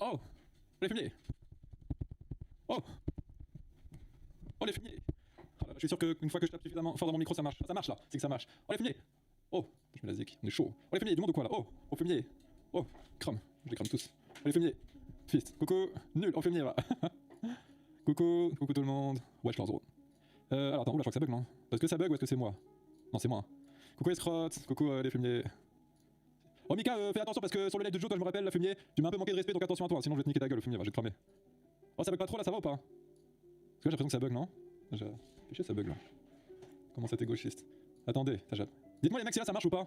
Oh, les fumiers. Oh, oh les fumiers. Oh là là, je suis sûr qu'une fois que je tape suffisamment fort dans mon micro, ça marche. Ça marche là, c'est que ça marche. Oh les fumiers. Oh, je mets la zik, on est chaud. Oh les fumiers, du monde ou quoi là? Oh fumier. Oh, crame, je les crame tous. Oh les fumiers. Fist, coucou, nul, oh fumier va. Coucou tout le monde. Wesh Lanzo. Alors attends, oula, je crois que ça bug non? Est-ce que ça bug ou est-ce que c'est moi? Non, c'est moi. Coucou Escrotte, coucou les fumiers. Oh Mika, fais attention parce que sur le live de Joe, toi je me rappelle, la fumier, tu m'as un peu manqué de respect donc attention à toi, sinon je vais te niquer ta gueule, le fumier, va, je vais te cramer. Oh, ça bug pas trop là, ça va ou pas? Parce que là j'ai l'impression que ça bug, non? Fais chier, ça bug là. Comment ça t'es gauchiste? Attendez, dites-moi les mecs si là ça marche ou pas?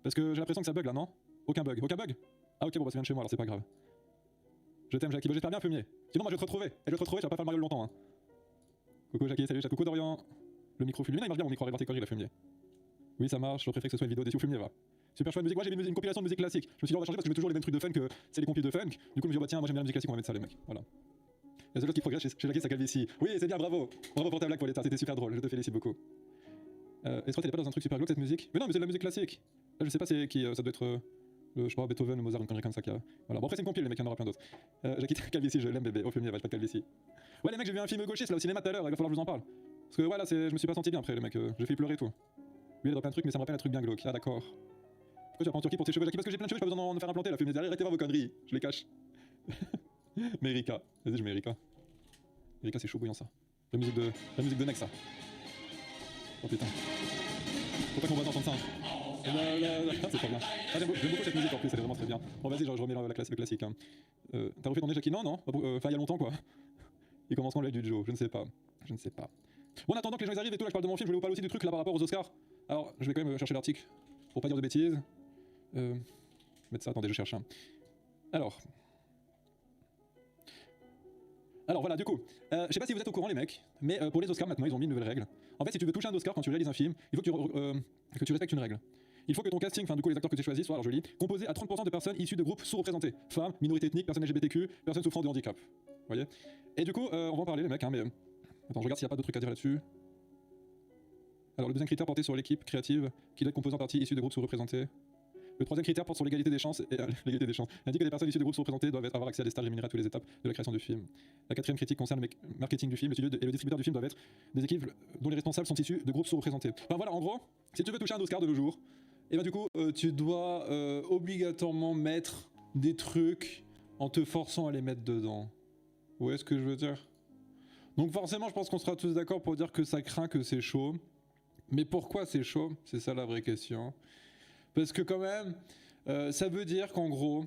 Parce que j'ai l'impression que ça bug là, non? Aucun bug, aucun bug? Ah ok, bon bah ça vient de chez moi alors c'est pas grave. Je t'aime Jackie, bah, j'espère bien fumier. Sinon moi je vais te retrouver, et je vais te retrouver, tu vas pas faire le Mario longtemps hein. Coucou Jackie, salut, coucou Dorian. Le micro fumier, il marche bien mon micro, arrête tes conneries la fumier. Oui ça marche, je préfère que ce soit une vidéo déçue ou fumier va. Super choix de musique, moi j'ai mis une compilation de musique classique. Je me suis dit on va changer parce que je mets toujours les mêmes trucs de funk que c'est les compiles de funk. Du coup je me suis dit bah tiens moi j'aime bien la musique classique, on va mettre ça les mecs. Voilà. Il y a celui qui progresse chez Jackie sa calvitie. Oui c'est bien, bravo. Bravo pour ta blague Pauletta, c'était super drôle, je te félicite beaucoup. Est-ce que t'es pas dans un truc super glauque cette musique? Mais non mais c'est de la musique classique. Là je sais pas c'est qui, ça doit être je sais pas Beethoven ou Mozart, une connerie comme ça qui a... Voilà, bon après c'est une compile les mecs, il y en aura plein d'autres. Jackie calvitie, je l'aime bébé, au fumier, va, pas de calvitie. Ouais les mecs j'ai vu un film gauchiste là au cinéma tout à l'heure, il va falloir que je vous en parle. Parce que voilà, je me suis pas senti bien après les mecs, j'ai fait pleurer et tout. Lui il a plein de trucs mais ça me rappelle un truc bien glauque, ah d'accord. Pourquoi tu vas pas en Turquie pour tes cheveux Jackie? Parce que j'ai plein de cheveux, j'ai pas besoin d'en faire implanter la fumée. Arrêtez vos conneries, je les cache. Mais Erika, vas-y je mets Erika. Erika c'est chaud bouillant ça. La musique de Nex ça. Oh putain. Faut pas qu'on va entendre ça. C'est trop bien. Ah, j'aime beaucoup cette musique en plus, elle est vraiment très bien. Bon vas-y je remets le classique. Hein. T'as refait tourner Jackie? Non. Enfin il y a longtemps quoi. Il commence quand le live du Joe? Je ne sais pas. Bon en attendant que les gens arrivent et tout, là je parle de mon film, je voulais vous parler aussi du truc là par rapport aux Oscars. Alors je vais quand même chercher l'article pour pas dire de bêtises. Mettre ça, attendez, je cherche. Hein. Alors voilà, du coup, je sais pas si vous êtes au courant les mecs, mais pour les Oscars maintenant ils ont mis une nouvelle règle. En fait, si tu veux toucher un Oscar quand tu réalises un film, il faut que tu respectes une règle. Il faut que ton casting, enfin du coup les acteurs que tu choisis soient, alors je lis, composés à 30% de personnes issues de groupes sous-représentés, femmes, minorités ethniques, personnes LGBTQ, personnes souffrant de handicap. Vous voyez? Et du coup, on va en parler les mecs, hein, mais attends, je regarde s'il n'y a pas de trucs à dire là-dessus. Alors le deuxième critère porté sur l'équipe créative, qui doit être composée en partie issue de groupes sous-représentés. Le troisième critère porte sur l'égalité des chances et l'égalité des chances. Il indique que les personnes issues de groupes sous-représentés doivent avoir accès à des stages rémunérés à toutes les étapes de la création du film. La quatrième critique concerne le marketing du film. Le studio et le distributeur du film doivent être des équipes dont les responsables sont issus de groupes sous-représentés. Enfin voilà, en gros, si tu veux toucher un Oscar de nos jours, et bah du coup, tu dois obligatoirement mettre des trucs en te forçant à les mettre dedans. Vous voyez ce que je veux dire? Donc forcément, je pense qu'on sera tous d'accord pour dire que ça craint, que c'est chaud. Mais pourquoi c'est chaud? C'est ça la vraie question. Parce que quand même, ça veut dire qu'en gros,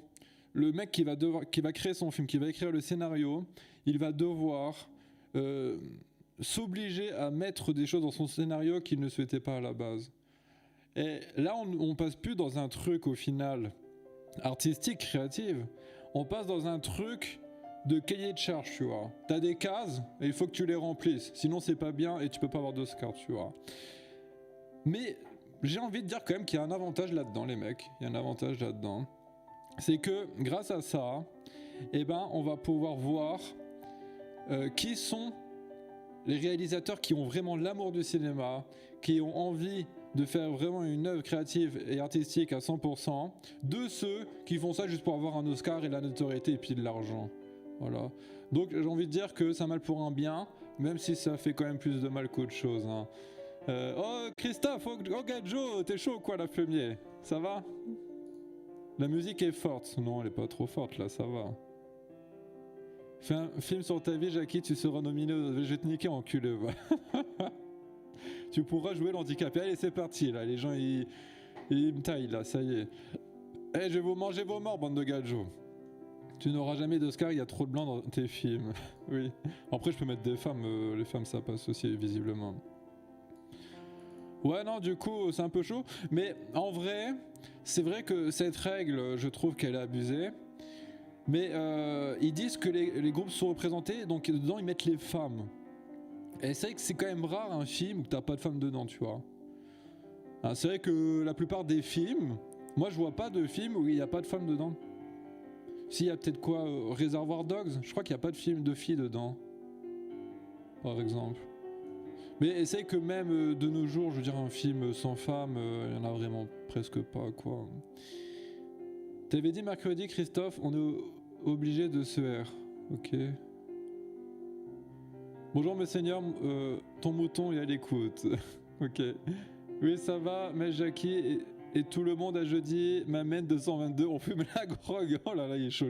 le mec qui va créer son film, qui va écrire le scénario, il va devoir s'obliger à mettre des choses dans son scénario qu'il ne souhaitait pas à la base. Et là, on passe plus dans un truc au final artistique, créatif. On passe dans un truc de cahier de charge, tu vois. T'as des cases et il faut que tu les remplisses. Sinon, c'est pas bien et tu peux pas avoir d'Oscar, tu vois. Mais j'ai envie de dire quand même qu'il y a un avantage là-dedans, les mecs. Il y a un avantage là-dedans. C'est que grâce à ça, eh ben, on va pouvoir voir qui sont les réalisateurs qui ont vraiment l'amour du cinéma, qui ont envie de faire vraiment une œuvre créative et artistique à 100%, de ceux qui font ça juste pour avoir un Oscar et la notoriété et puis de l'argent. Voilà. Donc j'ai envie de dire que c'est un mal pour un bien, même si ça fait quand même plus de mal qu'autre chose. Hein. Oh Christophe, oh Gadjo, t'es chaud quoi la fumier? Ça va? La musique est forte. Non, elle est pas trop forte là, ça va. Fais un film sur ta vie, Jackie, tu seras nominé au... Je vais te niquer enculé. Tu pourras jouer l'handicapé. Allez, c'est parti là, les gens ils me taillent là, ça y est. Eh, je vais vous manger vos morts, bande de Gadjo. Tu n'auras jamais d'Oscar, il y a trop de blancs dans tes films. Oui. Après, je peux mettre des femmes, les femmes ça passe aussi visiblement. Ouais, non, du coup, c'est un peu chaud. Mais en vrai, c'est vrai que cette règle, je trouve qu'elle est abusée. Mais ils disent que les groupes sont représentés, donc dedans, ils mettent les femmes. Et c'est vrai que c'est quand même rare un film où t'as pas de femmes dedans, tu vois. Alors, c'est vrai que la plupart des films, moi, je vois pas de film où il n'y a pas de femmes dedans. S'il y a peut-être quoi, Reservoir Dogs, je crois qu'il n'y a pas de film de filles dedans. Par exemple. Mais c'est que même de nos jours, je veux dire, un film sans femme, il y en a vraiment presque pas, quoi. T'avais dit mercredi, Christophe, on est obligé de se R. Ok. Bonjour, monseigneur, ton mouton est à l'écoute. Ok. Oui, ça va, mais Jackie et tout le monde à jeudi m'amène 222. On fume la grog. Oh là là, il est chaud,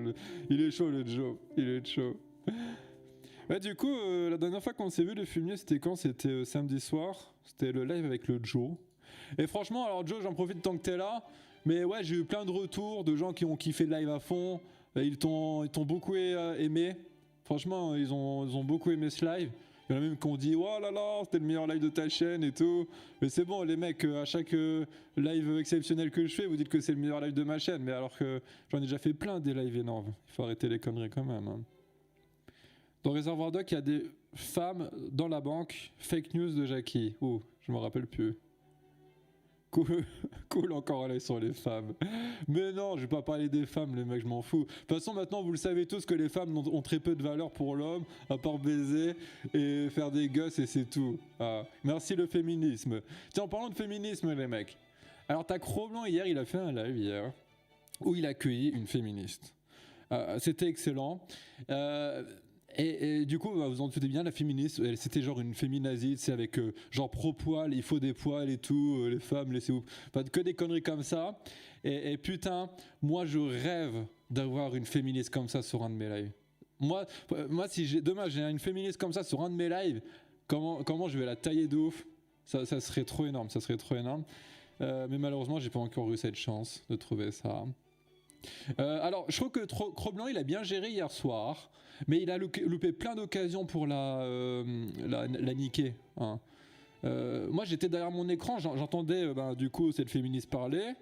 il est chaud, le Joe. Il est chaud. Ouais, du coup, la dernière fois qu'on s'est vu, le fumier, c'était quand? C'était samedi soir. C'était le live avec le Joe. Et franchement, alors Joe, j'en profite tant que t'es là. Mais ouais, j'ai eu plein de retours de gens qui ont kiffé le live à fond. Ils t'ont beaucoup aimé. Franchement, ils ont beaucoup aimé ce live. Il y en a même qui ont dit oh là là, c'était le meilleur live de ta chaîne et tout. Mais c'est bon, les mecs, à chaque live exceptionnel que je fais, vous dites que c'est le meilleur live de ma chaîne. Mais alors que j'en ai déjà fait plein des lives énormes. Il faut arrêter les conneries quand même. Hein. Dans Réservoir Doc, il y a des femmes dans la banque. Fake news de Jackie. Oh, je me rappelle plus. Cool encore aller sur les femmes. Mais non, je vais pas parler des femmes, les mecs, je m'en fous. De toute façon, maintenant, vous le savez tous que les femmes ont très peu de valeur pour l'homme, à part baiser et faire des gosses et c'est tout. Ah, merci le féminisme. Tiens, en parlant de féminisme, les mecs. Alors, t'as Cro-Blanc hier, il a fait un live hier où il a accueilli une féministe. C'était excellent. Et du coup, vous en doutez bien, la féministe, c'était genre une féminazie, c'est avec genre pro-poil, il faut des poils et tout, les femmes, laissez-vous. Enfin, que des conneries comme ça. Et putain, moi je rêve d'avoir une féministe comme ça sur un de mes lives. Moi si demain j'ai une féministe comme ça sur un de mes lives, comment je vais la tailler de ouf? Ça serait trop énorme, ça serait trop énorme. Mais malheureusement, j'ai pas encore eu cette chance de trouver ça. Alors, je trouve que Cro-Blanc, il a bien géré hier soir, mais il a loupé plein d'occasions pour la niquer. Hein. Moi, j'étais derrière mon écran, j'entendais du coup cette féministe parler,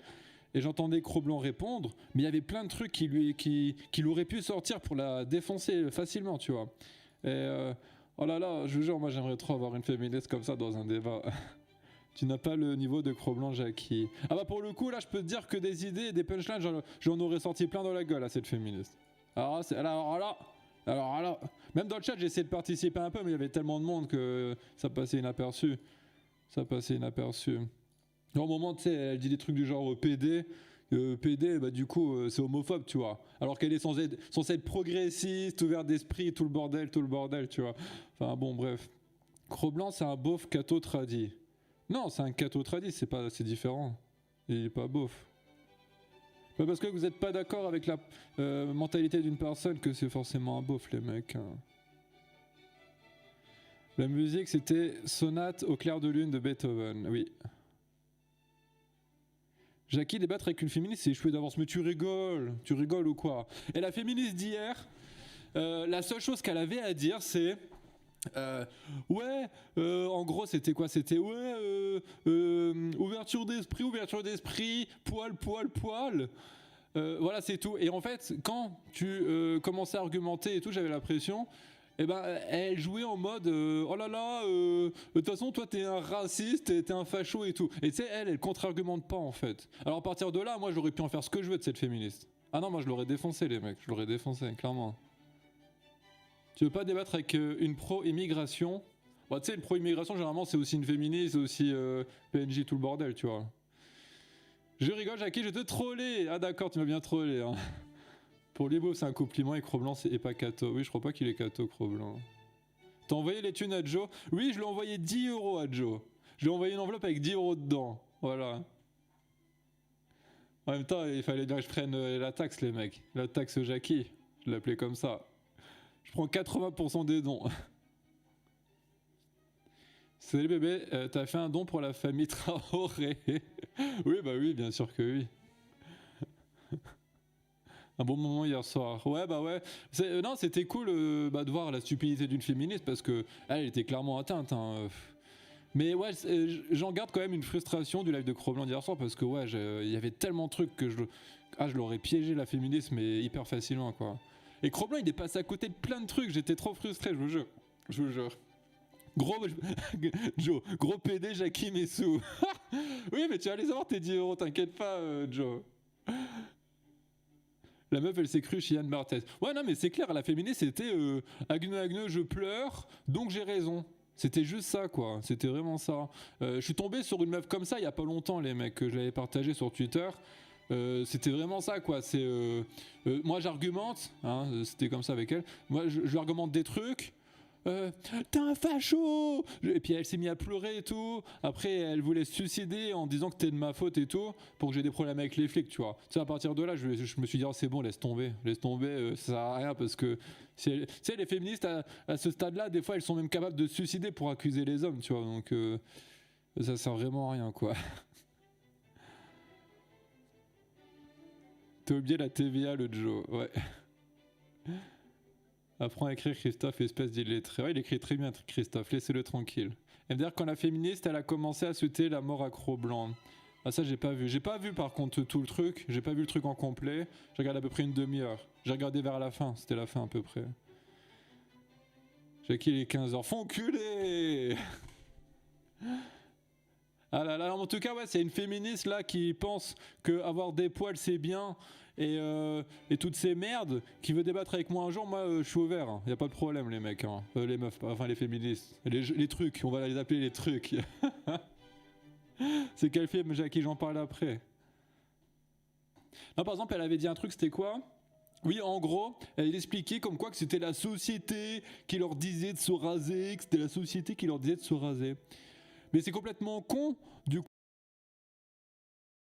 et j'entendais Cro-Blanc répondre, mais il y avait plein de trucs qu'il aurait pu sortir pour la défoncer facilement, tu vois. Et oh là là, je vous jure, moi j'aimerais trop avoir une féministe comme ça dans un débat. Tu n'as pas le niveau de Cro-Blanc, Jackie. Ah bah pour le coup, là, je peux te dire que des idées et des punchlines, j'en aurais sorti plein dans la gueule à cette féministe. Alors là, même dans le chat, j'ai essayé de participer un peu, mais il y avait tellement de monde que ça passait inaperçu. Au moment, tu sais, elle dit des trucs du genre PD. PD, bah du coup, c'est homophobe, tu vois. Alors qu'elle est censée être progressiste, ouverte d'esprit, tout le bordel, tu vois. Enfin bon, bref. Cro-Blanc, c'est un beauf catho tradi. Non, c'est un catho tradi, c'est différent. Il est pas beauf. Pas parce que vous n'êtes pas d'accord avec la mentalité d'une personne que c'est forcément un beauf, les mecs. Hein. La musique, c'était Sonate au clair de lune de Beethoven, oui. Jackie, débattre avec une féministe, c'est échouer d'avance. Mais tu rigoles ou quoi? Et la féministe d'hier, la seule chose qu'elle avait à dire, c'est... en gros c'était quoi? C'était ouverture d'esprit, poil. Voilà, c'est tout. Et en fait, quand tu commençais à argumenter et tout, j'avais l'impression, elle jouait en mode oh là là, de toute façon, toi t'es un raciste, t'es un facho et tout. Et tu sais, elle contre-argumente pas en fait. Alors à partir de là, moi j'aurais pu en faire ce que je veux de cette féministe. Ah non, moi je l'aurais défoncé, les mecs, clairement. Tu veux pas débattre avec une pro-immigration? Bah, tu sais, une pro-immigration, généralement, c'est aussi une féministe, c'est aussi PNJ, tout le bordel, tu vois. Je rigole, Jackie, je vais te troller. Ah d'accord, tu m'as bien trollé. Hein. Pour Libo, c'est un compliment et Cro-Blanc, c'est pas Cato. Oui, je crois pas qu'il est Cato, Cro-Blanc. T'as envoyé les thunes à Joe? Oui, je lui ai envoyé 10 € à Joe. Je lui ai envoyé une enveloppe avec 10 € dedans. Voilà. En même temps, il fallait bien que je prenne la taxe, les mecs. La taxe Jackie. Je l'appelais comme ça. Je prends 80% des dons. Salut bébé, t'as fait un don pour la famille Traoré? Oui, bah oui, bien sûr que oui. Un bon moment hier soir. Ouais, bah ouais. Non, c'était cool de voir la stupidité d'une féministe parce que elle était clairement atteinte. Hein. Mais ouais, j'en garde quand même une frustration du live de Cro-Blanc d'hier soir parce que ouais, il y avait tellement de trucs que je l'aurais piégé la féministe mais hyper facilement quoi. Et Cro-Blanc, il est passé à côté de plein de trucs. J'étais trop frustré, je vous jure. Gros PD, Jackie Messou. Oui, mais tu vas les avoir tes 10 €, t'inquiète pas, Joe. La meuf, elle s'est crue chez Yann Barthès. Ouais, non, mais c'est clair, la féministe, c'était Agneux, je pleure, donc j'ai raison. C'était juste ça, quoi. C'était vraiment ça. Je suis tombé sur une meuf comme ça il y a pas longtemps, les mecs, que j'avais partagé sur Twitter. C'était vraiment ça, quoi. Moi, j'argumente, hein, c'était comme ça avec elle. Moi, je lui argumente des trucs. T'es un facho! Et puis elle s'est mise à pleurer et tout. Après, elle voulait se suicider en disant que t'es de ma faute et tout, pour que j'ai des problèmes avec les flics, tu vois. Tu sais, à partir de là, je me suis dit, oh, c'est bon, laisse tomber, ça sert à rien parce que, tu sais, les féministes à ce stade-là, des fois, elles sont même capables de se suicider pour accuser les hommes, tu vois. Donc, ça sert vraiment à rien, quoi. T'as oublié la TVA, le Joe, ouais. Apprends à écrire Christophe, espèce d'illettré. Ouais, il écrit très bien Christophe, laissez-le tranquille. Et d'ailleurs, quand la féministe, elle a commencé à souhaiter la mort à Cro-Blanc. Ah ça, j'ai pas vu. J'ai pas vu par contre tout le truc. J'ai pas vu le truc en complet. J'ai regardé à peu près une demi-heure. J'ai regardé vers la fin. C'était la fin à peu près. Jackie, il est 15h. Faut enculer. Ah là là, en tout cas, ouais, c'est une féministe là qui pense que avoir des poils c'est bien et toutes ces merdes, qui veut débattre avec moi un jour, moi je suis ouvert, hein. Y a pas de problème les mecs, hein. Les meufs, enfin les féministes, les trucs, on va les appeler les trucs. C'est quel film, Jackie, j'en parle après. Non, par exemple, elle avait dit un truc, c'était quoi? Oui, en gros, elle expliquait comme quoi que c'était la société qui leur disait de se raser, que c'était la société qui leur disait de se raser. Mais c'est complètement con, du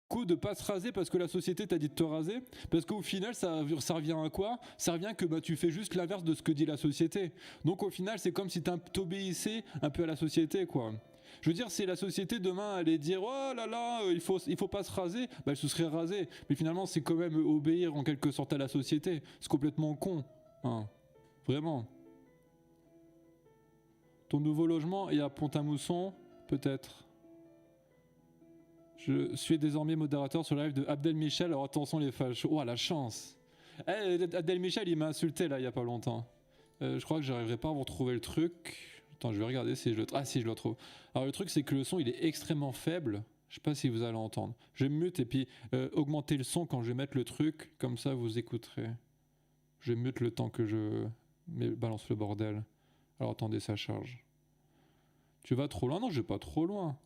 coup, de pas se raser parce que la société t'a dit de te raser. Parce qu'au final, ça revient à quoi? Ça revient que tu fais juste l'inverse de ce que dit la société. Donc au final, c'est comme si t'obéissais un peu à la société, quoi. Je veux dire, si la société demain allait dire oh là là, il faut pas se raser, elle se serait rasée. Mais finalement, c'est quand même obéir en quelque sorte à la société. C'est complètement con, hein. Vraiment. Ton nouveau logement est à Pont-à-Mousson? Peut-être. Je suis désormais modérateur sur le live de Abdel Michel. Alors attention les fâches. Oh la chance. Abdel Michel il m'a insulté là il y a pas longtemps. Je crois que j'arriverai pas à vous retrouver le truc. Attends, je vais regarder si je le trouve. Ah si, je le trouve. Alors le truc c'est que le son il est extrêmement faible. Je sais pas si vous allez entendre. Je vais mute et puis augmenter le son quand je vais mettre le truc. Comme ça vous écouterez. Je mute le temps que je balance le bordel. Alors attendez, ça charge. Tu vas trop loin? Non, je vais pas trop loin.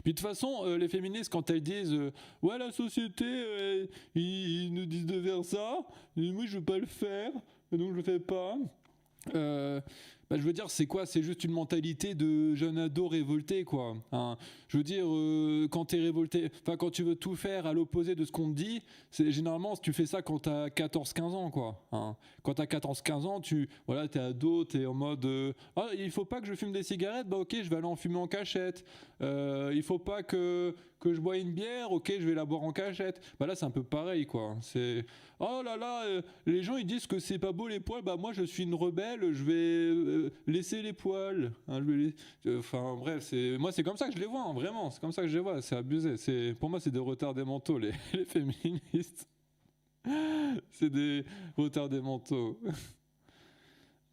Puis de toute façon, les féministes, quand elles disent ouais, la société, ils nous disent de faire ça, et moi je veux pas le faire, donc je le fais pas. Je veux dire, c'est quoi? C'est juste une mentalité de jeune ado révolté, quoi. Hein. Je veux dire, quand t'es révolté, enfin, quand tu veux tout faire à l'opposé de ce qu'on te dit, généralement, tu fais ça quand t'as 14-15 ans, quoi. Hein. Quand t'as 14-15 ans, voilà, t'es ado, t'es en mode ah, il faut pas que je fume des cigarettes, bah ok, je vais aller en fumer en cachette. Il faut pas que je bois une bière, ok, je vais la boire en cachette. Bah là, c'est un peu pareil, quoi. C'est oh là là, les gens ils disent que c'est pas beau les poils, bah moi je suis une rebelle, je vais laisser les poils. Hein, enfin bref, moi c'est comme ça que je les vois, hein, vraiment, c'est comme ça que je les vois, c'est abusé. Pour moi c'est des retardés mentaux, les féministes. C'est des retardés mentaux.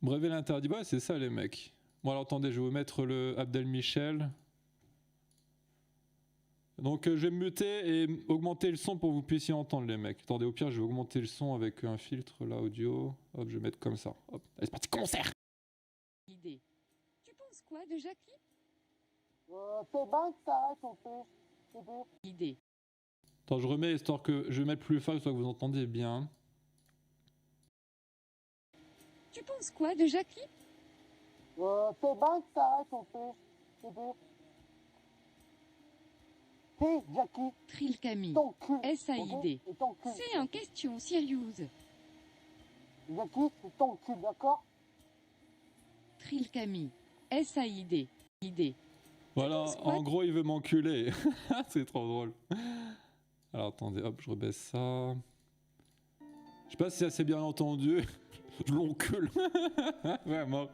Brevet l'interdit, bah c'est ça les mecs. Bon alors attendez, je vais vous mettre le Abdel Michel. Donc je vais me muter et augmenter le son pour que vous puissiez entendre les mecs. Attendez, au pire je vais augmenter le son avec un filtre là audio. Hop, je vais mettre comme ça. Hop, allez c'est parti, concert. Idée. Tu penses quoi de Jackie? C'est bien ça, ton fils. C'est beau. Idée. Attends, je remets histoire que je vais mettre plus fort histoire que vous entendiez bien. Tu penses quoi de Jackie? C'est bien ça, ton fils. C'est beau. Hé, Jackie, Trilcami. ton cul. S-A-I-D. Ok, et ton cul. C'est en question, Sirius. Jackie, c'est ton cul, d'accord? Trilcami. S-A-I-D. Idée. Voilà, penses quoi en gros il veut m'enculer. C'est trop drôle. Alors attendez, hop, je rebaisse ça. Je sais pas si ça s'est bien entendu. Je l'encule. Vraiment.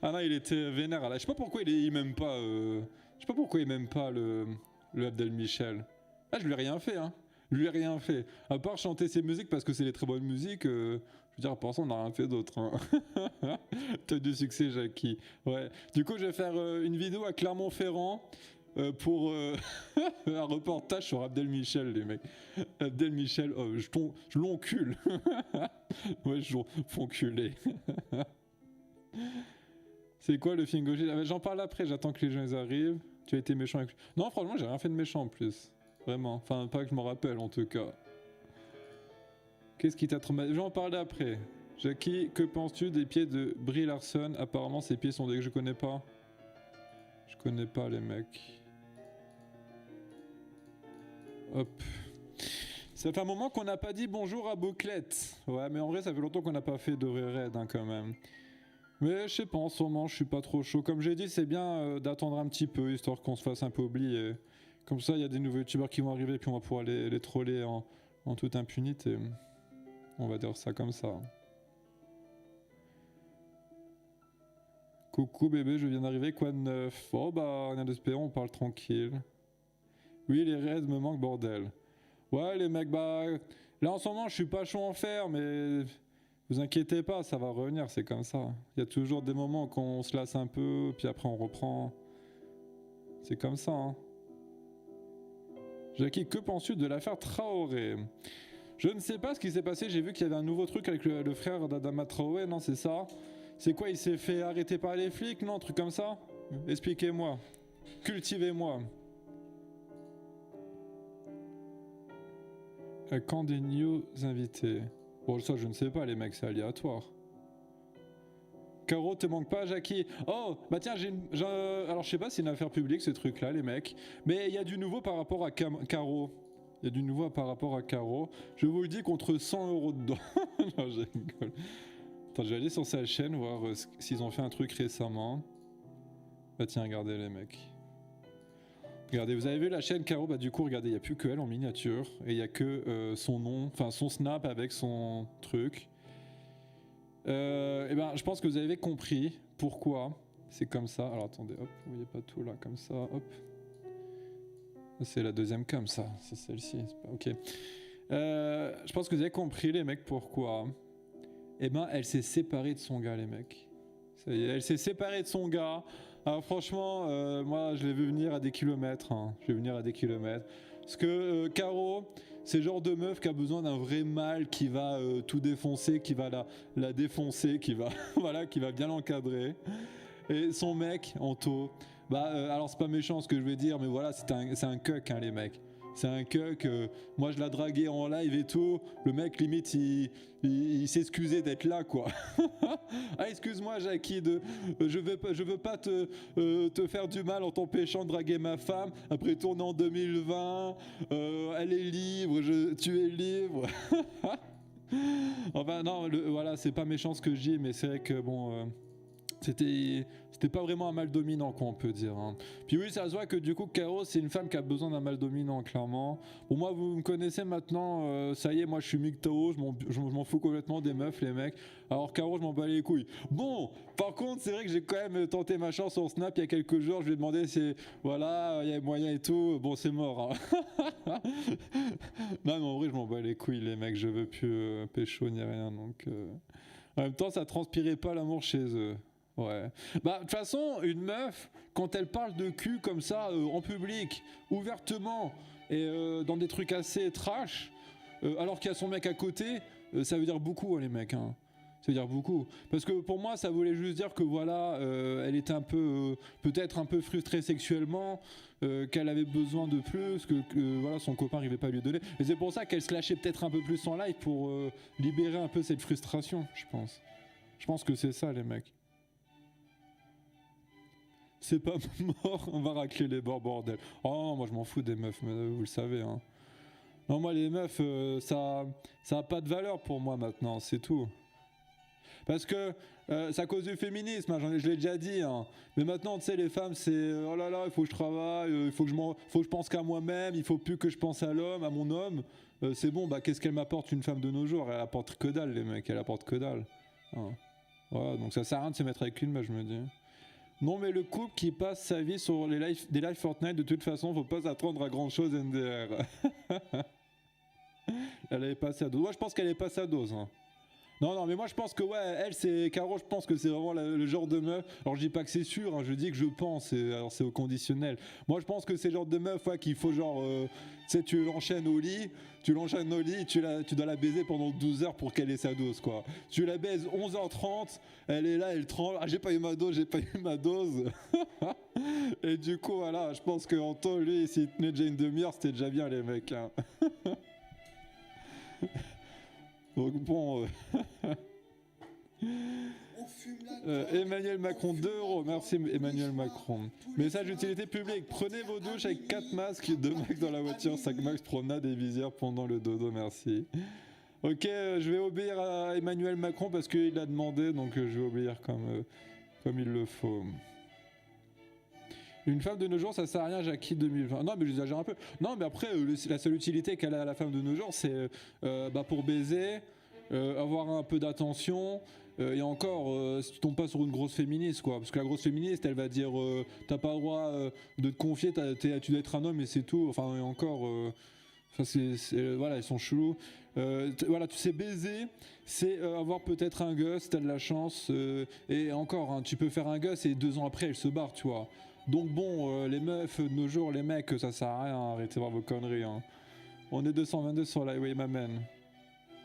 Ah non, il était vénère là. Je sais pas pourquoi il m'aime pas. Je sais pas pourquoi il m'aime pas le Abdel Michel. Ah, je lui ai rien fait, hein. Je lui ai rien fait. À part chanter ses musiques parce que c'est des très bonnes musiques. Je veux dire, pour l'instant, on n'a rien fait d'autre. Hein. T'as du succès, Jackie. Ouais. Du coup, je vais faire une vidéo à Clermont-Ferrand pour un reportage sur Abdel Michel, les mecs. Abdel Michel, je l'encule. Ouais, je l'enculer. C'est quoi le film gaucher? J'en parle après, j'attends que les gens ils arrivent. Tu as été méchant avec lui. Non, franchement, j'ai rien fait de méchant en plus. Vraiment. Enfin, pas que je m'en rappelle en tout cas. Qu'est-ce qui t'a traumatisé? Je vais en parler après. Jackie, que penses-tu des pieds de Brie Larson? Apparemment, ses pieds sont des que je connais pas. Je connais pas les mecs. Hop. Ça fait un moment qu'on n'a pas dit bonjour à Bouclette. Ouais, mais en vrai, ça fait longtemps qu'on n'a pas fait de vrai raid hein, quand même. Mais je sais pas, en ce moment, je suis pas trop chaud. Comme j'ai dit, c'est bien d'attendre un petit peu, histoire qu'on se fasse un peu oublier. Comme ça, il y a des nouveaux youtubeurs qui vont arriver, puis on va pouvoir les troller en toute impunité. On va dire ça comme ça. Coucou bébé, je viens d'arriver, quoi de neuf? Oh bah, rien d'espéré, on parle tranquille. Oui, les raids me manquent, bordel. Ouais, les mecs, bah... Là, en ce moment, je suis pas chaud en fer, mais... Vous inquiétez pas, ça va revenir, c'est comme ça. Il y a toujours des moments où on se lasse un peu, puis après on reprend. C'est comme ça, hein. Jackie, que penses-tu de l'affaire Traoré? Je ne sais pas ce qui s'est passé, j'ai vu qu'il y avait un nouveau truc avec le frère d'Adama Traoré, non, c'est ça? C'est quoi, il s'est fait arrêter par les flics, non, un truc comme ça? Expliquez-moi. Cultivez-moi. Quand des news invités? Bon, ça, je ne sais pas, les mecs, c'est aléatoire. Caro, te manque pas, Jackie? Oh, bah tiens, alors, je sais pas si c'est une affaire publique, ce truc-là, les mecs. Mais il y a du nouveau par rapport à Caro. Il y a du nouveau par rapport à Caro. Je vous le dis, contre 100 € dedans. Non, je rigole. Attends, je vais aller sur sa chaîne, voir s'ils ont fait un truc récemment. Bah tiens, regardez, les mecs. Regardez, vous avez vu la chaîne Caro, bah du coup, regardez, il n'y a plus que elle en miniature. Et il n'y a que son nom, enfin son snap avec son truc. Et ben, je pense que vous avez compris pourquoi c'est comme ça. Alors attendez, hop, vous voyez pas tout là, comme ça, hop. C'est la deuxième cam, ça, c'est celle-ci, c'est pas... ok. Je pense que vous avez compris, les mecs, pourquoi. Et ben, elle s'est séparée de son gars, les mecs. Ça y est, elle s'est séparée de son gars. Alors franchement, moi je l'ai vu venir à des kilomètres. Hein. Je vais venir à des kilomètres. Parce que Caro, c'est le genre de meuf qui a besoin d'un vrai mâle qui va tout défoncer, qui va la défoncer, qui va, voilà, qui va bien l'encadrer. Et son mec, Anto, bah alors c'est pas méchant ce que je vais dire, mais voilà, c'est un cuck, hein, les mecs. C'est un cuck, moi je l'ai dragué en live et tout, le mec limite il s'excusait d'être là quoi. Ah excuse-moi Jackie, je veux pas te faire du mal en t'empêchant de draguer ma femme, après tourner en 2020, elle est libre, tu es libre. Enfin non, voilà, c'est pas méchant ce que je dis, mais c'est vrai que bon... C'était pas vraiment un mâle dominant, quoi, on peut dire. Hein. Puis oui, ça se voit que du coup, Caro, c'est une femme qui a besoin d'un mâle dominant, clairement. Bon, moi, vous me connaissez maintenant, ça y est, moi, je suis MGTOW, je m'en fous complètement des meufs, les mecs. Alors, Caro, je m'en bats les couilles. Bon, par contre, c'est vrai que j'ai quand même tenté ma chance sur Snap il y a quelques jours. Je lui ai demandé si, voilà, il y a moyen et tout. Bon, c'est mort. Hein. Non, mais en vrai, je m'en bats les couilles, les mecs. Je veux plus pécho ni rien, donc... En même temps, ça transpirait pas l'amour chez eux. Ouais. Bah, de toute façon, une meuf, quand elle parle de cul comme ça, en public, ouvertement, et dans des trucs assez trash, alors qu'il y a son mec à côté, ça veut dire beaucoup, hein, les mecs. Hein. Ça veut dire beaucoup. Parce que pour moi, ça voulait juste dire que voilà, elle était un peu, peut-être un peu frustrée sexuellement, qu'elle avait besoin de plus, que voilà, son copain n'arrivait pas à lui donner. Et c'est pour ça qu'elle se lâchait peut-être un peu plus en live pour libérer un peu cette frustration, je pense. Je pense que c'est ça, les mecs. C'est pas mort, on va racler les bords, bordel. Oh, moi je m'en fous des meufs, mais vous le savez. Hein. Non, moi les meufs, ça a pas de valeur pour moi maintenant, c'est tout. Parce que c'est à cause du féminisme, hein, je l'ai déjà dit. Hein. Mais maintenant, tu sais, les femmes, c'est oh là là, il faut que je travaille, il faut que je pense qu'à moi-même, il faut plus que je pense à l'homme, à mon homme. C'est bon, bah qu'est-ce qu'elle m'apporte une femme de nos jours? Elle apporte que dalle, les mecs, elle apporte que dalle. Hein. Voilà, donc ça sert à rien de se mettre avec une, bah, je me dis. Non, mais le couple qui passe sa vie sur des lives Fortnite, de toute façon, faut pas s'attendre à grand chose NDR. Elle avait passé à dose. Moi, je pense qu'elle est passée à dose. Hein. Non, non, mais moi je pense que ouais, elle c'est Caro, je pense que c'est vraiment le genre de meuf. Alors je dis pas que c'est sûr, hein, je dis que je pense, alors c'est au conditionnel. Moi je pense que c'est le genre de meuf ouais, qu'il faut genre, tu sais, tu l'enchaînes au lit, tu dois la baiser pendant 12 heures pour qu'elle ait sa dose quoi. Tu la baises 11h30, elle est là, elle tremble, ah j'ai pas eu ma dose, j'ai pas eu ma dose. Et du coup voilà, je pense que Anto lui s'il tenait déjà une demi-heure c'était déjà bien les mecs. Hein. Donc bon. Emmanuel Macron 2 €, merci Emmanuel Macron. Message d'utilité publique, prenez vos douches avec 4 masques, 2 max dans la voiture, 5 max promenade et visière pendant le dodo, merci. Ok, je vais obéir à Emmanuel Macron parce qu'il a demandé, donc je vais obéir comme il le faut. Une femme de nos jours, ça sert à rien, Jackie 2020. Non, mais j'exagère un peu. Non, mais après, la seule utilité qu'elle a à la femme de nos jours, c'est pour baiser, avoir un peu d'attention. Et encore, si tu tombes pas sur une grosse féministe, quoi. Parce que la grosse féministe, elle va dire t'as pas le droit de te confier, tu dois être un homme et c'est tout. Enfin, et encore. Voilà, ils sont chelous. Voilà, tu sais baiser, c'est avoir peut-être un gosse, t'as de la chance. Et encore, hein, tu peux faire un gosse et 2 ans après, elle se barre, tu vois. Donc bon, les meufs de nos jours, les mecs, ça sert à rien, arrêtez de voir vos conneries. Hein. On est 222 sur l'Highway Mamen.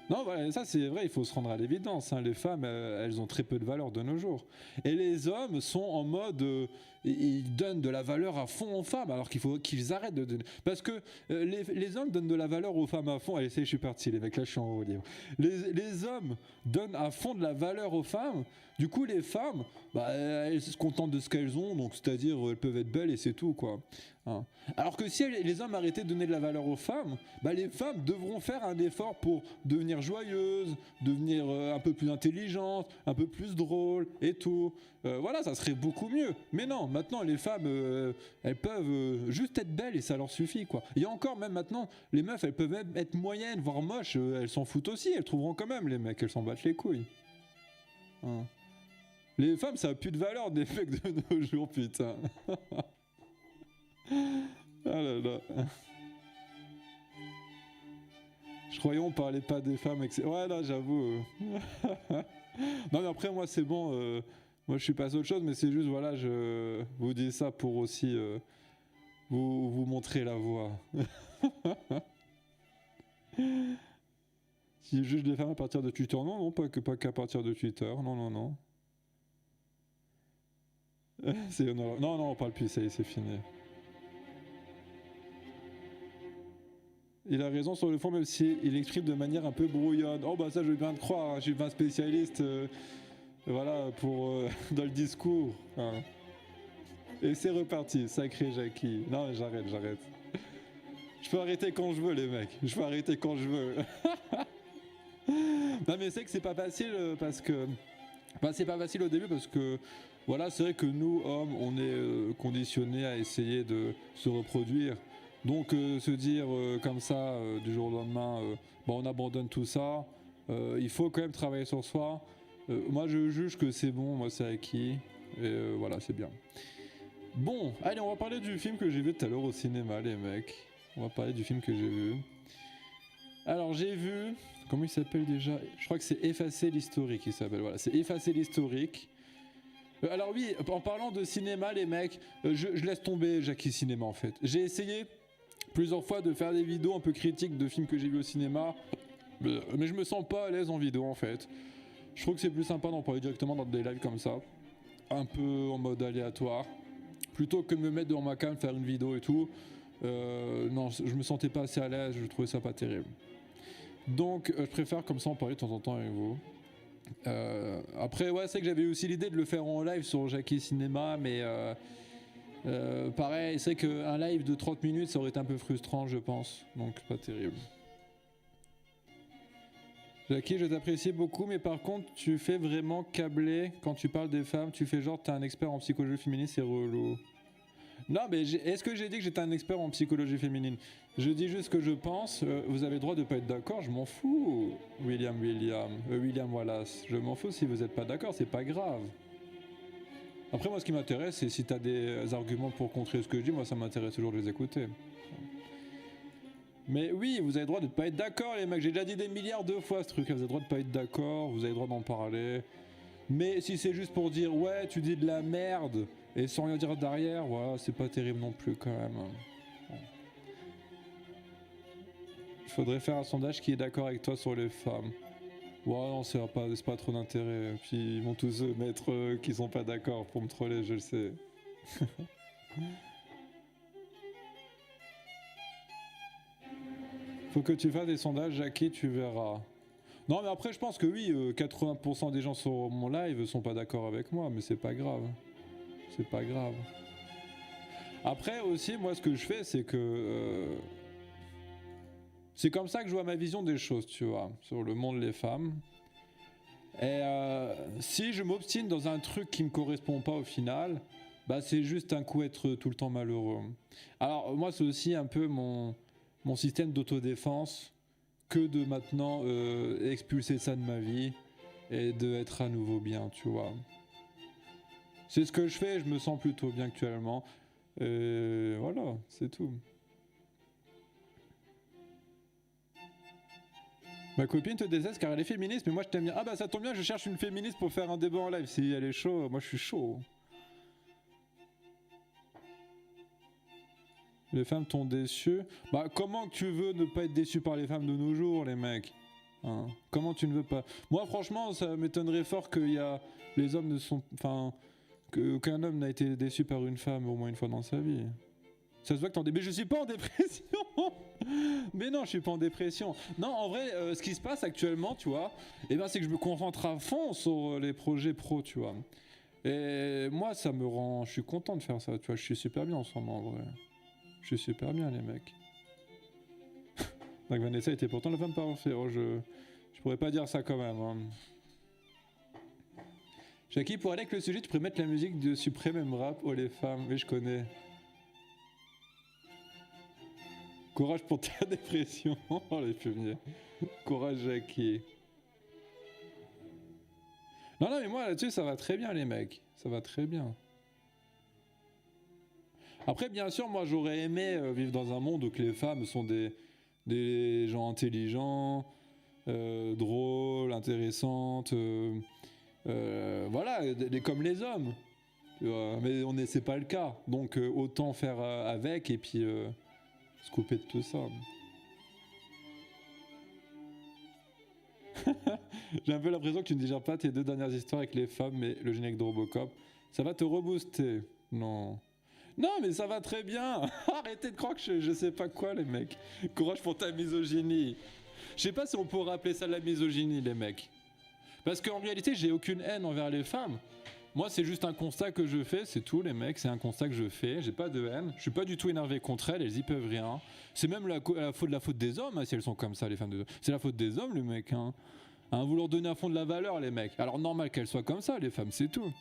Non, voilà, ça c'est vrai, il faut se rendre à l'évidence. Hein. Les femmes, elles ont très peu de valeur de nos jours. Et les hommes sont en mode, ils donnent de la valeur à fond aux femmes, alors qu'il faut qu'ils arrêtent de donner. Parce que les hommes donnent de la valeur aux femmes à fond. Allez, je suis parti, les mecs, là je suis en haut libre. Les hommes donnent à fond de la valeur aux femmes. Du coup, les femmes, elles se contentent de ce qu'elles ont, donc c'est-à-dire elles peuvent être belles et c'est tout, quoi. Hein. Alors que si les hommes arrêtaient de donner de la valeur aux femmes, les femmes devront faire un effort pour devenir joyeuses, devenir un peu plus intelligentes, un peu plus drôles et tout. Voilà, ça serait beaucoup mieux. Mais non, maintenant les femmes, elles peuvent juste être belles et ça leur suffit, quoi. Et encore, même maintenant, les meufs, elles peuvent même être moyennes, voire moches, elles s'en foutent aussi, elles trouveront quand même les mecs, elles s'en battent les couilles. Hein. Les femmes, ça a plus de valeur des mecs de nos jours, putain. Ah là là. Je croyais on parlait pas des femmes, etc. Ouais, là, j'avoue. Non, mais après, moi, c'est bon. Moi, je suis pas autre chose, mais c'est juste, voilà, je vous dis ça pour aussi vous montrer la voie. Si je juge les femmes à partir de Twitter, non, pas qu'à partir de Twitter. Non. Non, on parle plus, ça y est, c'est fini. Il a raison sur le fond, même si il exprime de manière un peu brouillonne. Oh bah ça je veux bien te croire, hein, je suis pas un spécialiste voilà, pour dans le discours. Hein. Et c'est reparti, sacré Jackie. Non mais j'arrête. Je peux arrêter quand je veux les mecs, je peux arrêter quand je veux. Non mais c'est que c'est pas facile parce que... c'est pas facile au début parce que... Voilà, c'est vrai que nous, hommes, on est conditionnés à essayer de se reproduire. Donc se dire comme ça du jour au lendemain, on abandonne tout ça, il faut quand même travailler sur soi. Moi je juge que c'est bon, moi c'est acquis, et voilà c'est bien. Bon, allez on va parler du film que j'ai vu tout à l'heure au cinéma les mecs. On va parler du film que j'ai vu. Alors j'ai vu, comment il s'appelle déjà? Je crois que c'est Effacer l'historique il s'appelle, voilà, c'est Effacer l'historique. Alors oui, en parlant de cinéma les mecs, je laisse tomber Jackie Cinéma en fait. J'ai essayé plusieurs fois de faire des vidéos un peu critiques de films que j'ai vus au cinéma, mais je me sens pas à l'aise en vidéo en fait. Je trouve que c'est plus sympa d'en parler directement dans des lives comme ça, un peu en mode aléatoire, plutôt que de me mettre devant ma cam, faire une vidéo et tout. Non, je me sentais pas assez à l'aise, je trouvais ça pas terrible. Donc je préfère comme ça en parler de temps en temps avec vous. Après ouais c'est que j'avais aussi l'idée de le faire en live sur Jackie Cinéma, mais pareil, c'est qu'un live de 30 minutes ça aurait été un peu frustrant je pense, donc pas terrible. Jackie, je t'apprécie beaucoup, mais par contre tu fais vraiment câbler quand tu parles des femmes, tu fais genre t'es un expert en psychologie féminine, c'est relou. Non mais est-ce que j'ai dit que j'étais un expert en psychologie féminine? Je dis juste ce que je pense, vous avez le droit de pas être d'accord, je m'en fous. William Wallace, je m'en fous si vous êtes pas d'accord, c'est pas grave. Après moi ce qui m'intéresse c'est si t'as des arguments pour contrer ce que je dis, moi ça m'intéresse toujours de les écouter. Mais oui, vous avez le droit de ne pas être d'accord, les mecs. J'ai déjà dit des milliards de fois ce truc. Vous avez le droit de pas être d'accord, vous avez le droit d'en parler. Mais si c'est juste pour dire ouais, tu dis de la merde et sans rien dire derrière, voilà, c'est pas terrible non plus quand même. Bon. Il faudrait faire un sondage qui est d'accord avec toi sur les femmes. Ouais, non, c'est pas trop d'intérêt. Puis ils vont tous mettre qui sont pas d'accord pour me troller, je le sais. Faut que tu fasses des sondages, Jackie, tu verras. Non, mais après, je pense que oui, 80% des gens sur mon live sont pas d'accord avec moi, mais c'est pas grave. C'est pas grave. Après, aussi, moi, ce que je fais, c'est que. C'est comme ça que je vois ma vision des choses, tu vois, sur le monde des femmes. Et si je m'obstine dans un truc qui me correspond pas au final, bah c'est juste un coup être tout le temps malheureux. Alors, moi, c'est aussi un peu mon système d'autodéfense que de maintenant expulser ça de ma vie et de être à nouveau bien, tu vois. C'est ce que je fais, je me sens plutôt bien actuellement. Et voilà, c'est tout. Ma copine te déteste car elle est féministe, mais moi je t'aime bien. Ah bah ça tombe bien, je cherche une féministe pour faire un débat en live. Si elle est chaud, moi je suis chaud. Les femmes t'ont déçu. Bah comment que tu veux ne pas être déçu par les femmes de nos jours, les mecs, hein? Comment tu ne veux pas? Moi franchement, ça m'étonnerait fort que les hommes ne sont... Enfin, qu'aucun homme n'a été déçu par une femme au moins une fois dans sa vie. Ça se voit que t'en... Mais je suis pas en dépression. Mais non, je suis pas en dépression. Non, en vrai, ce qui se passe actuellement, tu vois, eh ben, c'est que je me concentre à fond sur les projets pro, tu vois. Et moi, ça me rend... Je suis content de faire ça, tu vois. Je suis super bien en ce moment, en vrai. Je suis super bien, les mecs. Donc Vanessa était pourtant la femme parfaite. Oh, je pourrais pas dire ça quand même. Hein. Jackie, pour aller avec le sujet, tu pourrais mettre la musique de Supreme Rap. Oh, les femmes. Oui, je connais. Courage pour ta dépression. Oh, les fumiers. Courage, Jackie. Non, non, mais moi, là-dessus, ça va très bien, les mecs. Ça va très bien. Après, bien sûr, moi, j'aurais aimé vivre dans un monde où que les femmes sont des gens intelligents, drôles, intéressantes, voilà, comme les hommes. Mais c'est pas le cas. Donc, autant faire avec et puis se couper de tout ça. J'ai un peu l'impression que tu ne digères pas tes 2 dernières histoires avec les femmes, mais le générique de Robocop, ça va te rebooster. Non. Non, mais ça va très bien. Arrêtez de croire que je sais pas quoi, les mecs. Courage pour ta misogynie. Je sais pas si on pourrait appeler ça de la misogynie, les mecs. Parce qu'en réalité, j'ai aucune haine envers les femmes. Moi, c'est juste un constat que je fais, c'est tout, les mecs. C'est un constat que je fais. J'ai pas de haine. Je suis pas du tout énervé contre elles y peuvent rien. C'est même la faute des hommes, hein, si elles sont comme ça, les femmes de deux. C'est la faute des hommes, les mecs. Hein. Vous leur donnez à fond de la valeur, les mecs. Alors, normal qu'elles soient comme ça, les femmes, c'est tout.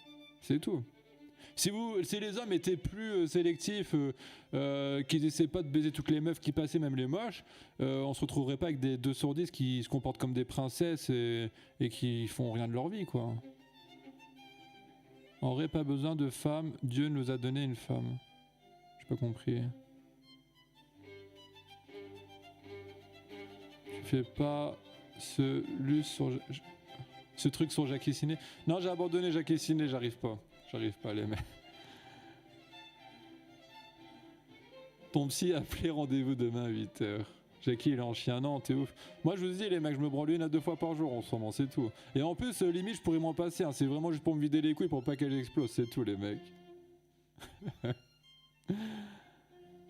C'est tout. Si les hommes étaient plus sélectifs, qu'ils essaient pas de baiser toutes les meufs qui passaient, même les moches, on se retrouverait pas avec des 2 sur 10 qui se comportent comme des princesses et qui font rien de leur vie, quoi. On aurait pas besoin de femmes, Dieu nous a donné une femme. J'ai pas compris. Tu fais pas ce truc sur Jackie Ciné. Non, j'ai abandonné Jackie Ciné, j'arrive pas. J'arrive pas à les mettre. Ton psy a appelé, rendez-vous demain à 8h. Jackie, il est en chien. Non, t'es ouf. Moi, je vous dis, les mecs, je me branle 1 à 2 fois par jour en ce moment, c'est tout. Et en plus, limite, je pourrais m'en passer. Hein. C'est vraiment juste pour me vider les couilles pour pas qu'elles explosent, c'est tout, les mecs.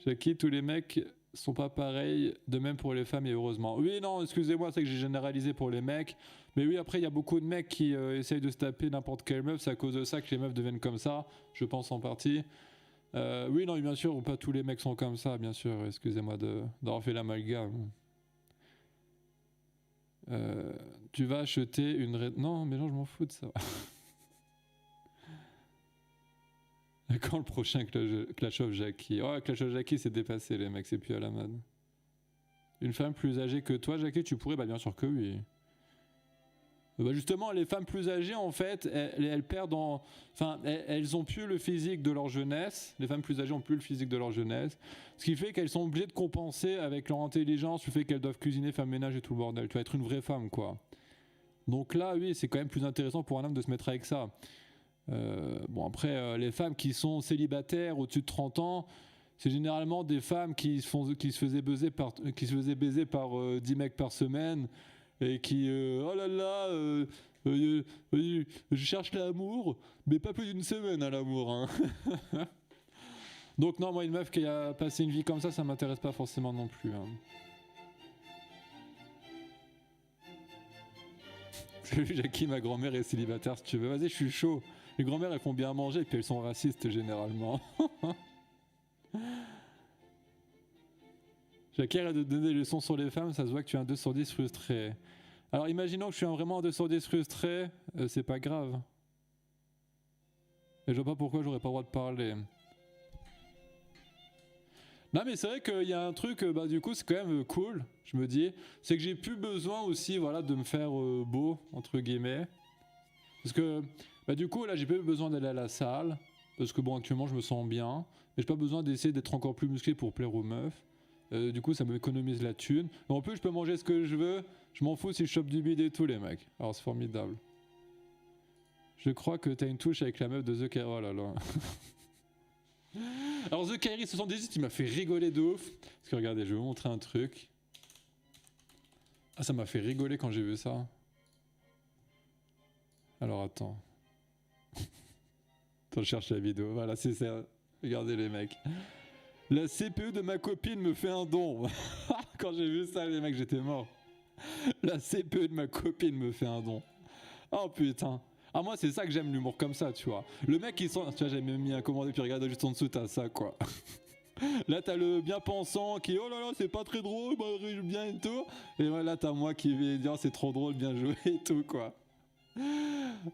Jackie, tous les mecs sont pas pareils, de même pour les femmes et heureusement. Oui, non, excusez-moi, c'est que j'ai généralisé pour les mecs. Mais oui, après, il y a beaucoup de mecs qui essayent de se taper n'importe quelle meuf. C'est à cause de ça que les meufs deviennent comme ça, je pense en partie. Oui, non, bien sûr, pas tous les mecs sont comme ça, bien sûr. Excusez-moi d'avoir fait l'amalgame. Tu vas acheter une... Non, mais non, je m'en fous de ça. Quand le prochain Clash of Jackie? Oh, Clash of Jackie, c'est dépassé, les mecs, c'est plus à la mode. Une femme plus âgée que toi, Jackie, tu pourrais? Bah, bien sûr que oui. Bah justement, les femmes plus âgées, en fait, elles perdent en... Enfin, elles ont plus le physique de leur jeunesse. Les femmes plus âgées ont plus le physique de leur jeunesse. Ce qui fait qu'elles sont obligées de compenser avec leur intelligence, le fait qu'elles doivent cuisiner, faire le ménage et tout le bordel. Tu vas être une vraie femme, quoi. Donc là, oui, c'est quand même plus intéressant pour un homme de se mettre avec ça. Bon, après, les femmes qui sont célibataires au-dessus de 30 ans, c'est généralement des femmes qui se faisaient baiser par 10 mecs par semaine et qui, oh là là, je cherche l'amour, mais pas plus d'une semaine à l'amour. Hein. Donc non, moi, une meuf qui a passé une vie comme ça m'intéresse pas forcément non plus. Hein. Salut Jackie, ma grand-mère est célibataire si tu veux. Vas-y, je suis chaud. Les grand-mères, elles font bien manger, puis elles sont racistes généralement. Jackie arrête de donner des leçons sur les femmes, ça se voit que tu es un 2 sur 10 frustré. Alors imaginons que je suis vraiment un 2 sur 10 frustré, c'est pas grave. Et je vois pas pourquoi j'aurais pas le droit de parler. Non mais c'est vrai qu'il y a un truc, bah du coup c'est quand même cool, je me dis, c'est que j'ai plus besoin aussi voilà, de me faire beau, entre guillemets. Parce que bah du coup là j'ai plus besoin d'aller à la salle, parce que bon actuellement je me sens bien, mais j'ai pas besoin d'essayer d'être encore plus musclé pour plaire aux meufs. Du coup ça m'économise la thune. Et en plus je peux manger ce que je veux, je m'en fous si je chope du bide et tout les mecs. Alors c'est formidable. Je crois que t'as une touche avec la meuf de The Kairi, oh là là. Alors The Kairi 78 il m'a fait rigoler de ouf. Parce que regardez, je vais vous montrer un truc. Ah ça m'a fait rigoler quand j'ai vu ça. Alors attends. Attends, je cherche la vidéo. Voilà, c'est ça. Regardez les mecs. La CPU de ma copine me fait un don. Quand j'ai vu ça, les mecs, j'étais mort. La CPU de ma copine me fait un don. Oh putain. Ah moi c'est ça que j'aime, l'humour comme ça, tu vois. Le mec qui sent... Tu vois, j'ai même mis un commandé, puis regarde juste en dessous, t'as ça, quoi. Là t'as le bien pensant qui oh là là c'est pas très drôle, bah bien et tout. Et là t'as moi qui vais dire c'est trop drôle, bien joué et tout, quoi.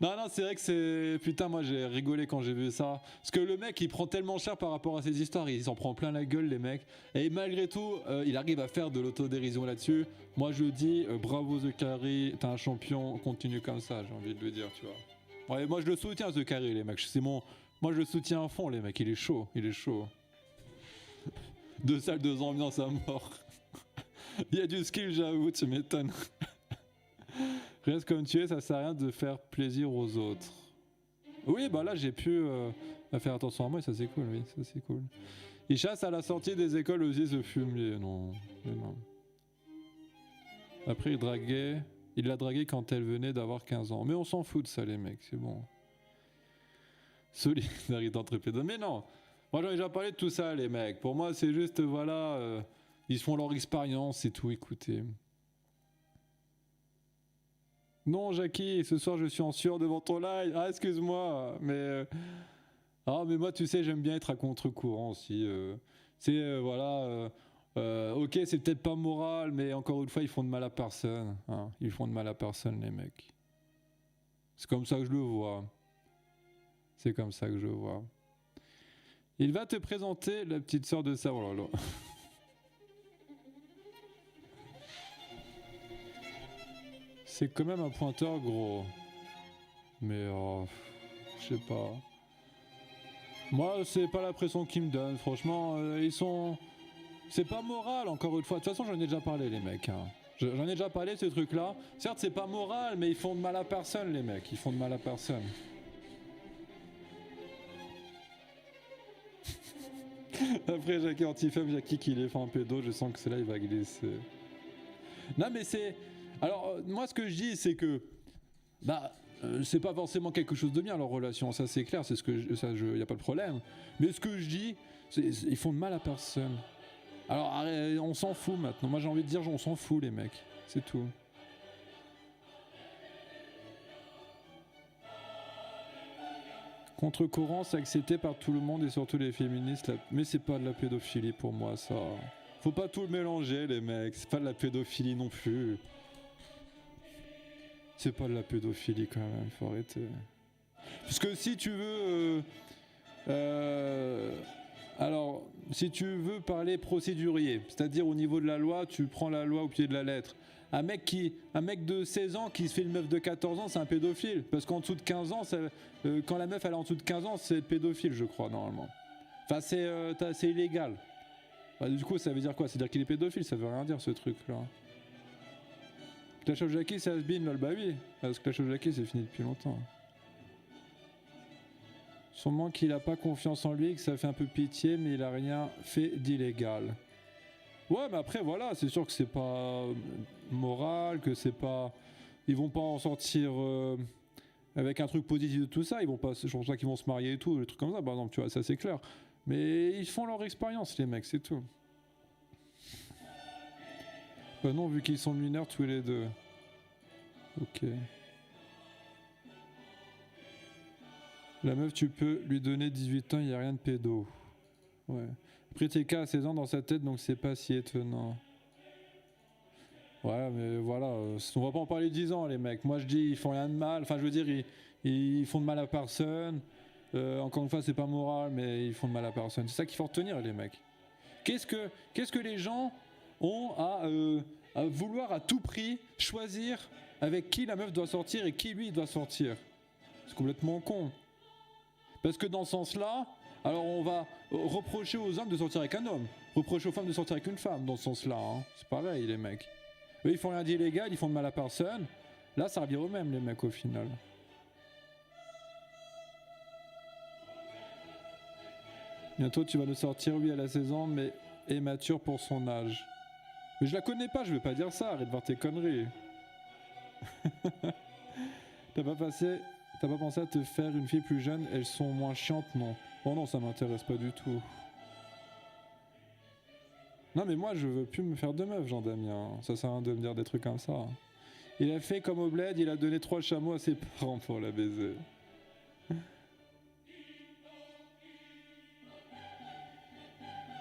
Non c'est vrai que c'est... Putain moi j'ai rigolé quand j'ai vu ça. Parce que le mec il prend tellement cher par rapport à ses histoires, il s'en prend plein la gueule les mecs. Et malgré tout il arrive à faire de l'autodérision là-dessus. Moi je dis bravo The Kairi, t'es un champion, continue comme ça, j'ai envie de le dire, tu vois. Ouais, moi je le soutiens The Kairi les mecs, c'est mon... Moi je le soutiens à fond les mecs, il est chaud, il est chaud. 2 salles, 2 ambiances à mort. Il y a du skill j'avoue, tu m'étonnes. Reste comme tu es, ça sert à rien de faire plaisir aux autres. Oui, bah là j'ai pu faire attention à moi et ça c'est cool, oui, ça c'est cool. Il chasse à la sortie des écoles aussi ce fumier, non, non. Après il l'a dragué quand elle venait d'avoir 15 ans. Mais on s'en fout de ça les mecs, c'est bon. Solidarité entre pédos. Mais non, moi j'en ai déjà parlé de tout ça les mecs. Pour moi c'est juste, voilà, ils font leur expérience et tout, écoutez. Non, Jackie, ce soir je suis en sueur devant ton live. Ah, excuse-moi, mais... Ah, mais moi, tu sais, j'aime bien être à contre-courant aussi. Voilà... ok, c'est peut-être pas moral, mais encore une fois, ils font de mal à personne. Hein. Ils font de mal à personne, les mecs. C'est comme ça que je le vois. C'est comme ça que je le vois. Il va te présenter la petite sœur de ça. Oh là là. C'est quand même un pointeur gros. Mais je sais pas. Moi, c'est pas la pression qu'ils me donnent. Franchement, ils sont... C'est pas moral, encore une fois. De toute façon, j'en ai déjà parlé, les mecs. Hein. J'en ai déjà parlé de ce truc-là. Certes, c'est pas moral, mais ils font de mal à personne, les mecs. Ils font de mal à personne. Après, Jackie anti-femme, Jackie qui les fait un pédo, je sens que c'est là, il va glisser. Non, mais c'est... Alors, moi, ce que je dis, c'est que... Bah, c'est pas forcément quelque chose de bien, leur relation. Ça, c'est clair, c'est ce que... Ça, y a pas de problème. Mais ce que je dis, ils font de mal à personne. Alors, on s'en fout maintenant. Moi, j'ai envie de dire, on s'en fout, les mecs. C'est tout. Contre-courant, c'est accepté par tout le monde et surtout les féministes. Mais c'est pas de la pédophilie pour moi, ça. Faut pas tout mélanger, les mecs. C'est pas de la pédophilie non plus. C'est pas de la pédophilie quand même, il faut arrêter. Parce que si tu veux... alors, si tu veux parler procédurier, c'est-à-dire au niveau de la loi, tu prends la loi au pied de la lettre. un mec de 16 ans qui se fait une meuf de 14 ans, c'est un pédophile. Parce qu'en dessous de 15 ans, quand la meuf elle est en dessous de 15 ans, c'est pédophile, je crois, normalement. Enfin, c'est illégal. Bah, du coup, ça veut dire quoi? C'est dire qu'il est pédophile, ça veut rien dire ce truc-là. Clash of Jackie, c'est has-been, lol, bah oui. Parce que Clash of Jackie, c'est fini depuis longtemps. Sûrement qu'il a pas confiance en lui, que ça fait un peu pitié, mais il a rien fait d'illégal. Ouais, mais après, voilà, c'est sûr que c'est pas moral, que c'est pas... Ils vont pas en sortir avec un truc positif de tout ça, ils vont pas... Je pense pas qu'ils vont se marier et tout, des trucs comme ça, bah non, tu vois, ça c'est clair. Mais ils font leur expérience, les mecs, c'est tout. Bah non, vu qu'ils sont mineurs tous les deux. Ok. La meuf, tu peux lui donner 18 ans, il n'y a rien de pédo. Ouais. Après, TK a 16 ans dans sa tête, donc c'est pas si étonnant. Ouais, mais voilà, on va pas en parler 10 ans, les mecs. Moi, je dis, ils font rien de mal. Enfin, je veux dire, ils font de mal à personne. Encore une fois, c'est pas moral, mais ils font de mal à personne. C'est ça qu'il faut retenir, les mecs. Qu'est-ce que les gens ont à vouloir à tout prix choisir avec qui la meuf doit sortir et qui, lui, doit sortir? C'est complètement con. Parce que dans ce sens-là, alors on va reprocher aux hommes de sortir avec un homme, reprocher aux femmes de sortir avec une femme, dans ce sens-là. Hein. C'est pareil, les mecs. Eux, ils font rien d'illégal, ils font de mal à personne. Là, ça revient aux mêmes, les mecs, au final. Bientôt, tu vas nous sortir, oui, elle a 16 ans, mais est mature pour son âge. Mais je la connais pas, je vais pas dire ça, arrête de voir tes conneries. T'as pas pensé à te faire une fille plus jeune? Elles sont moins chiantes, non? Oh non, ça m'intéresse pas du tout. Non mais moi je veux plus me faire de meuf, Jean-Damien. Ça sert à rien de me dire des trucs comme ça. Il a fait comme au bled, il a donné 3 chameaux à ses parents pour la baiser.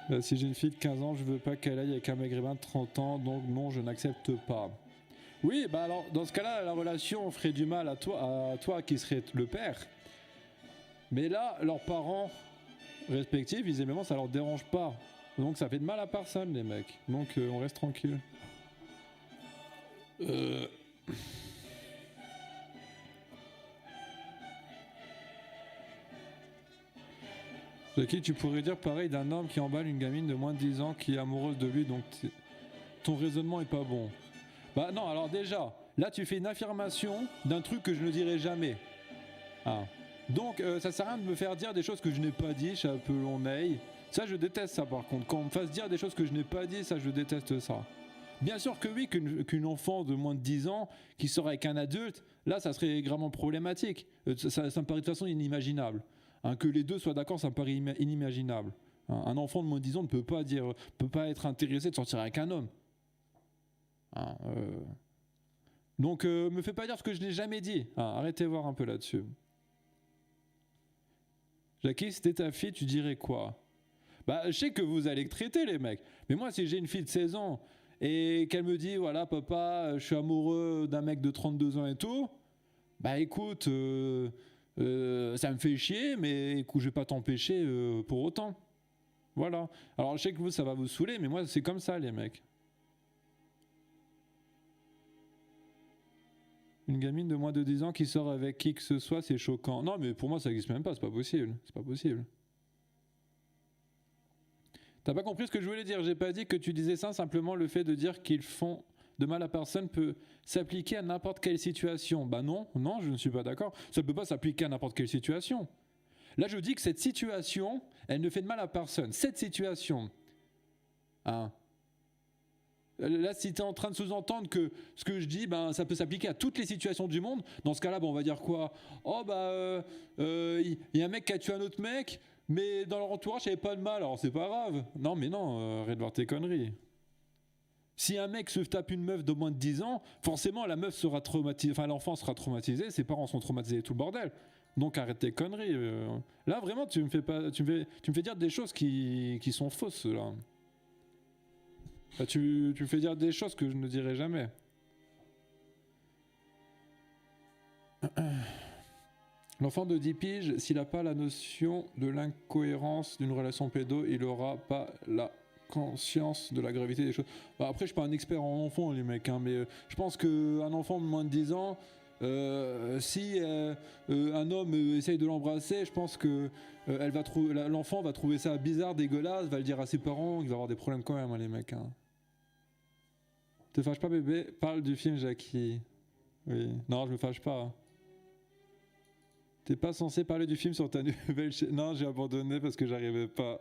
Bah, si j'ai une fille de 15 ans, je veux pas qu'elle aille avec un maghrébin de 30 ans, donc non, je n'accepte pas. Oui, bah alors, dans ce cas-là, la relation ferait du mal à toi qui serais le père. Mais là, leurs parents respectifs, visiblement, ça leur dérange pas. Donc ça fait de mal à personne, les mecs. Donc on reste tranquille. Jackie, tu pourrais dire pareil d'un homme qui emballe une gamine de moins de 10 ans qui est amoureuse de lui, donc ton raisonnement est pas bon. Bah non, alors déjà, là tu fais une affirmation d'un truc que je ne dirai jamais. Ah. Donc ça sert à rien de me faire dire des choses que je n'ai pas dit, chapelon ney. Ça je déteste ça par contre. Quand on me fasse dire des choses que je n'ai pas dit, ça je déteste ça. Bien sûr que oui, qu'une enfant de moins de 10 ans qui sort avec un adulte, là ça serait gravement problématique. Ça me paraît de toute façon inimaginable. Hein, que les deux soient d'accord, ça me paraît inimaginable. Hein, un enfant de moins de 10 ans ne peut pas être intéressé de sortir avec un homme. Hein, donc me fais pas dire ce que je n'ai jamais dit. Hein, arrêtez de voir un peu là-dessus. Jackie, si t'étais ta fille, tu dirais quoi? Bah je sais que vous allez traiter les mecs. Mais moi si j'ai une fille de 16 ans et qu'elle me dit voilà papa je suis amoureux d'un mec de 32 ans et tout, bah écoute ça me fait chier mais écoute je vais pas t'empêcher pour autant. Voilà. Alors je sais que vous ça va vous saouler mais moi c'est comme ça les mecs. Une gamine de moins de 10 ans qui sort avec qui que ce soit, c'est choquant. Non mais pour moi ça existe même pas, c'est pas possible. C'est pas possible. T'as pas compris ce que je voulais dire, j'ai pas dit que tu disais ça, simplement le fait de dire qu'ils font de mal à personne peut s'appliquer à n'importe quelle situation. Bah non, non, je ne suis pas d'accord. Ça ne peut pas s'appliquer à n'importe quelle situation. Là je dis que cette situation, elle ne fait de mal à personne. Cette situation. Hein. Là si tu es en train de sous-entendre que ce que je dis, ben, ça peut s'appliquer à toutes les situations du monde, dans ce cas-là, ben, on va dire quoi? Oh bah, y a un mec qui a tué un autre mec, mais dans leur entourage, il n'y avait pas de mal, alors c'est pas grave. Non, mais non, arrête de voir tes conneries. Si un mec se tape une meuf de moins de 10 ans, forcément la meuf sera traumatisée, enfin l'enfant sera traumatisé, ses parents sont traumatisés, tout le bordel. Donc arrête tes conneries. Là vraiment, tu me fais dire des choses qui sont fausses là. Bah, tu me fais dire des choses que je ne dirai jamais. L'enfant de 10 piges, s'il n'a pas la notion de l'incohérence d'une relation pédo, il n'aura pas la conscience de la gravité des choses. Bah, après, je suis pas un expert en enfants, les mecs, hein, mais je pense qu'un enfant de moins de 10 ans, si un homme essaye de l'embrasser, je pense que l'enfant va trouver ça bizarre, dégueulasse, va le dire à ses parents, il va avoir des problèmes quand même, hein, les mecs. Hein. Te fâche pas, bébé, parle du film Jackie. Oui, non, je me fâche pas. Hein. T'es pas censé parler du film sur ta nouvelle chaîne. Non, j'ai abandonné parce que j'arrivais pas.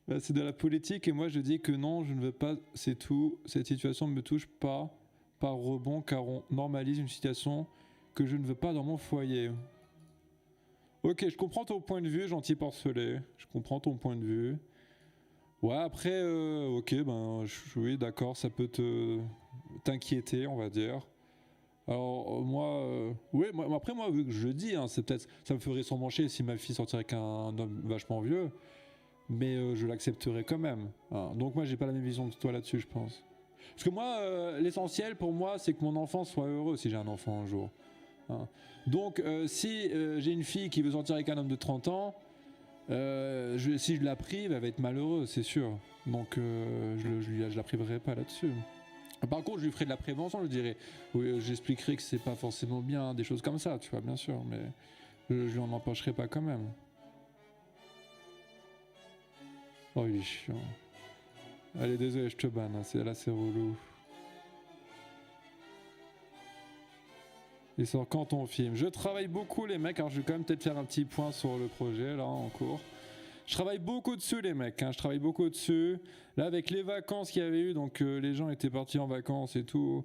Bah, c'est de la politique et moi je dis que non, je ne veux pas, c'est tout. Cette situation ne me touche pas par rebond car on normalise une situation que je ne veux pas dans mon foyer. Ok, je comprends ton point de vue, gentil porcelet. Je comprends ton point de vue. Ouais, après, ok, ben oui, d'accord, ça peut t'inquiéter, on va dire. Alors moi, oui, après moi, vu que je dis, hein, c'est peut-être, ça me ferait sûrement chier si ma fille sortirait avec un homme vachement vieux, mais je l'accepterais quand même. Hein. Donc moi, j'ai pas la même vision que toi là-dessus, je pense. Parce que moi, l'essentiel pour moi, c'est que mon enfant soit heureux si j'ai un enfant un jour. Hein. Donc si j'ai une fille qui veut sortir avec un homme de 30 ans, si je la prive, elle va être malheureuse, c'est sûr. Donc je la priverai pas là-dessus. Par contre, je lui ferai de la prévention, je lui dirai, oui, j'expliquerai que c'est pas forcément bien, des choses comme ça, tu vois, bien sûr, mais je lui en empêcherai pas quand même. Oh, il est chiant. Allez, désolé, je te banne, hein, là c'est relou. Il sort quand ton film? Je travaille beaucoup les mecs, alors je vais quand même peut-être faire un petit point sur le projet là en cours. Je travaille beaucoup dessus les mecs, hein, je travaille beaucoup dessus. Là avec les vacances qu'il y avait eu, donc les gens étaient partis en vacances et tout.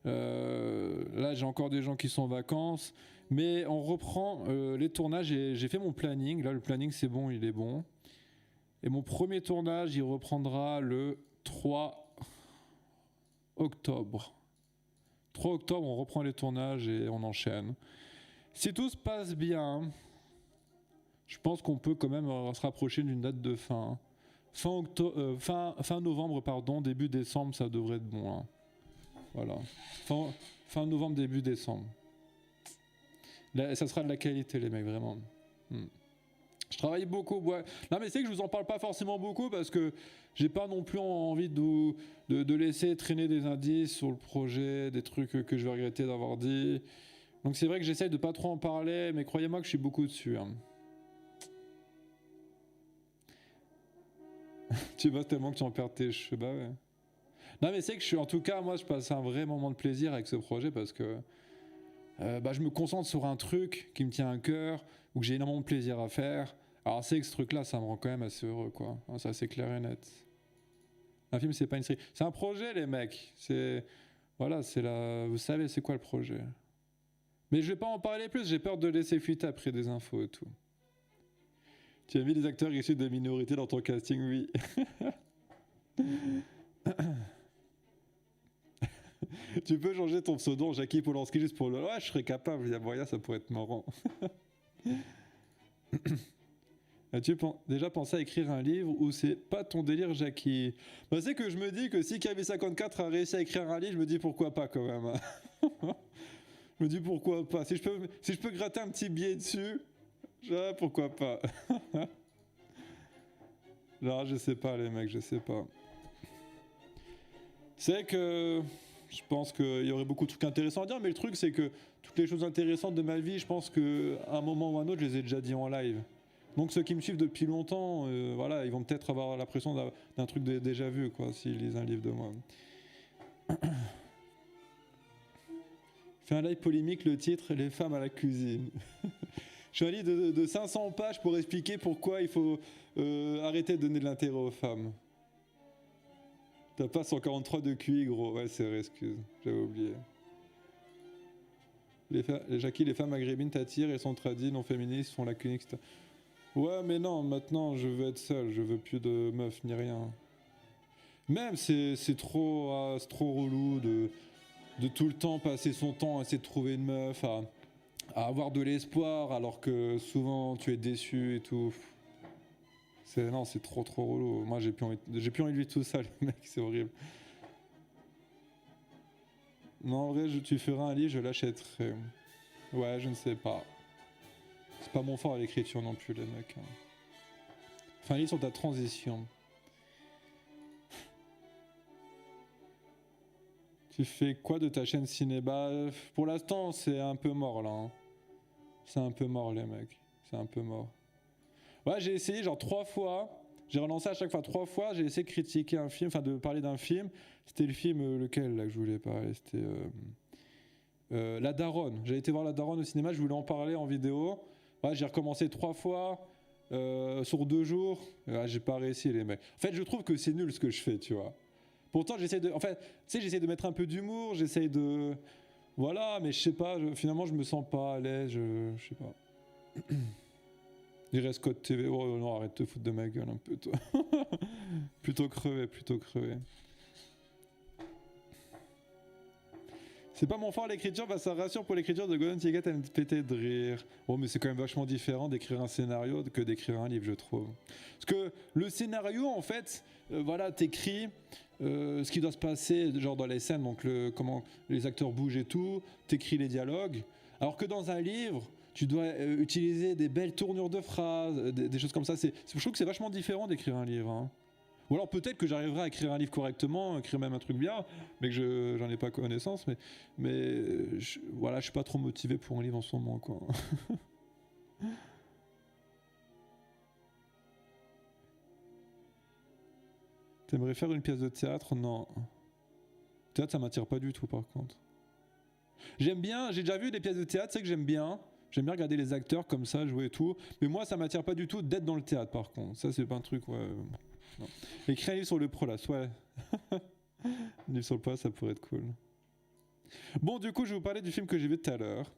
Là j'ai encore des gens qui sont en vacances. Mais on reprend les tournages, j'ai fait mon planning. Là le planning c'est bon, il est bon. Et mon premier tournage il reprendra le 3 octobre. 3 octobre on reprend les tournages et on enchaîne. Si tout se passe bien... Je pense qu'on peut quand même se rapprocher d'une date de fin. Fin novembre, pardon, début décembre, ça devrait être bon. Hein. Voilà. Fin novembre, début décembre. Là, ça sera de la qualité, les mecs, vraiment. Je travaille beaucoup. Ouais. Non, mais c'est que je vous en parle pas forcément beaucoup parce que j'ai pas non plus envie de laisser traîner des indices sur le projet, des trucs que je vais regretter d'avoir dit. Donc c'est vrai que j'essaye de pas trop en parler, mais croyez-moi que je suis beaucoup dessus. Hein. Tu bosses tellement que tu en perds tes cheveux, bah ouais. Non mais c'est que en tout cas, moi je passe un vrai moment de plaisir avec ce projet parce que je me concentre sur un truc qui me tient à cœur ou que j'ai énormément de plaisir à faire. Alors c'est que ce truc là, ça me rend quand même assez heureux quoi. Ça c'est clair et net. Un film c'est pas une série, c'est un projet les mecs. C'est voilà, c'est la, vous savez c'est quoi le projet. Mais je vais pas en parler plus, j'ai peur de laisser fuiter après des infos et tout. Tu as mis des acteurs issus de minorités dans ton casting, oui. Tu peux changer ton pseudo en Jackie Polanski juste pour le... Ouais, je serais capable, il y a moyen, ça pourrait être marrant. As-tu déjà pensé à écrire un livre ou c'est pas ton délire, Jackie? Bah, c'est que je me dis que si KB54 a réussi à écrire un livre, je me dis pourquoi pas quand même. Je me dis pourquoi pas. Si je peux gratter un petit billet dessus... pourquoi pas. Non, je sais pas les mecs, je sais pas. C'est que je pense qu'il y aurait beaucoup de trucs intéressants à dire, mais le truc c'est que toutes les choses intéressantes de ma vie, je pense qu'à un moment ou un autre, je les ai déjà dit en live. Donc ceux qui me suivent depuis longtemps, voilà, ils vont peut-être avoir l'impression d'un truc déjà vu, quoi, s'ils lisent un livre de moi. Fais un live polémique, le titre, les femmes à la cuisine. Je suis un livre de 500 pages pour expliquer pourquoi il faut arrêter de donner de l'intérêt aux femmes. T'as pas 143 de QI, gros. Ouais, c'est vrai, excuse. J'avais oublié. Jackie, les femmes maghrébines t'attirent, elles sont tradies, non féministes, font la cuisine, etc. Ouais, mais non, maintenant, je veux être seul. Je veux plus de meufs ni rien. Même, c'est trop relou de tout le temps passer son temps à essayer de trouver une meuf, à avoir de l'espoir alors que souvent tu es déçu et tout. Non, c'est trop relou. Moi j'ai plus envie de vivre tout ça, le mec, c'est horrible. Non, en vrai, tu feras un livre, je l'achèterai. Ouais, je ne sais pas. C'est pas mon fort à l'écriture non plus, les mecs. Enfin, livre sur ta transition. Tu fais quoi de ta chaîne ciné? Bah, pour l'instant, c'est un peu mort là. Hein. C'est un peu mort, les mecs. C'est un peu mort. Ouais, j'ai essayé genre 3 fois. J'ai relancé à chaque fois 3 fois. J'ai essayé de critiquer un film, enfin de parler d'un film. C'était le film, lequel là que je voulais parler? C'était La Daronne. J'ai été voir La Daronne au cinéma. Je voulais en parler en vidéo. Ouais, j'ai recommencé 3 fois sur 2 jours. Ouais, j'ai pas réussi, les mecs. En fait, je trouve que c'est nul ce que je fais, tu vois. Pourtant, j'essaie de. En fait, tu sais, j'essaie de mettre un peu d'humour. J'essaie de. Voilà, mais je sais pas. Finalement, je me sens pas à l'aise. Je sais pas. Il reste Code TV. Oh non, arrête de te foutre de ma gueule un peu, toi. Plutôt crevé, plutôt crevé. C'est pas mon fort l'écriture, bah ça rassure pour l'écriture de Golden Ticket à me péter de rire. Oh, mais c'est quand même vachement différent d'écrire un scénario que d'écrire un livre, je trouve. Parce que le scénario, en fait, voilà, t'écris ce qui doit se passer, genre dans les scènes, donc comment les acteurs bougent et tout, t'écris les dialogues. Alors que dans un livre, tu dois utiliser des belles tournures de phrases, des choses comme ça. Je trouve que c'est vachement différent d'écrire un livre. Hein. Ou alors peut-être que j'arriverai à écrire un livre correctement, écrire même un truc bien, mais que j'en ai pas connaissance. Mais voilà, je suis pas trop motivé pour un livre en ce moment, quoi. T'aimerais faire une pièce de théâtre? Non. Théâtre, ça m'attire pas du tout, par contre. J'aime bien, j'ai déjà vu des pièces de théâtre, c'est que j'aime bien. J'aime bien regarder les acteurs comme ça, jouer et tout. Mais moi, ça m'attire pas du tout d'être dans le théâtre, par contre. Ça, c'est pas un truc, ouais. Non. Écrire un livre sur le prolas, ouais. Un livre sur le prolas, ça pourrait être cool. Bon, du coup, je vais vous parler du film que j'ai vu tout à l'heure.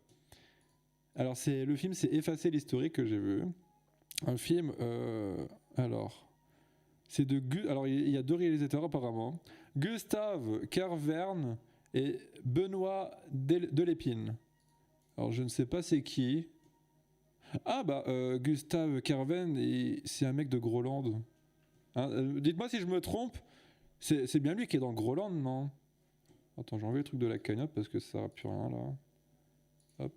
Alors, le film, c'est Effacer l'historique que j'ai vu. Un film, alors... C'est alors, il y a 2 réalisateurs, apparemment. Gustave Carverne et Benoît Delépine. Alors, je ne sais pas c'est qui. Ah, bah, Gustave Carverne, c'est un mec de Groland. Hein, dites-moi si je me trompe. C'est bien lui qui est dans Groland, non? Attends, j'ai enlevé le truc de la cagnotte parce que ça sert à plus rien, là. Hop.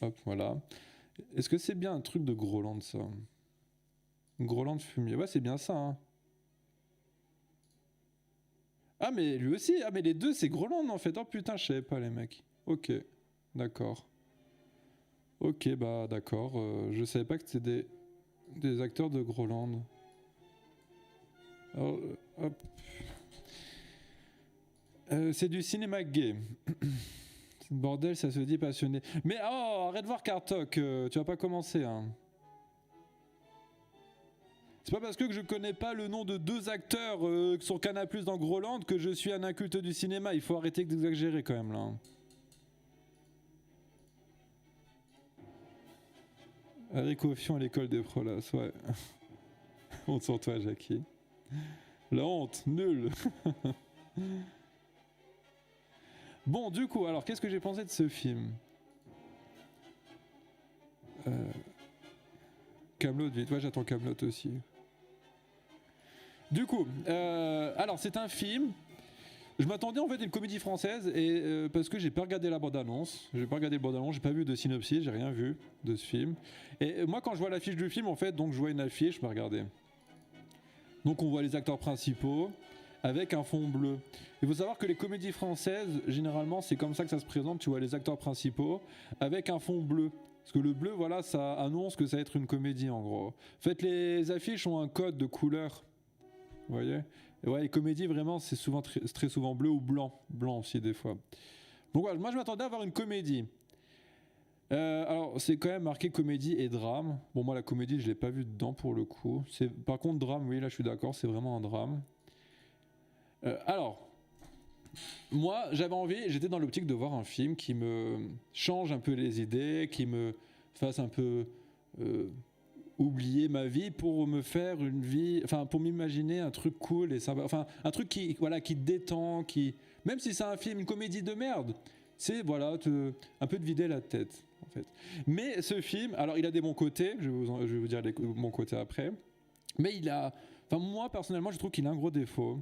Hop, voilà. Est-ce que c'est bien un truc de Groland, ça? Groland fumier. Ouais, c'est bien ça, hein. Ah, mais lui aussi. Ah, mais les deux, c'est Groland, en fait. Oh, putain, je savais pas, les mecs. Ok. D'accord. Ok, bah, d'accord. Je savais pas que c'était des acteurs de Groland. Alors, hop. C'est du cinéma gay. Bordel, ça se dit passionné. Mais oh, arrête de voir Kartok. Tu vas pas commencer, hein. C'est pas parce que je connais pas le nom de 2 acteurs sur Canal+ dans Groland que je suis un inculte du cinéma. Il faut arrêter d'exagérer quand même là. Haricot Fion à l'école des prolas, ouais. Honte sur toi, Jackie. La honte, nul. Bon, du coup, alors qu'est-ce que j'ai pensé de ce film? Kaamelott, vite. Ouais, j'attends Kaamelott aussi. Du coup, alors c'est un film. Je m'attendais en fait à une comédie française et parce que j'ai pas regardé la bande-annonce. J'ai pas regardé le bande-annonce, j'ai pas vu de synopsis, j'ai rien vu de ce film. Et moi, quand je vois l'affiche du film, en fait, donc je vois une affiche, je me regardais. Donc on voit les acteurs principaux avec un fond bleu. Il faut savoir que les comédies françaises, généralement, c'est comme ça que ça se présente. Tu vois les acteurs principaux avec un fond bleu. Parce que le bleu, voilà, ça annonce que ça va être une comédie en gros. En fait, les affiches ont un code de couleur. Vous voyez? Et ouais, les comédies, vraiment, c'est souvent très souvent bleu ou blanc. Blanc aussi, des fois. Donc voilà, moi je m'attendais à avoir une comédie. Alors, c'est quand même marqué comédie et drame. Bon, moi, la comédie, je l'ai pas vue dedans pour le coup. Par contre, drame, oui, là, je suis d'accord, c'est vraiment un drame. Alors, moi, j'avais envie, j'étais dans l'optique de voir un film qui me change un peu les idées, qui me fasse un peu oublier ma vie pour me faire une vie, enfin, pour m'imaginer un truc cool et sympa, enfin, un truc qui, voilà, qui te détend, qui, même si c'est un film, une comédie de merde, c'est, voilà, un peu de vider la tête, en fait. Mais ce film, alors, il a des bons côtés, je vais vous dire les bons côtés après, mais il a, enfin, moi, personnellement, je trouve qu'il a un gros défaut.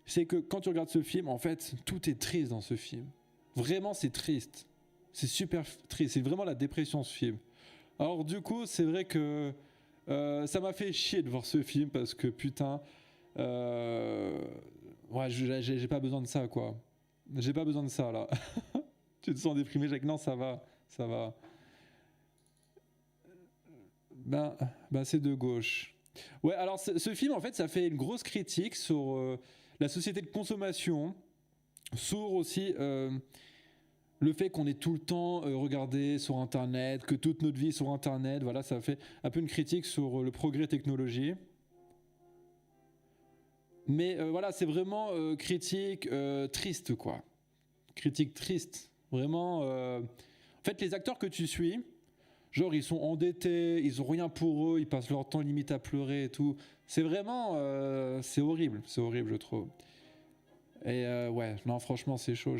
C'est que quand tu regardes ce film, en fait, tout est triste dans ce film. Vraiment, c'est triste. C'est super triste. C'est vraiment la dépression, ce film. Alors du coup, c'est vrai que ça m'a fait chier de voir ce film parce que putain, ouais, j'ai pas besoin de ça quoi. J'ai pas besoin de ça là. Tu te sens déprimé, Jacques? Non, ça va, ça va. Ben c'est de gauche. Ouais, alors ce film en fait, ça fait une grosse critique sur la société de consommation, sur aussi le fait qu'on est tout le temps regardé sur Internet, que toute notre vie est sur Internet, voilà, ça fait un peu une critique sur le progrès technologique. Mais voilà, c'est vraiment critique triste, quoi. Critique triste. Vraiment. En fait, les acteurs que tu suis, genre, ils sont endettés, ils ont rien pour eux, ils passent leur temps limite à pleurer et tout. C'est vraiment. C'est horrible, je trouve. Et ouais, non, franchement, c'est chaud.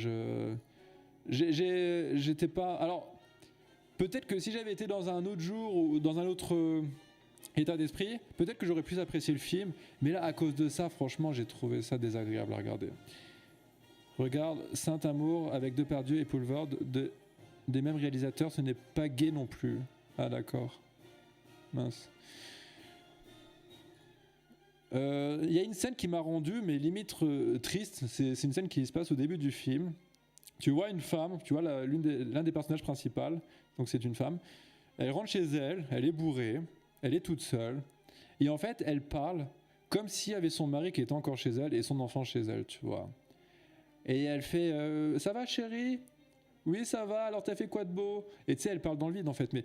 J'étais pas. Alors, peut-être que si j'avais été dans un autre jour ou dans un autre état d'esprit, peut-être que j'aurais plus apprécié le film. Mais là, à cause de ça, franchement, j'ai trouvé ça désagréable à regarder. Regarde, Saint-Amour avec Depardieu et Poulvord, des mêmes réalisateurs, ce n'est pas gay non plus. Ah, d'accord. Mince. Il y a une scène qui m'a rendu, mais limite triste. C'est une scène qui se passe au début du film. Tu vois une femme, tu vois l'un des personnages principaux, donc c'est une femme. Elle rentre chez elle, elle est bourrée, elle est toute seule. Et en fait, elle parle comme s'il y avait son mari qui était encore chez elle et son enfant chez elle, tu vois. Et elle fait ça va chérie? Oui, ça va, alors t'as fait quoi de beau? Et tu sais, elle parle dans le vide en fait. Mais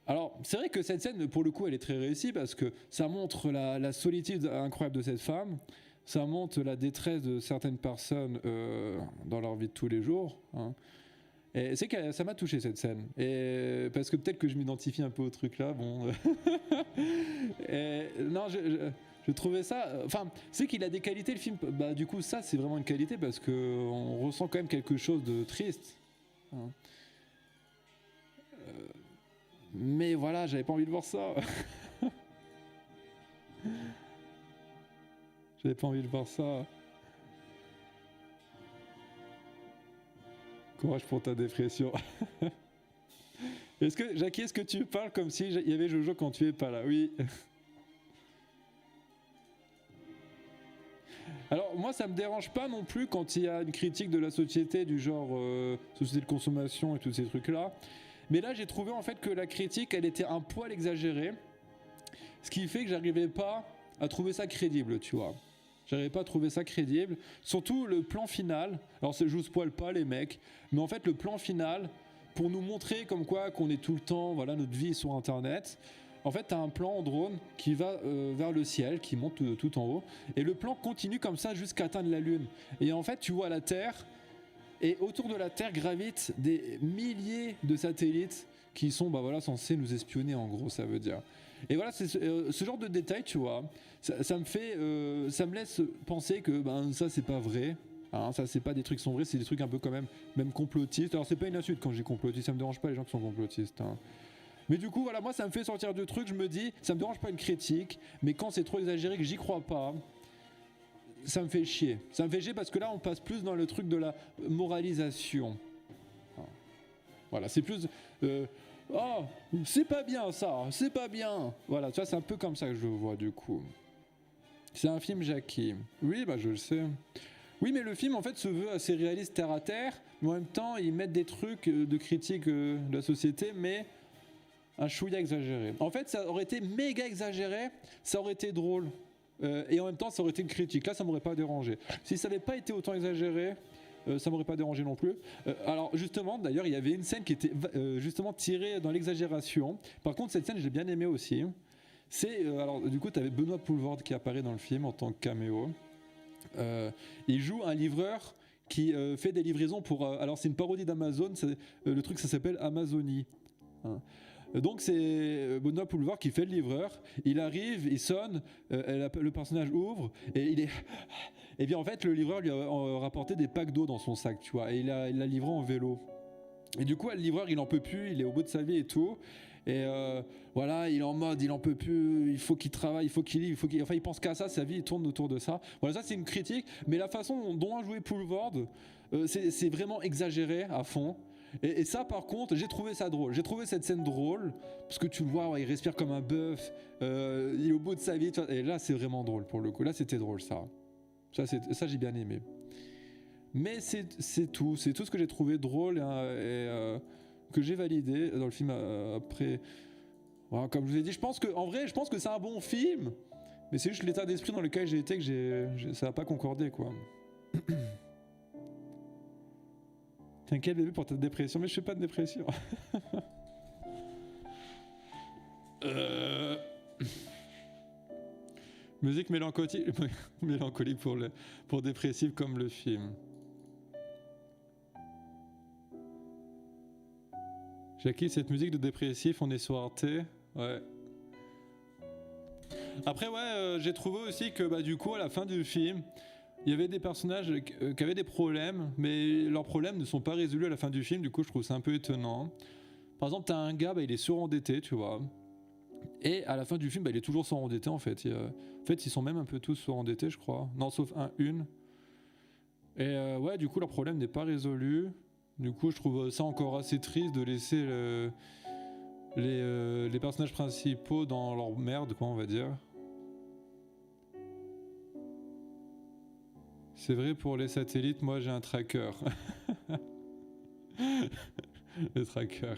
alors, c'est vrai que cette scène, pour le coup, elle est très réussie parce que ça montre la solitude incroyable de cette femme. Ça montre la détresse de certaines personnes dans leur vie de tous les jours. Hein. Et c'est que ça m'a touché cette scène. Et parce que peut-être que je m'identifie un peu au truc là. Bon. Et, non, je trouvais ça. Enfin, c'est qu'il a des qualités le film. Bah, du coup, ça, c'est vraiment une qualité parce qu'on ressent quand même quelque chose de triste. Hein. Mais voilà, j'avais pas envie de voir ça. J'avais pas envie de voir ça. Courage pour ta dépression. Jackie, est-ce que tu parles comme si il y avait Jojo quand tu es pas là? Oui. Alors moi ça me dérange pas non plus quand il y a une critique de la société du genre société de consommation et tous ces trucs là. Mais là j'ai trouvé en fait que la critique elle était un poil exagérée. Ce qui fait que j'arrivais pas à trouver ça crédible, tu vois. J'arrivais pas à trouver ça crédible. Surtout le plan final. Alors je vous spoil pas les mecs. Mais en fait le plan final, pour nous montrer comme quoi qu'on est tout le temps, voilà, notre vie est sur Internet. En fait t'as un plan en drone qui va vers le ciel, qui monte tout en haut. Et le plan continue comme ça jusqu'à atteindre la Lune. Et en fait tu vois la Terre. Et autour de la Terre gravitent des milliers de satellites qui sont bah voilà, censés nous espionner en gros, ça veut dire. Et voilà, c'est ce genre de détail, tu vois, ça me laisse penser que ben, ça c'est pas vrai, hein, ça c'est pas des trucs qui sont vrais, c'est des trucs un peu quand même complotistes. Alors c'est pas une insulte quand je dis complotiste, ça me dérange pas les gens qui sont complotistes. Hein. Mais du coup, voilà, moi ça me fait sortir du truc, je me dis, ça me dérange pas une critique, mais quand c'est trop exagéré, que j'y crois pas, ça me fait chier. Ça me fait chier parce que là on passe plus dans le truc de la moralisation. Voilà, c'est plus... oh, c'est pas bien ça, c'est pas bien. Voilà, tu vois, c'est un peu comme ça que je le vois du coup. C'est un film Jackie. Oui, bah je le sais. Oui, mais le film en fait se veut assez réaliste terre à terre, mais en même temps ils mettent des trucs de critique de la société, mais un chouïa exagéré. En fait, ça aurait été méga exagéré, ça aurait été drôle. Et en même temps, ça aurait été une critique. Là, ça m'aurait pas dérangé. Si ça n'avait pas été autant exagéré, ça m'aurait pas dérangé non plus. Alors justement, d'ailleurs, il y avait une scène qui était justement tirée dans l'exagération. Par contre, cette scène, je l'ai bien aimée aussi. C'est alors du coup, tu avais Benoît Poulvord qui apparaît dans le film en tant que caméo. Il joue un livreur qui fait des livraisons pour. Alors c'est une parodie d'Amazon. Le truc, ça s'appelle Amazonie. Hein. Donc c'est Benoît Poulvord qui fait le livreur. Il arrive, il sonne, le personnage ouvre et il est. Et bien en fait, le livreur lui a rapporté des packs d'eau dans son sac, tu vois, et il l'a livré en vélo. Et du coup, le livreur, il en peut plus, il est au bout de sa vie et tout. Et voilà, il est en mode, il en peut plus, il faut qu'il travaille, il faut qu'il livre, enfin, il pense qu'à ça, sa vie, il tourne autour de ça. Voilà, ça c'est une critique, mais la façon dont a joué Poulvord, c'est vraiment exagéré à fond. Et ça, par contre, j'ai trouvé ça drôle. J'ai trouvé cette scène drôle, parce que tu le vois, ouais, il respire comme un bœuf, il est au bout de sa vie, tu vois, et là, c'est vraiment drôle pour le coup. Là, c'était drôle, ça. Ça, j'ai bien aimé. Mais c'est tout ce que j'ai trouvé drôle que j'ai validé dans le film après. Voilà, comme je vous ai dit, en vrai, je pense que c'est un bon film, mais c'est juste l'état d'esprit dans lequel j'ai été que ça n'a pas concordé, quoi. T'inquiète bébé pour ta dépression, mais je fais pas de dépression. Musique mélancolique pour dépressif comme le film. Jackie, cette musique de dépressif, on est sur Arte. Ouais. Après, ouais, j'ai trouvé aussi que bah, du coup, à la fin du film, il y avait des personnages qui avaient des problèmes, mais leurs problèmes ne sont pas résolus à la fin du film. Du coup, je trouve ça un peu étonnant. Par exemple, t'as un gars, bah, il est surendetté, tu vois. Et à la fin du film, bah, il est toujours surendetté, en fait. En fait, ils sont même un peu tous surendettés, je crois. Non, sauf une. Et ouais, du coup, leur problème n'est pas résolu. Du coup, je trouve ça encore assez triste de laisser les personnages principaux dans leur merde, quoi, on va dire. C'est vrai pour les satellites, moi j'ai un tracker. Le tracker.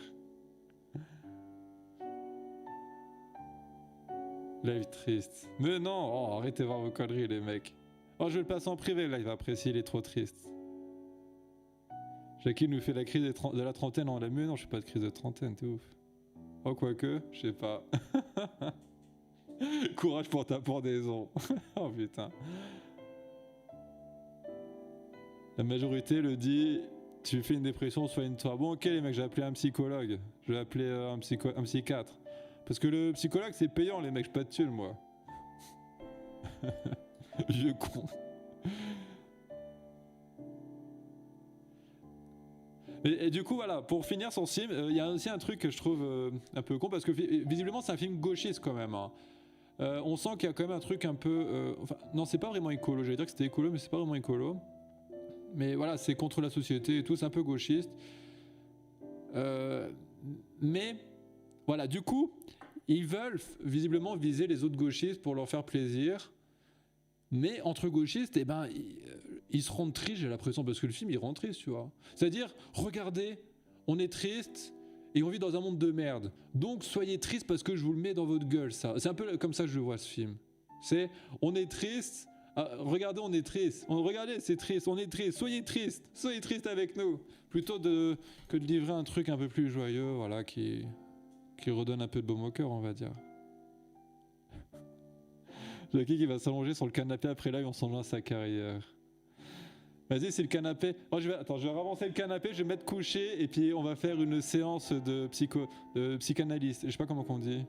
Live triste. Mais non, oh, arrêtez de voir vos conneries les mecs. Oh, je vais le passer en privé, là il va apprécier, il est trop triste. Jackie nous fait la crise de la trentaine en la mieux. Non, je fais pas de crise de trentaine, t'es ouf. Oh, quoique, je sais pas. Courage pour ta pendaison. Oh putain. La majorité le dit, tu fais une dépression, soigne-toi. Bon, ok les mecs, j'ai appelé un psychologue. Je vais appeler un psychiatre. Parce que le psychologue, c'est payant les mecs, je pas de thune, moi. Vieux con. Et du coup, voilà, pour finir son film, il y a aussi un truc que je trouve un peu con, parce que visiblement, c'est un film gauchiste quand même. Hein. On sent qu'il y a quand même un truc un peu... enfin, non, c'est pas vraiment écolo. J'allais dire que c'était écolo, mais c'est pas vraiment écolo. Mais voilà, c'est contre la société et tout, c'est un peu gauchiste. Mais, voilà, du coup, ils veulent visiblement viser les autres gauchistes pour leur faire plaisir. Mais entre gauchistes, eh ben, ils se rendent tristes, j'ai l'impression, parce que le film, il rend triste, tu vois. C'est-à-dire, regardez, on est triste et on vit dans un monde de merde. Donc, soyez tristes parce que je vous le mets dans votre gueule, ça. C'est un peu comme ça que je vois ce film. C'est, on est triste, regardez, on est triste. Regardez, c'est triste, on est triste, soyez tristes avec nous. Plutôt que de livrer un truc un peu plus joyeux, voilà, qui redonne un peu de baume au cœur, on va dire. Jackie qui va s'allonger sur le canapé après là et on s'en à sa carrière. Vas-y, c'est le canapé. Oh, je vais ravancer le canapé, je vais me mettre couché et puis on va faire une séance de psychanalyste. Je sais pas comment on dit.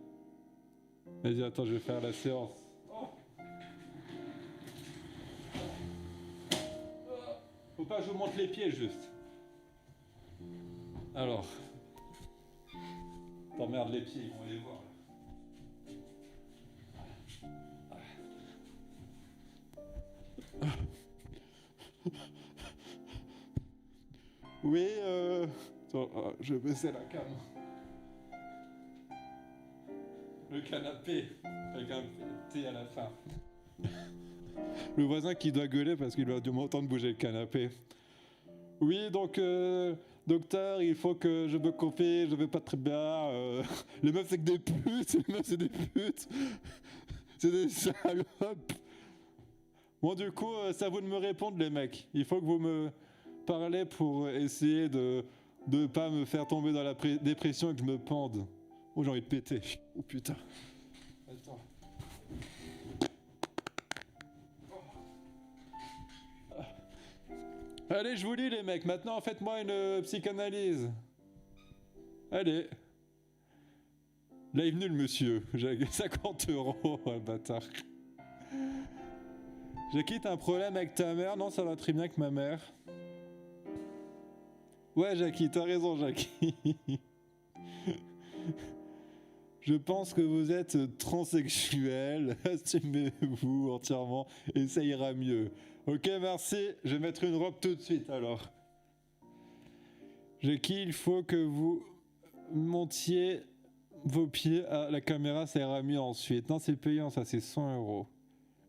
Vas-y, attends, je vais faire la séance. Oh. Faut pas que je vous monte les pieds juste. Alors. T'emmerdes les pieds, on va les voir. Oui, attends, je vais baisser la cam. Le canapé, avec un thé à la fin. Le voisin qui doit gueuler parce qu'il doit dû m'entendre bouger le canapé. Oui, donc, docteur, il faut que je me confie, je vais pas très bien. Les meufs, c'est que des putes, les meufs, c'est des putes. C'est des salopes. Bon, du coup, c'est à vous de me répondre, les mecs. Il faut que vous me parlez pour essayer de pas me faire tomber dans la dépression et que je me pende. Oh, j'ai envie de péter. Oh putain. Attends. Allez, je vous lis les mecs. Maintenant, faites-moi une psychanalyse. Allez. Là, il est venu le monsieur. J'ai 50 €, oh, le bâtard. Jackie, t'as un problème avec ta mère? Non, ça va très bien avec ma mère. Ouais, Jackie, t'as raison, Jackie. Je pense que vous êtes transsexuel. Assumez-vous entièrement et ça ira mieux. Ok, merci. Je vais mettre une robe tout de suite alors. Jackie, il faut que vous montiez vos pieds à la caméra, ça ira mieux ensuite. Non, c'est payant, ça, c'est 100 €.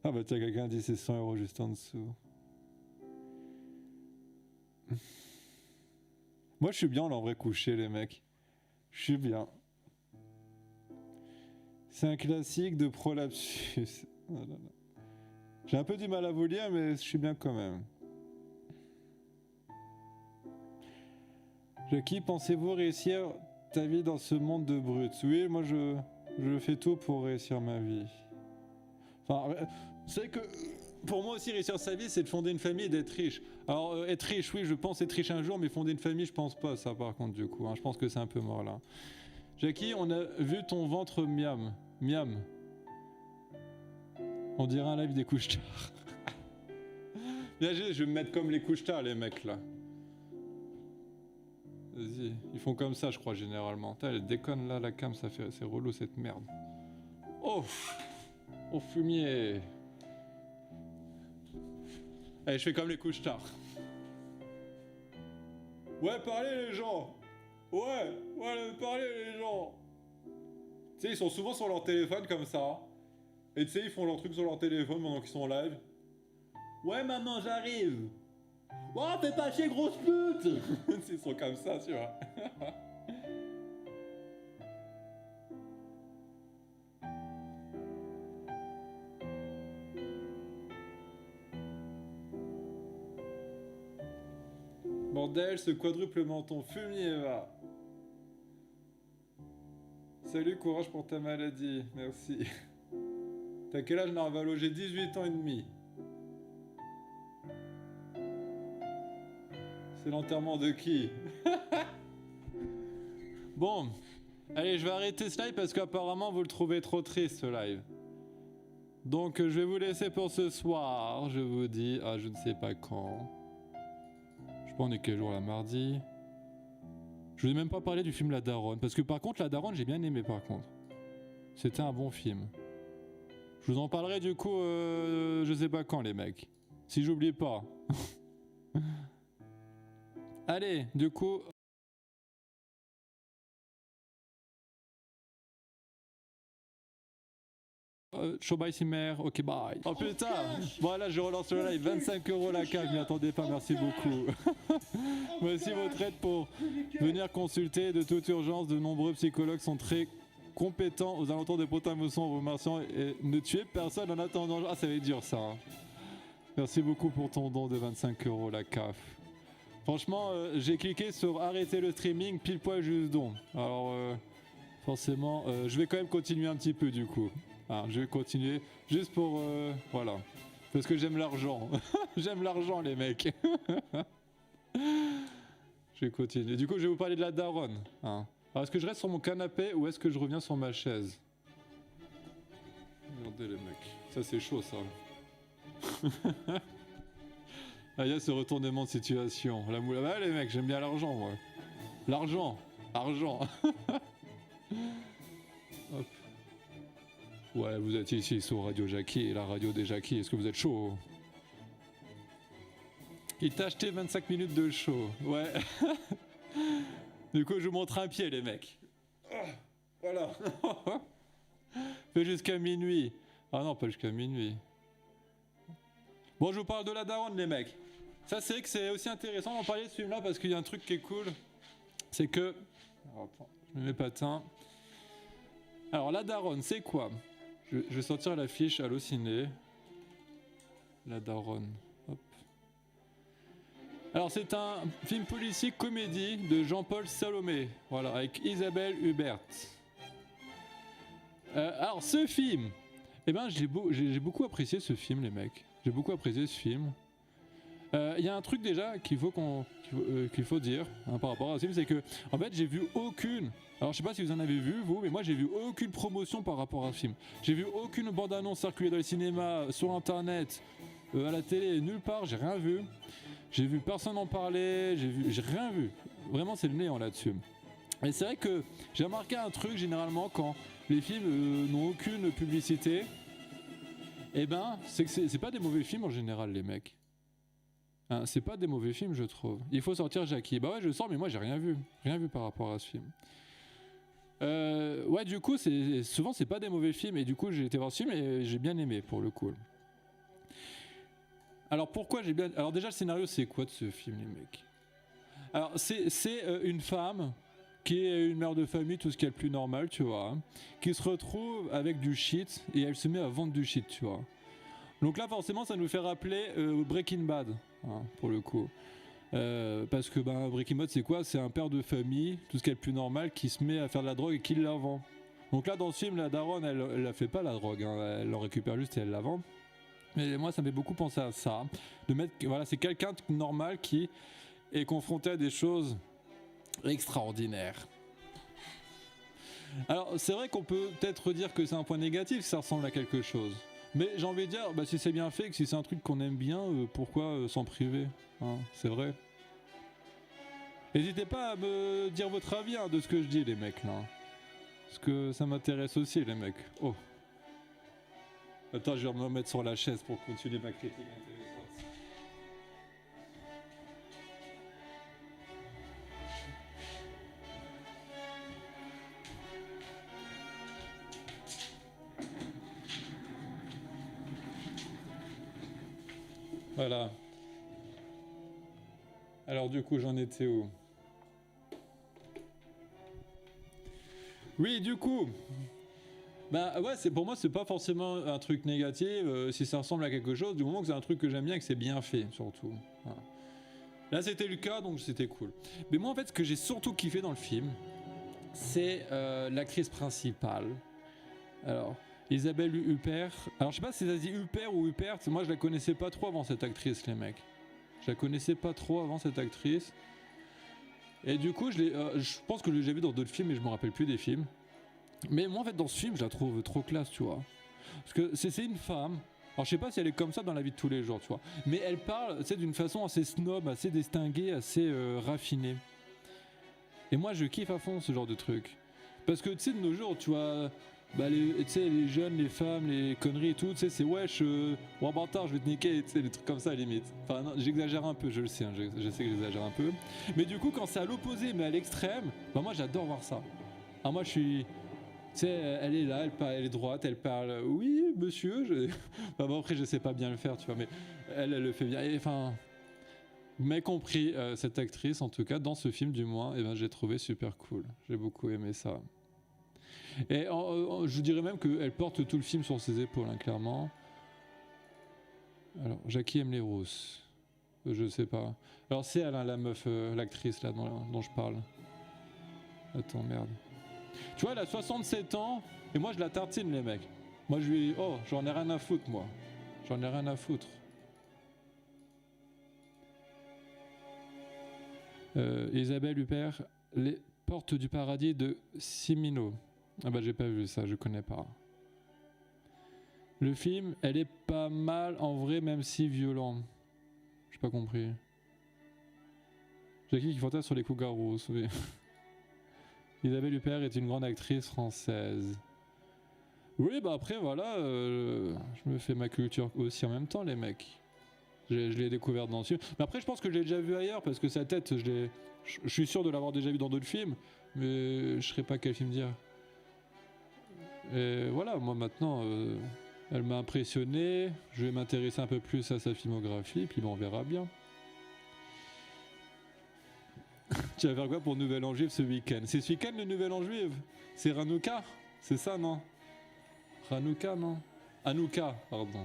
Ah bah tiens, quelqu'un dit c'est 100 € juste en dessous. Moi, je suis bien en vrai couché, les mecs. Je suis bien. C'est un classique de prolapsus. Oh là là. J'ai un peu du mal à vous lire, mais je suis bien quand même. Jackie, pensez-vous réussir ta vie dans ce monde de brutes? Oui, moi je fais tout pour réussir ma vie. Enfin, c'est que pour moi aussi réussir sa vie, c'est de fonder une famille et d'être riche. Alors être riche, oui, je pense être riche un jour, mais fonder une famille, je pense pas ça par contre du coup. Hein. Je pense que c'est un peu mort là. Jackie, on a vu ton ventre miam. Miam. On dirait un live des couches-tard. Bien, je vais me mettre comme les couches-tard, les mecs là. Vas-y, ils font comme ça, je crois, généralement. Putain, elle déconne là, la cam, ça fait, c'est relou cette merde. Oh, oh fumier. Allez, je fais comme les couches-tard. Ouais, parlez les gens. Ouais, parlez les gens. Tu sais, ils sont souvent sur leur téléphone comme ça. Et tu sais, ils font leur truc sur leur téléphone pendant qu'ils sont en live. Ouais, maman, j'arrive. Oh, fais pas chier, grosse pute. Ils sont comme ça, tu vois. Bordel, ce quadruple menton fumier va. Salut, courage pour ta maladie, merci. T'as quel âge, Narvalo? J'ai 18 ans et demi. C'est l'enterrement de qui? Bon, allez, je vais arrêter ce live parce qu'apparemment vous le trouvez trop triste ce live. Donc je vais vous laisser pour ce soir. Je vous dis à je ne sais pas quand. Je sais pas on est quel jour là, mardi. Je vais même pas parler du film La Daronne parce que par contre La Daronne j'ai bien aimé par contre. C'était un bon film. Je vous en parlerai du coup je sais pas quand les mecs. Si j'oublie pas. Allez, du coup... Show by Simmer, ok bye. Oh putain, voilà je relance le live, 25 € la cave, je m'y attendais pas, merci beaucoup. Voici votre aide pour venir consulter de toute urgence. De nombreux psychologues sont très compétents aux alentours de Pont-à-Mousson, vous remercions et ne tuez personne en attendant. Ah ça va être dur ça. Hein. Merci beaucoup pour ton don de 25 € la CAF. Franchement, j'ai cliqué sur arrêter le streaming, pile poil juste don. Alors, forcément, je vais quand même continuer un petit peu du coup. Ah, je vais continuer juste pour... voilà. Parce que j'aime l'argent. J'aime l'argent les mecs. Je vais continuer. Du coup, je vais vous parler de la daronne. Hein. Alors, est-ce que je reste sur mon canapé ou est-ce que je reviens sur ma chaise? Regardez les mecs. Ça, c'est chaud ça. Ah, il y a ce retournement de situation. La moule. Ah, les mecs, j'aime bien l'argent, moi. L'argent. Argent. Hop. Ouais, vous êtes ici sur Radio Jackie, la radio des Jackie. Est-ce que vous êtes chaud? Il t'a acheté 25 minutes de show. Ouais. Du coup, je vous montre un pied, les mecs. Voilà. Fait jusqu'à minuit. Ah non, pas jusqu'à minuit. Bon, je vous parle de la daronne, les mecs. Ça, c'est que c'est aussi intéressant d'en parler de ce film-là parce qu'il y a un truc qui est cool. C'est que... Alors, attends, je mets mes patins. Alors, la daronne, c'est quoi? Je vais sortir l'affiche Allociné. La daronne. Hop. Alors, c'est un film policier comédie de Jean-Paul Salomé. Voilà, avec Isabelle Hubert. Alors, ce film... Eh ben, j'ai beaucoup apprécié ce film, les mecs. J'ai beaucoup apprécié ce film. Il y a un truc déjà qu'il faut dire hein, par rapport à ce film, c'est que en fait j'ai vu aucune, alors je sais pas si vous en avez vu vous, mais moi j'ai vu aucune promotion par rapport à ce film. J'ai vu aucune bande-annonce circuler dans le cinéma, sur internet, à la télé, nulle part, j'ai rien vu. J'ai vu personne en parler, j'ai rien vu. Vraiment c'est le néant là-dessus. Et c'est vrai que j'ai remarqué un truc généralement quand les films n'ont aucune publicité. Eh ben, c'est que c'est pas des mauvais films en général, les mecs. Hein, c'est pas des mauvais films, je trouve. Il faut sortir Jackie. Bah ouais, je sors, mais moi j'ai rien vu. Rien vu par rapport à ce film. Ouais, du coup, souvent c'est pas des mauvais films. Et du coup, j'ai été voir ce film et j'ai bien aimé pour le coup. Alors pourquoi j'ai bien. Alors déjà, le scénario, c'est quoi de ce film, les mecs? Alors, c'est une femme qui est une mère de famille, tout ce qui est le plus normal, tu vois, hein, qui se retrouve avec du shit et elle se met à vendre du shit, tu vois. Donc là, forcément, ça nous fait rappeler Breaking Bad, hein, pour le coup. Parce que Breaking Bad, c'est quoi? C'est un père de famille, tout ce qui est le plus normal, qui se met à faire de la drogue et qui la vend. Donc là, dans ce film, la daronne, elle la fait pas la drogue, hein, elle en récupère juste et elle la vend. Mais moi, ça me fait beaucoup penser à ça. De mettre, voilà, c'est quelqu'un de normal qui est confronté à des choses extraordinaires. Alors, c'est vrai qu'on peut peut-être dire que c'est un point négatif si ça ressemble à quelque chose. Mais j'ai envie de dire, si c'est bien fait, que si c'est un truc qu'on aime bien, pourquoi s'en priver, hein, c'est vrai. N'hésitez pas à me dire votre avis, hein, de ce que je dis, les mecs, là. Parce que ça m'intéresse aussi, les mecs. Oh. Attends, je vais me remettre sur la chaise pour continuer ma critique intéressante. Voilà. Alors du coup, j'en étais où? Oui, du coup. Ouais, pour moi, c'est pas forcément un truc négatif si ça ressemble à quelque chose, du moment que c'est un truc que j'aime bien et que c'est bien fait, surtout. Voilà. Là, c'était le cas, donc c'était cool. Mais moi, en fait, ce que j'ai surtout kiffé dans le film, c'est l'actrice principale. Alors, Isabelle Huppert. Alors, je sais pas si ça se dit Huppert ou Huppert. Moi, je la connaissais pas trop avant cette actrice, les mecs. Je la connaissais pas trop avant cette actrice. Et du coup, je pense que j'ai vu dans d'autres films, mais je me rappelle plus des films. Mais moi, en fait, dans ce film, je la trouve trop classe, tu vois. Parce que c'est une femme. Alors, je sais pas si elle est comme ça dans la vie de tous les jours, tu vois. Mais elle parle, tu sais, d'une façon assez snob, assez distinguée, assez raffinée. Et moi, je kiffe à fond ce genre de truc. Parce que, tu sais, de nos jours, tu vois, les jeunes, les femmes, les conneries et tout, tu sais, c'est wesh, bon, bâtard, je vais te niquer, tu sais, des trucs comme ça, à la limite. Enfin, non, j'exagère un peu, je le sais, hein, je sais que j'exagère un peu. Mais du coup, quand c'est à l'opposé, mais à l'extrême, moi, j'adore voir ça. Alors, moi, je suis. Tu sais, elle est là, elle est droite, elle parle oui, monsieur. Après, je sais pas bien le faire, tu vois, mais elle le fait bien. Enfin, vous m'avez compris, cette actrice, en tout cas, dans ce film, du moins, j'ai trouvé super cool. J'ai beaucoup aimé ça. Et je dirais même qu'elle porte tout le film sur ses épaules, hein, clairement. Alors, Jackie aime les rousses. Je sais pas. Alors, c'est elle, hein, la meuf, l'actrice là dont je parle. Attends, merde. Tu vois, elle a 67 ans, et moi je la tartine, les mecs. Moi je lui. Oh, j'en ai rien à foutre, moi. J'en ai rien à foutre. Isabelle Huppert, Les Portes du Paradis de Cimino. Ah j'ai pas vu ça, je connais pas. Le film, elle est pas mal en vrai, même si violent. J'ai pas compris. Jackie qui fantasme sur les coups-garous, oui. Isabelle Huppert est une grande actrice française. Oui, après, voilà, je me fais ma culture aussi en même temps, les mecs. Je l'ai découvert dans ce film. Mais après, je pense que je l'ai déjà vu ailleurs, parce que sa tête, je suis sûr de l'avoir déjà vu dans d'autres films, mais je ne saurais pas quel film dire. Et voilà, moi maintenant, elle m'a impressionné. Je vais m'intéresser un peu plus à sa filmographie, puis on verra bien. Tu vas faire quoi pour Nouvel An Juif ce week-end? C'est ce week-end le Nouvel An Juif? C'est Hanouka? C'est ça, non? Hanouka, non? Hanouka, pardon.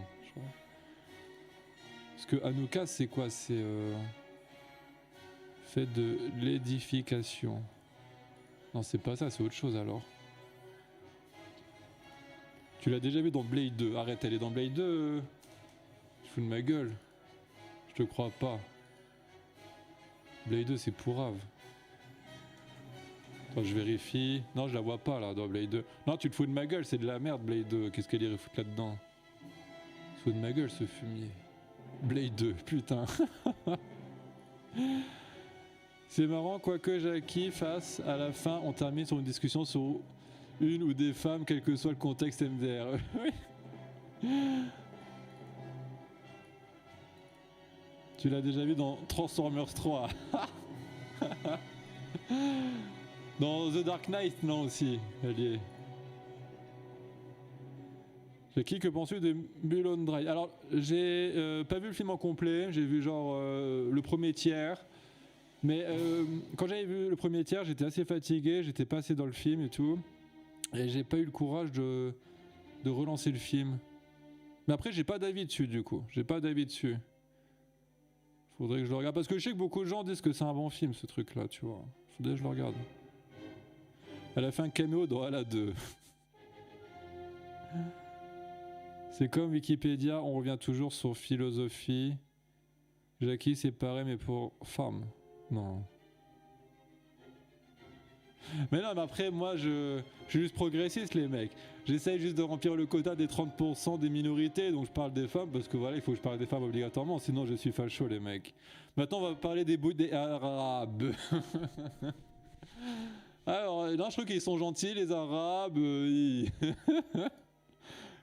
Parce que Hanouka, c'est quoi? C'est fait de l'édification. Non, c'est pas ça, c'est autre chose alors. Tu l'as déjà vu dans Blade 2. Arrête, elle est dans Blade 2. Je fous de ma gueule. Je te crois pas. Blade 2, c'est pourrave. Attends, je vérifie. Non, je la vois pas là dans Blade 2. Non, tu te fous de ma gueule, c'est de la merde Blade 2. Qu'est-ce qu'elle irait foutre là-dedans? Tu te fous de ma gueule ce fumier. Blade 2, putain. C'est marrant, quoique Jackie fasse, à la fin, on termine sur une discussion sur une ou des femmes, quel que soit le contexte MDR. Oui. Tu l'as déjà vu dans Transformers 3. Dans The Dark Knight, non aussi, elle y est. Jackie, que penses-tu de Mulholland Drive? Alors, j'ai pas vu le film en complet, j'ai vu genre le premier tiers. Mais quand j'avais vu le premier tiers, j'étais assez fatigué, j'étais pas assez dans le film et tout. Et j'ai pas eu le courage de relancer le film. Mais après, j'ai pas d'avis dessus du coup. J'ai pas d'avis dessus. Faudrait que je le regarde. Parce que je sais que beaucoup de gens disent que c'est un bon film ce truc là, tu vois. Faudrait que je le regarde. Elle a fait un caméo dans Ala 2. C'est comme Wikipédia, on revient toujours sur philosophie. Jackie, c'est pareil, mais pour femmes. Non. Mais non, mais après, moi, je suis juste progressiste, les mecs. J'essaye juste de remplir le quota des 30% des minorités, donc je parle des femmes, parce que voilà, il faut que je parle des femmes obligatoirement, sinon je suis facho, les mecs. Maintenant, on va parler des Arabes. Alors, là, je trouve qu'ils sont gentils, les Arabes.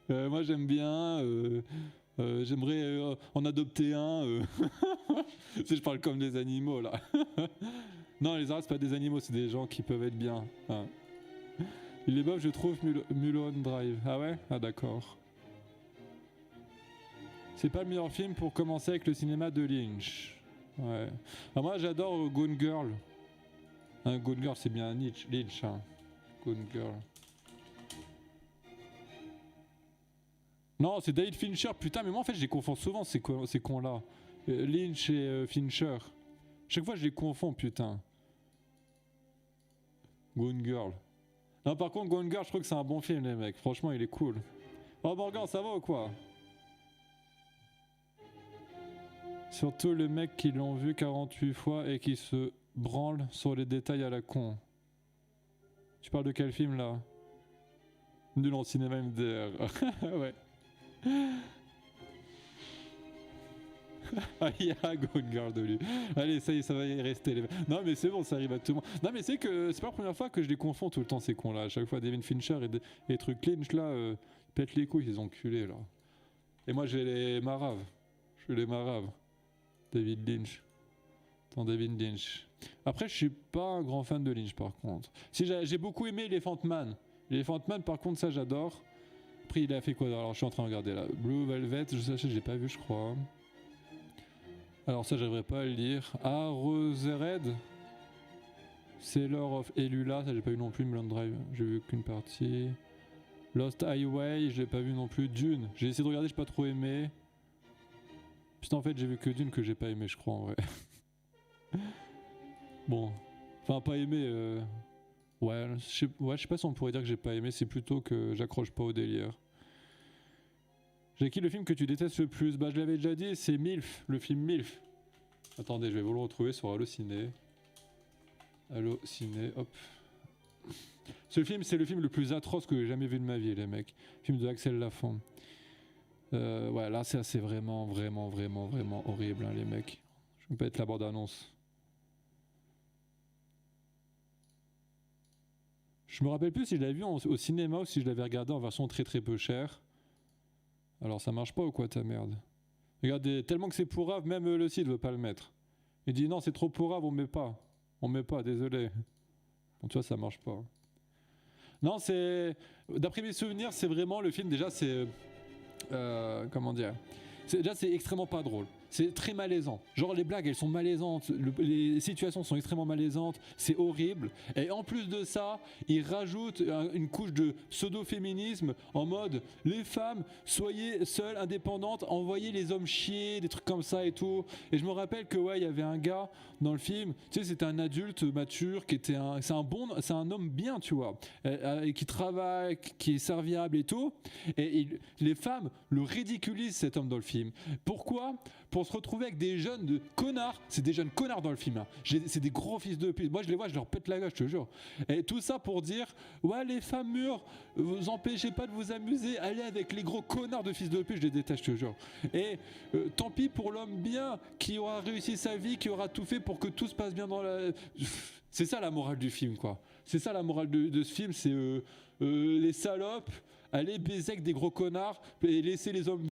Moi, j'aime bien. J'aimerais en adopter un. Si je parle comme des animaux, là. Non, les Arabes, c'est pas des animaux, c'est des gens qui peuvent être bien. Ah. Il est bof, je trouve, Mulholland Drive. Ah ouais? Ah d'accord. C'est pas le meilleur film pour commencer avec le cinéma de Lynch. Ouais. Ah, moi, j'adore Gone Girl. Hein, Gone Girl, c'est bien Lynch. Hein. Gone Girl. Non, c'est David Fincher. Putain, mais moi, en fait, je les confonds souvent, ces cons-là. Lynch et Fincher. Chaque fois, je les confonds, putain. Gone Girl. Non, par contre, Gone Girl, je trouve que c'est un bon film, les mecs. Franchement, il est cool. Oh, Morgan, ça va ou quoi? Surtout les mecs qui l'ont vu 48 fois et qui se branlent sur les détails à la con. Tu parles de quel film, là? Nul en cinéma MDR. Ouais. Ah, il y a Gone Girl de lui. Allez, ça y est, ça va y rester. Non, mais c'est bon, ça arrive à tout le monde. Non, mais c'est que c'est pas la première fois que je les confonds tout le temps, ces cons-là. À chaque fois, David Fincher et les trucs Lynch, là, pètent les couilles, ils ont enculés, là. Et moi, j'ai les maraves. Je suis les maraves. David Lynch. Attends, David Lynch. Après, je suis pas un grand fan de Lynch, par contre. Si, j'ai beaucoup aimé Elephant Man. Elephant Man, par contre, ça, j'adore. Après, il a fait quoi? Alors, je suis en train de regarder, là. Blue Velvet, j'ai pas vu, je crois. Alors ça, j'arriverai pas à le lire. Rosered, Sailor of Elula, ça j'ai pas vu non plus. Mulholland Drive, j'ai vu qu'une partie. Lost Highway, je l'ai pas vu non plus. Dune, j'ai essayé de regarder, j'ai pas trop aimé. Putain, en fait, j'ai vu que Dune que j'ai pas aimé, je crois, en vrai. Bon, enfin, pas aimé. Ouais, je sais pas si on pourrait dire que j'ai pas aimé, c'est plutôt que j'accroche pas au délire. Jackie, le film que tu détestes le plus? Bah, je l'avais déjà dit, c'est MILF, le film MILF. Attendez, je vais vous le retrouver sur Allociné. Allociné, hop. Ce film, c'est le film le plus atroce que j'ai jamais vu de ma vie, les mecs. Film de Axel Lafont. Ouais, là, c'est vraiment, vraiment, vraiment, vraiment horrible, hein, les mecs. Je vais pas être la bande-annonce. Je me rappelle plus si je l'avais vu au cinéma ou si je l'avais regardé en version très très peu chère. Alors ça marche pas ou quoi ta merde? Regardez, tellement que c'est pourrave, même le site veut pas le mettre. Il dit non, c'est trop pourrave, on met pas. On met pas, désolé. Bon, tu vois, ça marche pas. Non, c'est... D'après mes souvenirs, c'est vraiment le film, déjà, c'est... comment dire? Déjà, c'est extrêmement pas drôle. C'est très malaisant. Genre, les blagues, elles sont malaisantes. Les situations sont extrêmement malaisantes. C'est horrible. Et en plus de ça, ils rajoutent une couche de pseudo-féminisme en mode les femmes, soyez seules, indépendantes, envoyez les hommes chier, des trucs comme ça et tout. Et je me rappelle que, ouais, il y avait un gars dans le film, tu sais, c'était un adulte mature qui était c'est un homme bien, tu vois, qui travaille, qui est serviable et tout. Et les femmes le ridiculisent, cet homme dans le film. Pourquoi? Pour se retrouver avec des jeunes de connards. C'est des jeunes connards dans le film, hein. C'est des gros fils de pute. Moi je les vois, je leur pète la gueule, je te jure. Et tout ça pour dire, ouais, les femmes mûres, vous empêchez pas de vous amuser, allez avec les gros connards de fils de pute, je les déteste, je te jure. Et tant pis pour l'homme bien qui aura réussi sa vie, qui aura tout fait pour que tout se passe bien dans la... C'est ça la morale du film, quoi. C'est ça la morale de ce film, c'est les salopes, allez baiser avec des gros connards et laisser les hommes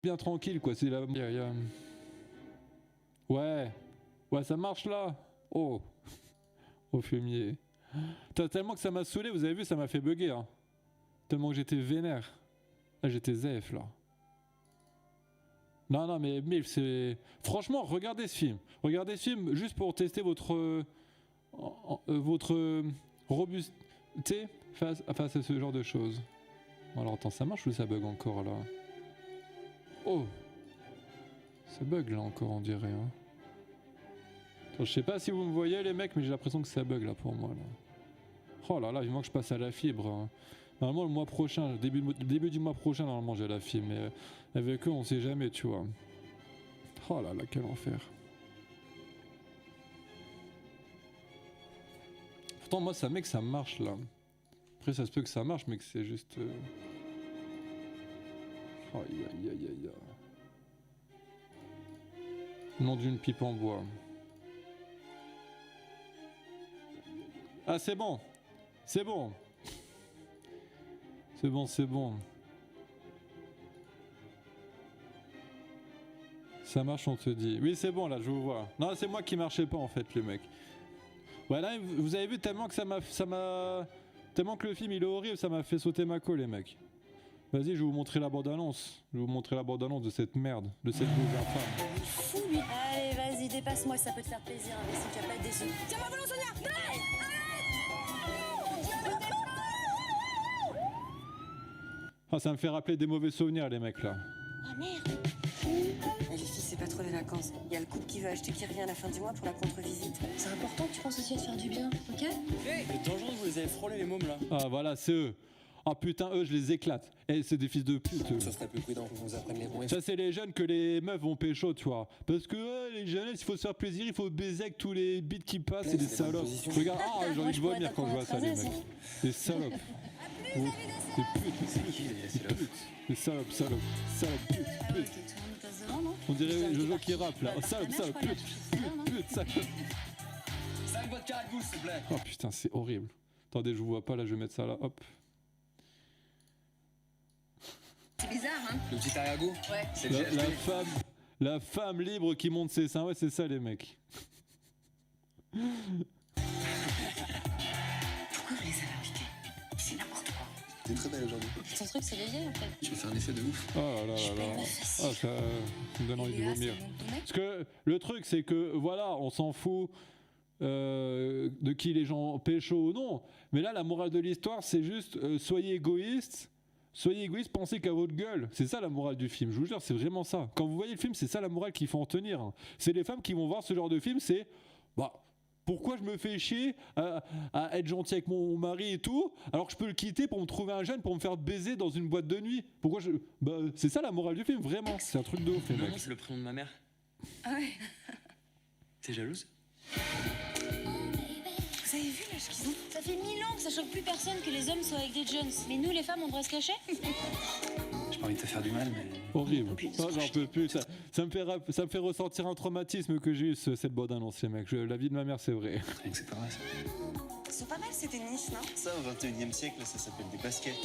bien tranquille, quoi. C'est la... Ouais. Ouais, ça marche, là. Oh. Au fumier. Tellement que ça m'a saoulé, vous avez vu, ça m'a fait bugger. Hein. Tellement que j'étais vénère. Là, j'étais zef, là. Non, mais Milf, c'est... Franchement, regardez ce film. Regardez ce film juste pour tester votre robusteté face à ce genre de choses. Bon, alors, attends, ça marche ou ça bug encore, là? Oh! Ça bug, là, encore, on dirait, hein. Attends, je sais pas si vous me voyez, les mecs, mais j'ai l'impression que ça bug, là, pour moi, là. Oh là là, il manque que je passe à la fibre, hein. Normalement, le mois prochain, début du mois prochain, normalement, j'ai la fibre, mais avec eux, on sait jamais, tu vois. Oh là là, quel enfer. Pourtant, moi, ça met que ça marche, là. Après, ça se peut que ça marche, mais que c'est juste... Aïe, aïe, aïe, aïe, aïe. Nom d'une pipe en bois. Ah, c'est bon. C'est bon. C'est bon, c'est bon. Ça marche, on te dit. Oui, c'est bon, là, je vous vois. Non, c'est moi qui marchais pas, en fait, le mec. Ouais, là, vous avez vu tellement que tellement que le film, il est horrible, ça m'a fait sauter ma queue, les mecs. Vas-y, je vais vous montrer la bande-annonce. Je vais vous montrer la bande-annonce de cette merde, de cette pauvre femme. Fou, lui. Allez, vas-y, dépasse-moi, ça peut te faire plaisir, mais si tu vas pas être déçu. Tiens-moi volant, Sonia! Ah, ça me fait rappeler des mauvais souvenirs, les mecs, là. Ah merde! Les filles, c'est pas trop les vacances. Il y a le couple qui va acheter qui revient à la fin du mois pour la contre-visite. C'est important que tu penses aussi à te faire du bien, ok? Hey, mais dangereux, vous les avez frôlés les mômes là. Ah, voilà, c'est eux. Ah putain, eux, je les éclate. Et c'est des fils de pute, eux. Ça serait plus prudent qu'on vous apprenne les bons. Ça, c'est les jeunes que les meufs vont pécho, tu vois. Parce que les jeunes, il faut se faire plaisir, il faut baiser avec tous les beats qui passent, c'est des c'est des bonnes salopes. positions. Regarde, ah, j'ai envie de Moi, je vomir quand je vois ça, les pourrais mecs. Des salopes. Oh, des putes, C'est qui c'est là? des salopes, putes, putes. Ah ouais, ok, tout le monde passe devant, non? On dirait Jojo qui rappe là. Salope, pute, salope. 5 vodka à goût, s'il te plaît. Oh putain, c'est horrible. Attendez, je vous vois pas là, je vais mettre ça là, hop. C'est bizarre, hein? Le petit arrière-goût. Ouais. C'est le GHB. La femme libre qui monte ses seins, ouais, c'est ça, les mecs. Pourquoi vous les avez invités? C'est n'importe quoi. T'es très belle aujourd'hui. Ton truc, c'est les vieilles, en fait. Tu vas faire un effet de ouf. Oh là là Je suis là pas là. une meuf facile. Ah, ça me donne envie de Léa, vomir. c'est le nom de ton mec? Parce que le truc, c'est que voilà, on s'en fout de qui les gens pécho ou non. Mais là, la morale de l'histoire, c'est juste soyez égoïstes. Soyez égoïste, pensez qu'à votre gueule. C'est ça la morale du film. Je vous jure, c'est vraiment ça. Quand vous voyez le film, c'est ça la morale qu'il faut en tenir. Hein. C'est les femmes qui vont voir ce genre de film, c'est bah pourquoi je me fais chier à être gentil avec mon mari et tout, alors que je peux le quitter pour me trouver un jeune pour me faire baiser dans une boîte de nuit. Pourquoi je bah c'est ça la morale du film, vraiment. C'est un truc de ouf, les Non, mecs. c'est le prénom de ma mère. Ah ouais. T'es jalouse? Vous avez vu l'âge qu'ils ont? Ça fait 1000 ans que ça choque plus personne que les hommes soient avec des Jones. Mais nous, les femmes, on devrait se cacher? J'ai pas envie de te faire du mal, mais. Horrible. Oh, j'en peux plus. Ça me fait ressentir un traumatisme que j'ai eu cette bande-annonce, les mecs. La vie de ma mère, c'est vrai. Rien que c'est pas vrai ça. Ils sont pas mal ces tennis, non? Ça, au 21e siècle, ça s'appelle des baskets.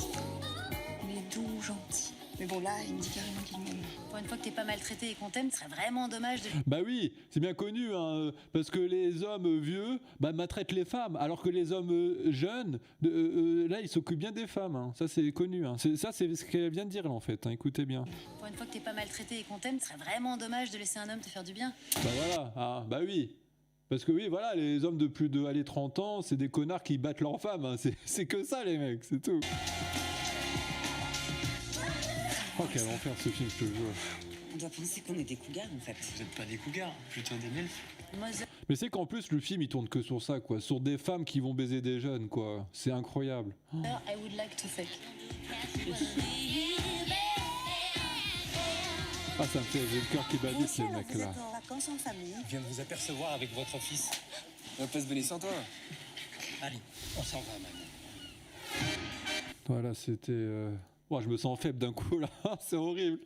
Il est doux, gentil. Mais bon, là, il me dit carrément qu'il m'aime. Pour une fois que t'es pas maltraité et qu'on t'aime, ce serait vraiment dommage de... Bah oui, c'est bien connu, hein, parce que les hommes vieux maltraitent les femmes, alors que les hommes jeunes, là, ils s'occupent bien des femmes. Hein. Ça, c'est connu. Hein. Ça, c'est ce qu'elle vient de dire, là, en fait. Hein. Écoutez bien. Pour une fois que t'es pas maltraité et qu'on t'aime, ce serait vraiment dommage de laisser un homme te faire du bien. Bah voilà, ah, bah oui. Parce que oui, voilà, les hommes de plus de 30 ans, c'est des connards qui battent leurs femmes. Hein. C'est que ça, les mecs, c'est tout. Oh, quel enfer ce film, je te jure. On doit penser qu'on est des cougars, en fait. Vous êtes pas des cougars, plutôt des milfs. Mother, Mais c'est qu'en plus, le film, il tourne que sur ça, quoi. Sur des femmes qui vont baiser des jeunes, quoi. C'est incroyable. I would like to fuck. Ah, ça me fait, j'ai le cœur qui bat Vous vite, aussi, les alors, mecs, vous là. êtes en vacances en famille. Je viens de vous apercevoir avec votre fils. On va pas se baigner sans toi. Allez, on s'en va maintenant. Voilà, c'était... Oh, je me sens faible d'un coup, là. C'est horrible.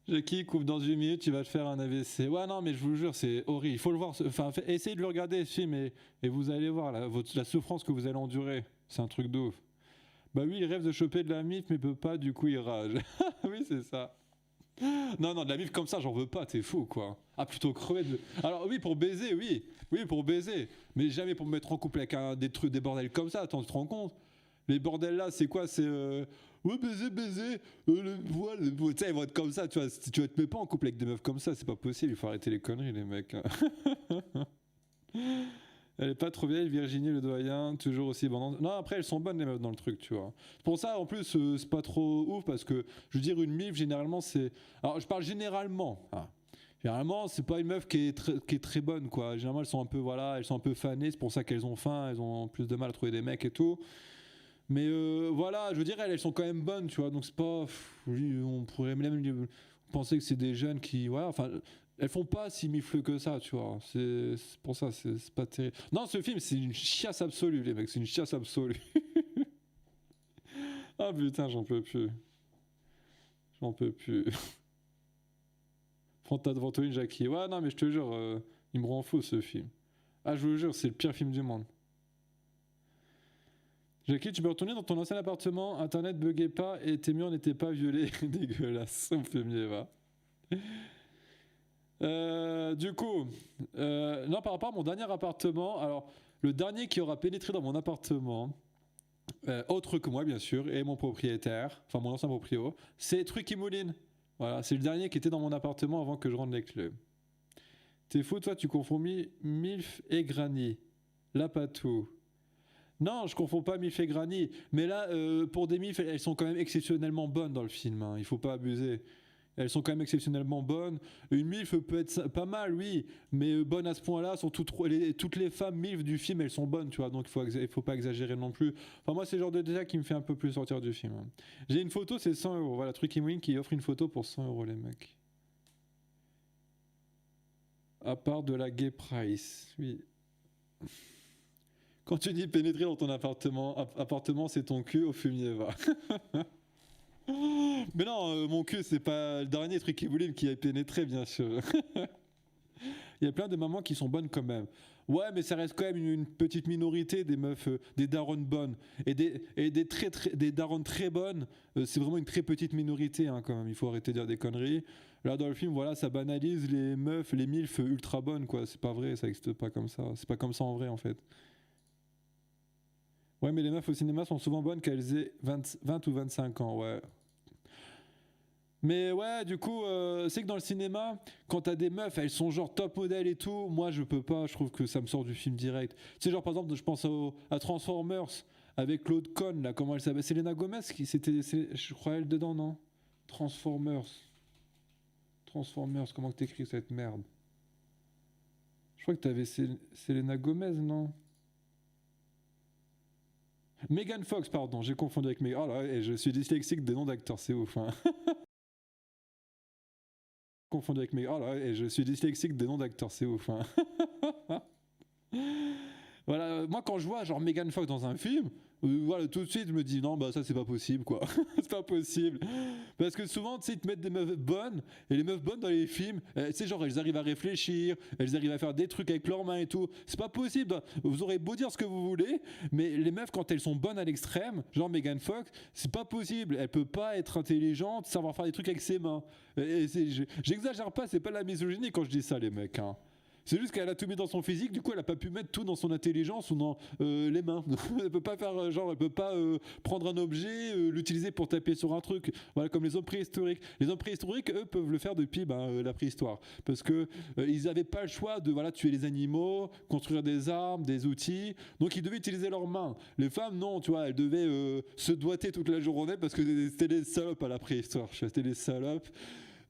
Jackie, coupe dans une minute, tu vas te faire un AVC. Ouais, non, mais je vous jure, c'est horrible. Il faut le voir. Enfin, essayez de le regarder, ce film, et vous allez voir la souffrance que vous allez endurer. C'est un truc de ouf. Bah, Bah oui, il rêve de choper de la mif, mais peut pas, du coup il rage. Oui, c'est ça. Non, non, de la mif comme ça, j'en veux pas, t'es fou, quoi. Ah, plutôt crever de... Alors oui, pour baiser, oui. Oui, pour baiser. Mais jamais pour me mettre en couple avec des trucs, des bordels comme ça, attends, tu te rends compte? Les bordels là, c'est quoi? C'est... Ouais, baiser, le voile, tu sais, ils vont être comme ça, tu vois. Tu te mets pas en couple avec des meufs comme ça, c'est pas possible, il faut arrêter les conneries, les mecs. Elle est pas trop vieille, Virginie le doyen, toujours aussi bandante. Non, après, elles sont bonnes, les meufs, dans le truc, tu vois. C'est pour ça, en plus, c'est pas trop ouf, parce que, je veux dire, une mif, généralement, c'est... Alors, je parle généralement. Ah. Généralement, c'est pas une meuf qui est très bonne, quoi. Généralement, elles sont un peu, voilà, elles sont un peu fanées, c'est pour ça qu'elles ont faim, elles ont plus de mal à trouver des mecs et tout. Mais voilà, je veux dire, elles sont quand même bonnes, tu vois. Donc, c'est pas... Oui, on pourrait même penser que c'est des jeunes qui... Voilà, enfin... Elles font pas si mifleux que ça, tu vois. C'est pour ça, c'est pas terrible. Non, ce film, c'est une chiasse absolue, les mecs. C'est une chiasse absolue. Ah putain, j'en peux plus. J'en peux plus. Fronta de Ventoline, Jackie. Ouais, non, mais je te jure, il me rend fou, ce film. Ah, je vous jure, c'est le pire film du monde. Jackie, tu peux retourner dans ton ancien appartement. Internet buguait pas et tes murs n'étaient pas violés. Dégueulasse, on fait mieux, va. Du coup, non, par rapport à mon dernier appartement, alors le dernier qui aura pénétré dans mon appartement, autre que moi bien sûr, et mon propriétaire, enfin mon ancien proprio, c'est Truc Mouline. Voilà, c'est le dernier qui était dans mon appartement avant que je rende les clés. T'es fou, toi, tu confonds MILF et Granny. Là, pas tout. Non, je confonds pas MILF et Granny, mais là, pour des MILF, elles sont quand même exceptionnellement bonnes dans le film, hein, il faut pas abuser. Elles sont quand même exceptionnellement bonnes. Une MILF peut être pas mal, oui, mais bonne à ce point-là, toutes les femmes MILF du film, elles sont bonnes, tu vois, donc il faut pas exagérer non plus. Enfin, moi, c'est le genre de détail qui me fait un peu plus sortir du film. J'ai une photo, c'est 100 €. Voilà, Truc Wing qui offre une photo pour 100 €, les mecs. À part de la gay price, oui. Quand tu dis pénétrer dans ton appartement, c'est ton cul, au fumier va. Mais non, mon cul, c'est pas le dernier Truc qui a pénétré, bien sûr. Il y a plein de mamans qui sont bonnes quand même. Ouais, mais ça reste quand même une petite minorité des meufs, des daronnes bonnes. Et des daronnes très bonnes, c'est vraiment une très petite minorité, hein, quand même. Il faut arrêter de dire des conneries. Là, dans le film, voilà, ça banalise les meufs, les milfs ultra bonnes, quoi. C'est pas vrai, ça n'existe pas comme ça. C'est pas comme ça en vrai, en fait. Ouais, mais les meufs au cinéma sont souvent bonnes qu'elles aient 20 ou 25 ans, ouais. Mais ouais, du coup, c'est que dans le cinéma, quand t'as des meufs, elles sont genre top modèle et tout, moi je peux pas, je trouve que ça me sort du film direct. Tu sais, genre par exemple, je pense à Transformers, avec Claude Conn, là, comment elle s'appelle? Selena Gomez, je crois elle dedans, non? Transformers, comment que t'écris cette merde? Je crois que t'avais Selena Gomez, non? Megan Fox, pardon, j'ai confondu avec Megan. Oh là, et je suis dyslexique des noms d'acteurs, c'est ouf, hein. Confondu avec Megan. Oh là, et je suis dyslexique des noms d'acteurs, c'est ouf, hein. Voilà, moi quand je vois genre Megan Fox dans un film, voilà, tout de suite je me dis non, bah ça c'est pas possible, quoi. C'est pas possible. Parce que souvent, tu sais, ils te mettent des meufs bonnes, et les meufs bonnes dans les films, tu sais, genre elles arrivent à réfléchir, elles arrivent à faire des trucs avec leurs mains et tout. C'est pas possible. Vous aurez beau dire ce que vous voulez, mais les meufs, quand elles sont bonnes à l'extrême, genre Megan Fox, c'est pas possible. Elle peut pas être intelligente, savoir faire des trucs avec ses mains. J'exagère pas, c'est pas de la misogynie quand je dis ça, les mecs, hein. C'est juste qu'elle a tout mis dans son physique, du coup elle a pas pu mettre tout dans son intelligence ou dans les mains. Elle peut pas faire genre, elle peut pas prendre un objet, l'utiliser pour taper sur un truc. Voilà, comme les hommes préhistoriques. Les hommes préhistoriques, eux, peuvent le faire depuis la préhistoire, parce que ils avaient pas le choix de tuer les animaux, construire des armes, des outils. Donc ils devaient utiliser leurs mains. Les femmes, non, tu vois, elles devaient se doiter toute la journée parce que c'était des salopes à la préhistoire. C'était des salopes.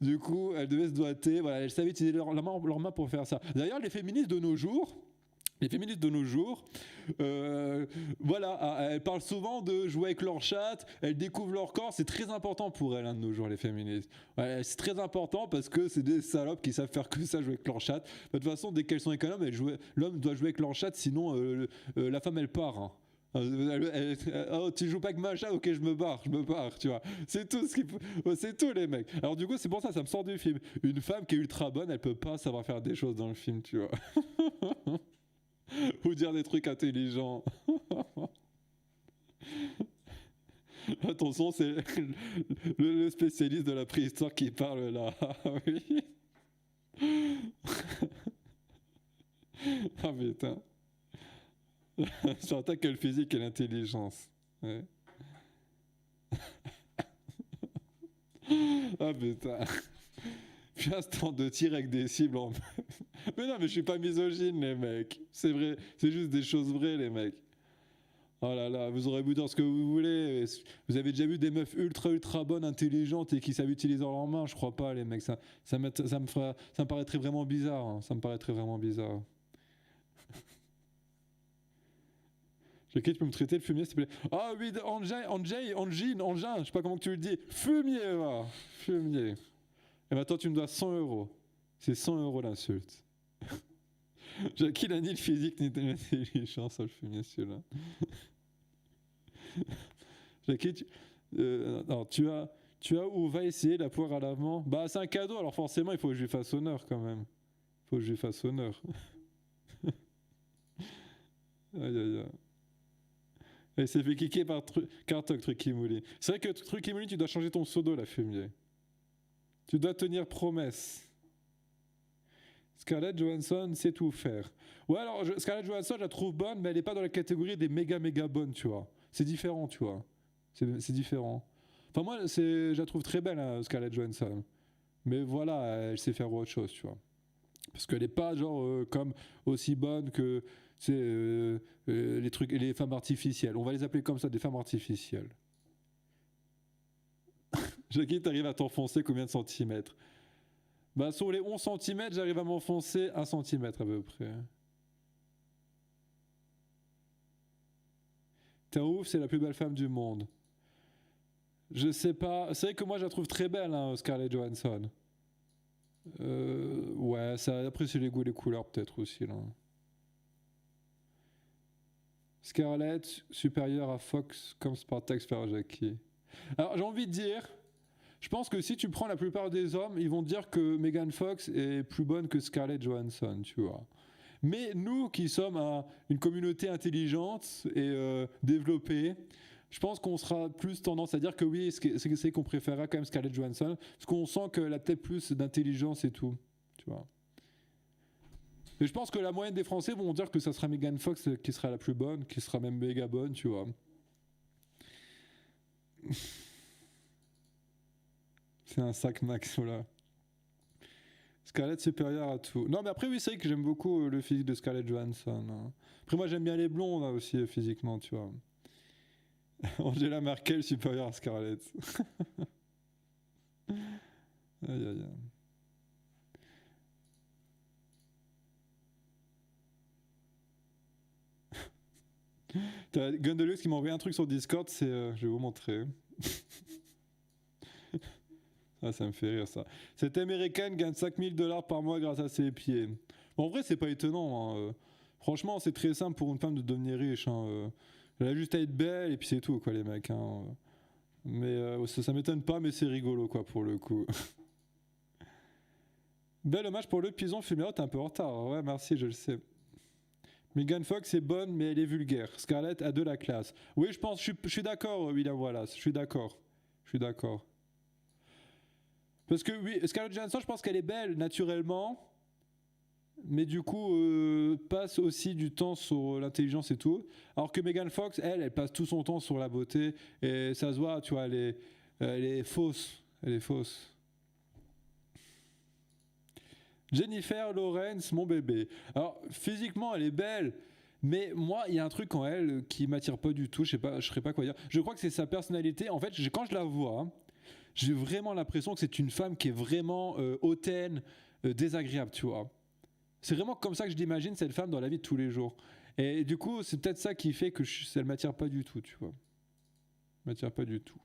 Du coup, elles devaient se doiter, voilà, elles savaient utiliser leurs mains pour faire ça. D'ailleurs, les féministes de nos jours, voilà, elles parlent souvent de jouer avec leur chatte, elles découvrent leur corps, c'est très important pour elles, hein, de nos jours, les féministes. Ouais, c'est très important parce que c'est des salopes qui savent faire que ça, jouer avec leur chatte. De toute façon, dès qu'elles sont avec un homme, l'homme doit jouer avec leur chatte, sinon la femme, elle part, hein. Oh, tu joues pas avec ma chat, ok, je me barre, tu vois. C'est tout c'est tout, les mecs. Alors du coup, c'est pour ça me sort du film. Une femme qui est ultra bonne, elle peut pas savoir faire des choses dans le film, tu vois. Ou dire des trucs intelligents. Attention, c'est le spécialiste de la préhistoire qui parle là. Oui. Ah putain. Sur attaque que le physique et l'intelligence. Ouais. Ah putain. Puis instant de tir avec des cibles en... Mais non, mais je suis pas misogyne, les mecs. C'est vrai, c'est juste des choses vraies, les mecs. Oh là là, vous aurez beau dire ce que vous voulez. Vous avez déjà vu des meufs ultra bonnes, intelligentes et qui savent utiliser leurs mains? Je crois pas, les mecs. Ça me paraîtrait vraiment bizarre. Hein. Ça me paraîtrait vraiment bizarre. Jackie, tu peux me traiter le fumier, s'il te plaît? Ah oui, engin, je sais pas comment tu le dis. Fumier, va. Fumier. Et maintenant, tu me dois 100 €. C'est 100 € l'insulte. Jackie n'a ni le physique ni l'intelligence sur le fumier, celui-là. Jackie, tu as ou va essayer la poire à l'avant? Bah, c'est un cadeau, alors forcément, il faut que je lui fasse honneur quand même. Il faut que je lui fasse honneur. Aïe aïe aïe. Et c'est fait kicker par Kartok, Trukimouli. C'est vrai que Trukimouli, tu dois changer ton pseudo, la fumier. Tu dois tenir promesse. Scarlett Johansson sait tout faire. Ouais, alors Scarlett Johansson, je la trouve bonne, mais elle n'est pas dans la catégorie des méga bonnes, tu vois. C'est différent, tu vois. C'est différent. Enfin, moi, je la trouve très belle, hein, Scarlett Johansson. Mais voilà, elle sait faire autre chose, tu vois. Parce qu'elle n'est pas, genre, comme aussi bonne que les trucs, les femmes artificielles. On va les appeler comme ça, des femmes artificielles. Jackie, t'arrives à t'enfoncer combien de centimètres? Bah, sur les 11 cm, j'arrive à m'enfoncer 1 cm à peu près. T'es ouf, c'est la plus belle femme du monde. Je sais pas. C'est vrai que moi, je la trouve très belle, hein, Scarlett Johansson. Ouais, ça, après, c'est les goûts et les couleurs, peut-être aussi, là. Scarlett, supérieure à Fox, comme Spartax vers Jackie. Alors, j'ai envie de dire... Je pense que si tu prends la plupart des hommes, ils vont te dire que Megan Fox est plus bonne que Scarlett Johansson, tu vois. Mais nous qui sommes une communauté intelligente et développée, je pense qu'on sera plus tendance à dire que oui, c'est qu'on préférera quand même Scarlett Johansson, parce qu'on sent qu'elle a peut-être plus d'intelligence et tout, tu vois. Et je pense que la moyenne des Français vont dire que ça sera Megan Fox qui sera la plus bonne, qui sera même méga bonne, tu vois. C'est un sac max, voilà. Scarlett supérieure à tout. Non, mais après, oui, c'est vrai que j'aime beaucoup le physique de Scarlett Johansson. Hein. Après, moi, j'aime bien les blonds, là, aussi, physiquement, tu vois. Angela Merkel supérieure à Scarlett. Aïe, aïe, aïe. T'as Gundelux qui m'a envoyé un truc sur Discord, je vais vous montrer. Ah, ça me fait rire, ça. Cette américaine gagne 5000 $ par mois grâce à ses pieds. Bon, en vrai, c'est pas étonnant. Hein. Franchement, c'est très simple pour une femme de devenir riche. Hein. Elle a juste à être belle et puis c'est tout, quoi, les mecs. Hein. Mais ça m'étonne pas, mais c'est rigolo, quoi, pour le coup. Bel hommage pour le pison fumé. Oh, t'es un peu en retard. Ouais, merci, je le sais. Megan Fox est bonne, mais elle est vulgaire. Scarlett a de la classe. Oui, je pense, je suis d'accord, William Wallace. Je suis d'accord. Parce que oui, Scarlett Johansson, je pense qu'elle est belle naturellement, mais du coup passe aussi du temps sur l'intelligence et tout. Alors que Megan Fox, elle passe tout son temps sur la beauté et ça se voit, tu vois, elle est fausse. Elle est fausse. Jennifer Lawrence, mon bébé. Alors physiquement, elle est belle. Mais moi, il y a un truc en elle qui m'attire pas du tout. Je serais pas quoi dire. Je crois que c'est sa personnalité. En fait, quand je la vois, hein, j'ai vraiment l'impression que c'est une femme qui est vraiment hautaine, désagréable, tu vois. C'est vraiment comme ça que je l'imagine, cette femme, dans la vie de tous les jours. Et du coup, c'est peut-être ça qui fait que elle m'attire pas du tout, tu vois. M'attire pas du tout.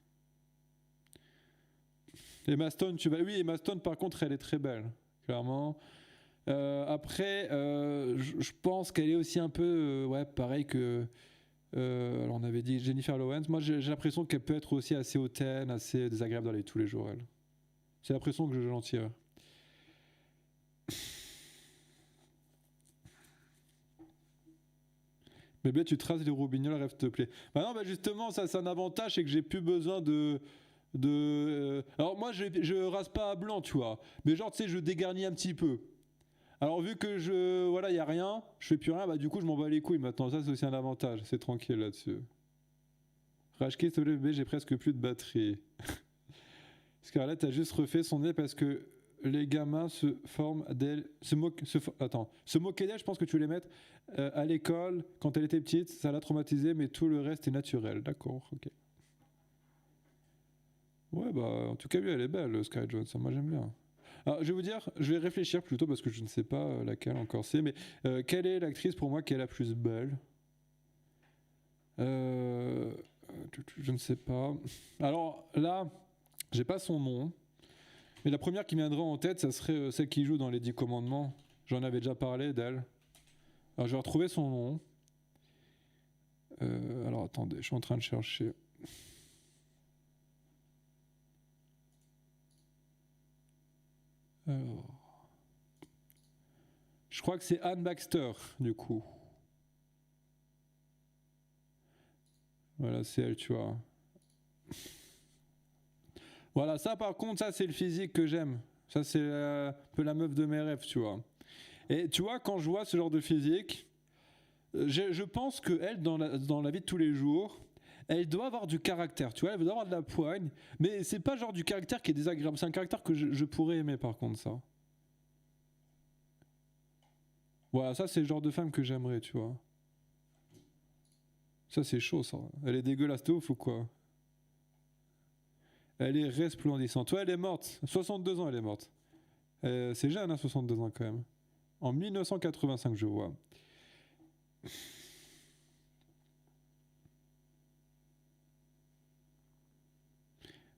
Emma Stone, oui, Emma Stone, par contre, elle est très belle, clairement. Après, je pense qu'elle est aussi un peu, ouais, pareil que... alors on avait dit Jennifer Lawrence. Moi, j'ai l'impression qu'elle peut être aussi assez hautaine, assez désagréable dans la vie de tous les jours, elle. C'est l'impression que j'en tire. Bébé, tu traces les roubignoles, rêve te plaît. Bah non, bah justement, ça c'est un avantage, c'est que j'ai plus besoin Alors moi, je rase pas à blanc, tu vois. Mais genre, tu sais, je dégarnis un petit peu. Alors vu que voilà, y a rien, je fais plus rien, bah du coup, je m'en bats les couilles maintenant. Ça, c'est aussi un avantage. C'est tranquille là-dessus. Rajki, s'il te plaît, bébé, j'ai presque plus de batterie. Scarlett a juste refait son nez parce que les gamins se forment d'elle. Se moquer d'elle, je pense que tu voulais mettre à l'école, quand elle était petite, ça l'a traumatisée, mais tout le reste est naturel. D'accord, ok. Ouais, bah, en tout cas, lui, elle est belle, Scarlett Johansson. Moi, j'aime bien. Alors, je vais vous dire, je vais réfléchir plutôt parce que je ne sais pas laquelle encore c'est, mais quelle est l'actrice pour moi qui est la plus belle Je ne sais pas. Alors là, j'ai pas son nom, mais la première qui me viendrait en tête, ça serait celle qui joue dans Les 10 Commandements. J'en avais déjà parlé d'elle. Alors, je vais retrouver son nom. Alors, attendez, je suis en train de chercher. Alors... Je crois que c'est Anne Baxter, du coup. Voilà, c'est elle, tu vois. Voilà, ça par contre, ça c'est le physique que j'aime. Ça c'est un peu la meuf de mes rêves, tu vois. Et tu vois, quand je vois ce genre de physique, je pense qu'elle, dans la vie de tous les jours, elle doit avoir du caractère, tu vois, elle doit avoir de la poigne, mais c'est pas genre du caractère qui est désagréable, c'est un caractère que je pourrais aimer par contre, ça. Voilà, ça c'est le genre de femme que j'aimerais, tu vois. Ça c'est chaud, ça. Elle est dégueulasse de ouf ou quoi? Elle est resplendissante. Ouais, elle est morte. 62 ans, elle est morte. C'est jeune, hein, 62 ans quand même. En 1985, je vois.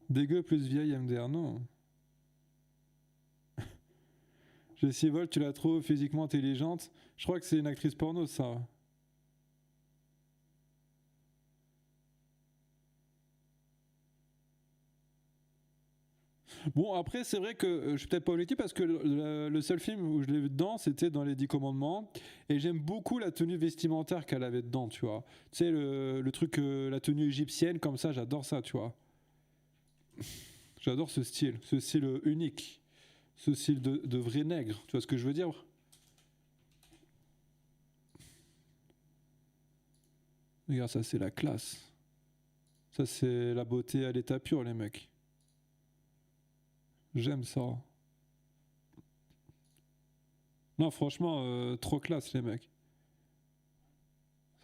Dégueu plus vieille MDR, non. Jessie Volt, tu la trouves physiquement intelligente? Je crois que c'est une actrice porno, ça. Bon, après, c'est vrai que je suis peut-être pas objectif parce que le seul film où je l'ai vu dedans, c'était dans Les 10 Commandements. Et j'aime beaucoup la tenue vestimentaire qu'elle avait dedans, tu vois. Tu sais, le truc, la tenue égyptienne, comme ça, j'adore ça, tu vois. J'adore ce style unique. Ce style de vrai nègre. Tu vois ce que je veux dire? Regarde, ça, c'est la classe. Ça, c'est la beauté à l'état pur, les mecs. J'aime ça. Non, franchement, trop classe, les mecs.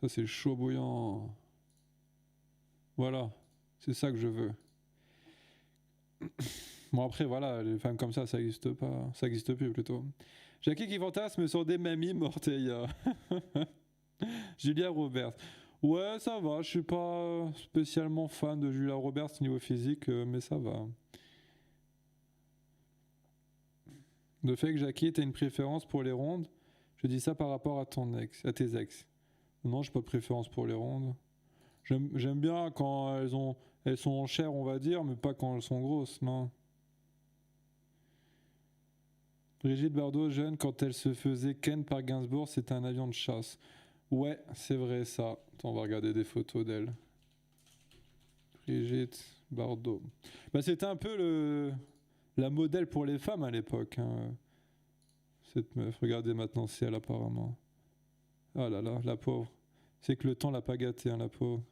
Ça, c'est chaud bouillant. Voilà. C'est ça que je veux. Bon, après, voilà, les femmes comme ça n'existe pas. Ça n'existe plus, plutôt. Jackie qui fantasme sur des mamies Morteilla. Julia Roberts. Ouais, ça va. Je suis pas spécialement fan de Julia Roberts niveau physique, mais ça va. Le fait que Jackie, t'as une préférence pour les rondes, je dis ça par rapport à tes ex. Non, j'ai pas de préférence pour les rondes. J'aime bien quand elles sont en chair, on va dire, mais pas quand elles sont grosses, non. Brigitte Bardot, jeune, quand elle se faisait ken par Gainsbourg, c'était un avion de chasse. Ouais, c'est vrai ça. Attends, on va regarder des photos d'elle. Brigitte Bardot. Bah, c'était un peu la modèle pour les femmes à l'époque, hein. Cette meuf, regardez maintenant si elle apparemment. Ah là là, la pauvre. C'est que le temps l'a pas gâtée, hein, la pauvre.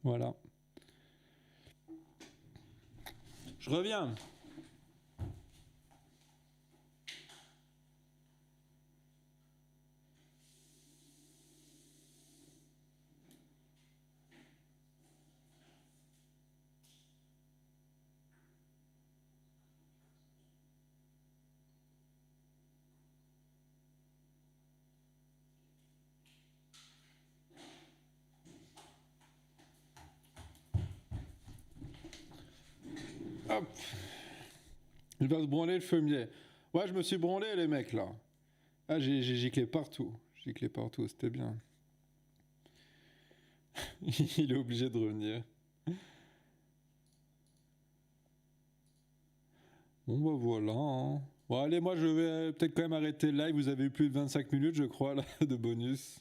Voilà. Je reviens. Hop. Il va se branler le fumier. Ouais, je me suis branlé, les mecs, là. Ah, j'ai giclé partout. giclé partout, c'était bien. Il est obligé de revenir. Bon bah voilà. Hein. Bon allez, moi je vais peut-être quand même arrêter le live. Vous avez eu plus de 25 minutes, je crois, là, de bonus.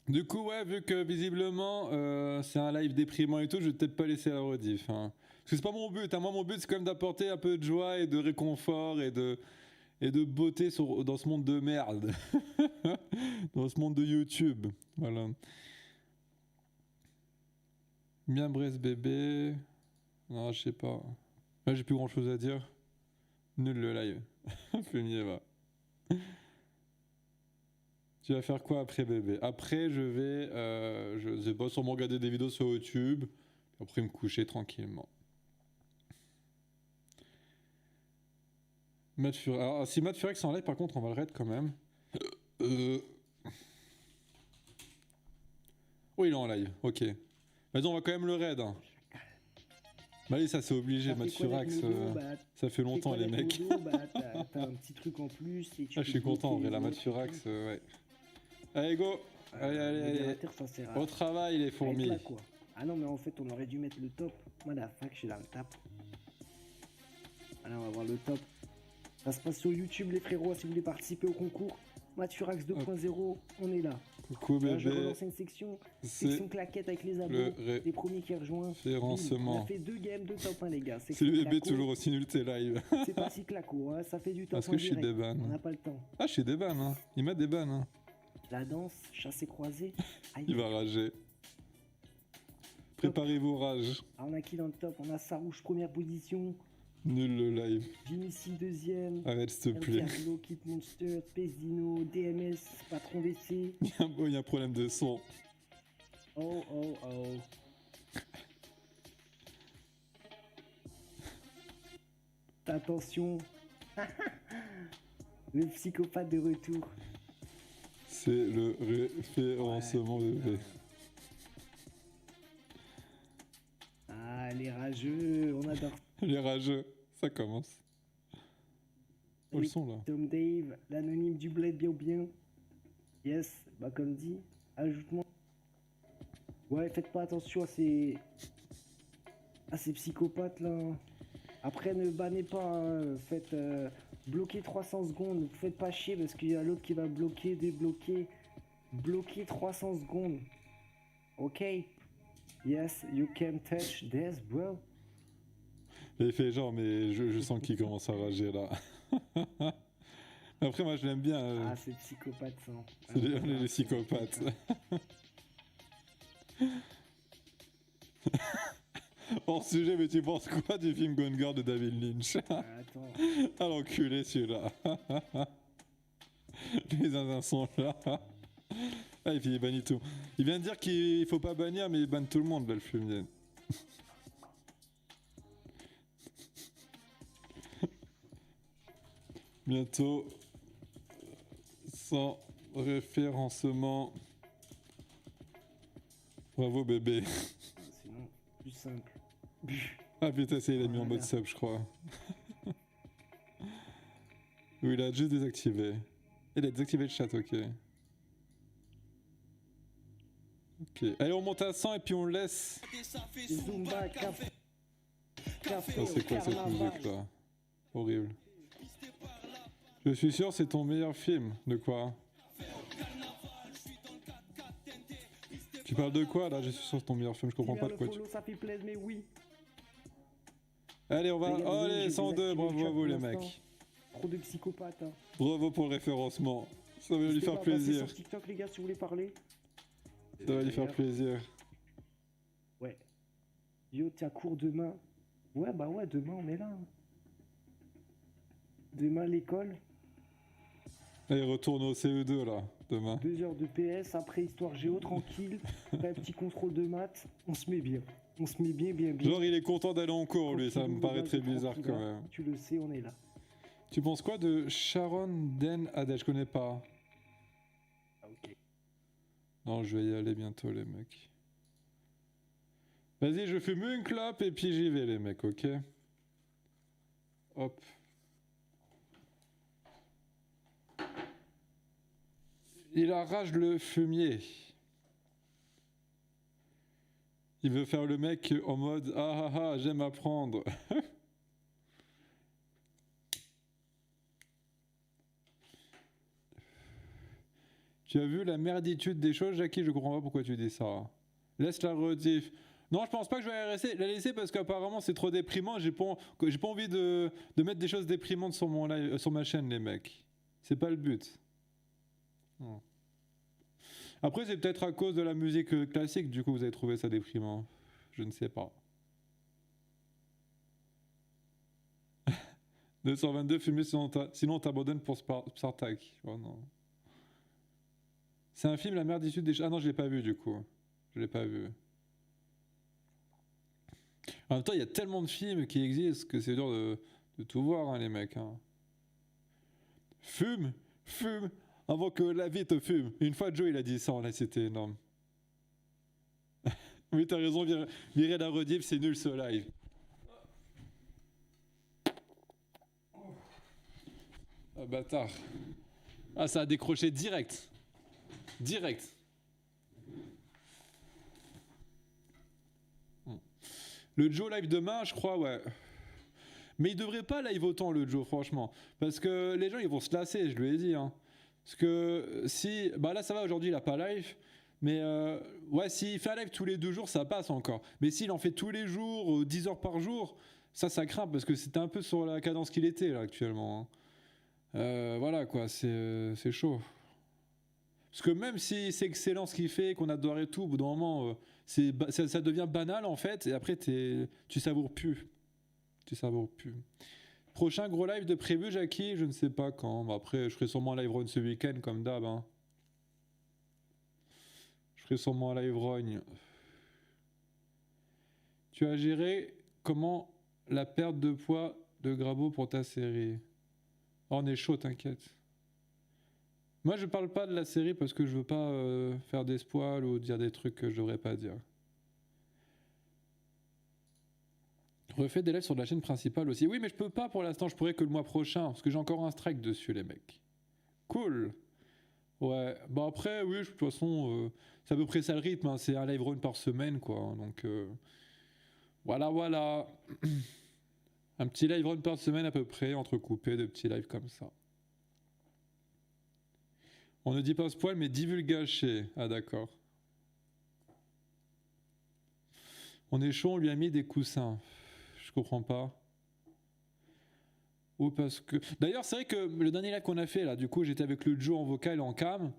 Du coup, ouais, vu que visiblement c'est un live déprimant et tout, je vais peut-être pas laisser la rediff. Hein. Parce que c'est pas mon but. Hein. Moi, mon but, c'est quand même d'apporter un peu de joie et de réconfort et de beauté dans ce monde de merde. Dans ce monde de YouTube. Voilà. Bien Brest bébé. Non, je sais pas. Là, j'ai plus grand chose à dire. Nul le live. Fumier va. Tu vas faire quoi après bébé? Après, je vais, je sais pas, sûrement regarder des vidéos sur YouTube. Après, me coucher tranquillement. Matt Furex. Alors, si Matt Furex est en live, par contre, on va le raid quand même. Oh, il est en live, ok. Vas-y, on va quand même le raid. Hein. Bah allez, ça c'est obligé, Matt Furex. Ça fait longtemps, les mecs. T'as un petit truc en plus. Et je suis content, en vrai, la Matt Furex, ouais. Allez, go! Allez. Au travail, les fourmis. Là, quoi. Ah non, mais en fait, on aurait dû mettre le top. Moi, la fac, je suis dans le tap. Allez, on va voir le top. Ça se passe sur YouTube, les frérots, si vous voulez participer au concours. Matt Furex 2.0, on est là. Coucou bébé. Là, je relance une section claquette avec les abos. Les premiers qui rejoignent. Référencement. On a fait 2 games de top 1, les gars. C'est le bébé toujours aussi nul tes live. C'est pas si claco, hein. Ça fait du top 1. Parce que je suis déban. On n'a pas le temps. Ah, je suis déban, hein. Il m'a déban, hein. La danse, chassé croisé. Il va rager. Préparez-vous rage. Ah, on a qui dans le top? On a Sarouche première position. Nul le live. Jimmy deuxième. Arrête s'il te plaît. Carlo, Kit Monster, Space Dino, DMS, Patron WC. Il y a un problème de son. Oh. Attention. Le psychopathe de retour. C'est le référencement bébé. Ah, les rageux, on adore. Les rageux, ça commence. Oh, le son là. Tom Dave, l'anonyme du bled bien ou bien. Yes, bah comme dit, ajoute-moi. Ouais, faites pas attention à ces psychopathes là. Après, ne bannez pas, hein. Faites bloquer 300 secondes. Vous faites pas chier parce qu'il y a l'autre qui va bloquer, débloquer. Bloquer 300 secondes. Ok. Yes, you can touch this, bro. Il fait genre, mais je sens qu'il commence à rager là. Après, moi je l'aime bien. Ah, c'est psychopathe ça. C'est les psychopathes. Hors sujet, mais tu penses quoi du film Gone Girl de David Lynch? Attends. Ah l'enculé celui-là. Les zinzins sont là. Ah, et puis il bannit tout. Il vient de dire qu'il faut pas bannir, mais il banne tout le monde là, le fumier. Bientôt, sans référencement. Bravo bébé. Sinon, plus simple. Ah putain, c'est il a mis en mode sub, je crois. Oui, il a juste désactivé. Il a désactivé le chat, ok. Ok. Allez, on monte à 100 et puis on laisse. Zumba, café. Ah, c'est quoi cette musique là? Horrible. Je suis sûr c'est ton meilleur film. De quoi? Tu parles de quoi là? Je suis sûr c'est ton meilleur film, je comprends pas de quoi tu... Ça fait plaisir, mais oui. Allez, on va... Oh, allez, 102, bravo à vous les mecs. Trop de psychopathes. Hein. Bravo pour le référencement. Ça va lui faire plaisir. plaisir. Sur TikTok les gars si vous voulez parler. Ça va lui faire plaisir. Ouais. Yo, t'as cours demain. Ouais, bah ouais, demain on est là. Demain l'école. Allez, retourne au CE2 là, demain. 2 heures de PS, après histoire géo, tranquille. Après petit contrôle de maths. On se met bien. On se met bien. Genre il est content d'aller en cours lui, ça me paraît très bizarre quand même. Tu le sais, on est là. Tu penses quoi de Sharon Den Adel? Je connais pas. Ah, ok. Non, je vais y aller bientôt les mecs. Vas-y, je fume une clope et puis j'y vais les mecs, ok? Hop. Il arrache le fumier. Il veut faire le mec en mode ah ah ah, j'aime apprendre. Tu as vu la merditude des choses, Jackie? Je comprends pas pourquoi tu dis ça. Laisse la rediff. Non, je pense pas que je vais la laisser parce qu'apparemment c'est trop déprimant. J'ai pas envie de mettre des choses déprimantes sur mon live, sur ma chaîne, les mecs. C'est pas le but. Non. Après, c'est peut-être à cause de la musique classique, du coup, vous avez trouvé ça déprimant. Je ne sais pas. 222 fumer sinon on t'abandonne pour Spartak. Oh non. C'est un film, La merditude des... Ah non, je l'ai pas vu, du coup. Je l'ai pas vu. En même temps, il y a tellement de films qui existent que c'est dur de tout voir, hein, les mecs. Hein. Fume, avant que la vie te fume. Une fois, Joe, il a dit ça, là, c'était énorme. Oui, t'as raison, virer la rediff, c'est nul ce live. Ah, bâtard. Ah, ça a décroché direct. Direct. Le Joe live demain, je crois, ouais. Mais il devrait pas live autant, le Joe, franchement. Parce que les gens, ils vont se lasser, je lui ai dit. Hein. Parce que si... Bah là, ça va, aujourd'hui, il a pas live. Mais ouais, s'il fait un live tous les 2 jours, ça passe encore. Mais s'il en fait tous les jours, 10 heures par jour, ça craint. Parce que c'était un peu sur la cadence qu'il était, là, actuellement. Hein. Voilà, quoi, c'est chaud. Parce que même si c'est excellent ce qu'il fait, qu'on adore et tout, au bout d'un moment, ça devient banal en fait, et après tu savoures plus. Tu savoures plus. Prochain gros live de prévu, Jackie, je ne sais pas quand. Bah, après, je ferai sûrement un live run ce week-end, comme d'hab. Hein. Je ferai sûrement un live run. Tu as géré comment la perte de poids de Grabo pour ta série? Oh, on est chaud, t'inquiète. Moi, je parle pas de la série parce que je veux pas faire des spoils ou dire des trucs que je devrais pas dire. Refais des lives sur la chaîne principale aussi. Oui, mais je peux pas pour l'instant. Je pourrais que le mois prochain parce que j'ai encore un strike dessus, les mecs. Cool. Ouais. Bah après, oui, de toute façon, c'est à peu près ça le rythme. Hein. C'est un live run par semaine, quoi. Donc voilà. Un petit live run par semaine à peu près, entrecoupé de petits lives comme ça. On ne dit pas spoil, mais divulgaché. Ah d'accord. On est chaud, on lui a mis des coussins. Je comprends pas. Ou parce que... D'ailleurs, c'est vrai que le dernier live qu'on a fait, là, du coup, j'étais avec le Joe en vocal et en cam.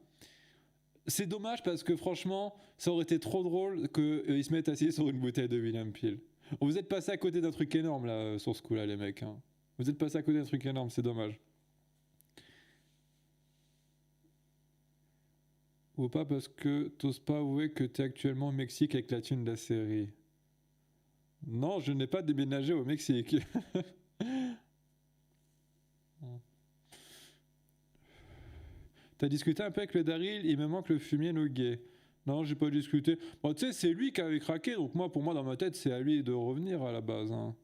C'est dommage parce que franchement, ça aurait été trop drôle qu'ils se mettent assis sur une bouteille de William Peel. Vous êtes passé à côté d'un truc énorme, là, sur ce coup-là, les mecs. Hein. Vous êtes passé à côté d'un truc énorme, c'est dommage. Ou pas parce que t'oses pas avouer que t'es actuellement au Mexique avec la thune de la série. Non, je n'ai pas déménagé au Mexique. T'as discuté un peu avec le Daryl, il me manque le fumier nogué. Non, j'ai pas discuté. Bon, tu sais, c'est lui qui avait craqué, donc pour moi, dans ma tête, c'est à lui de revenir à la base. Hein.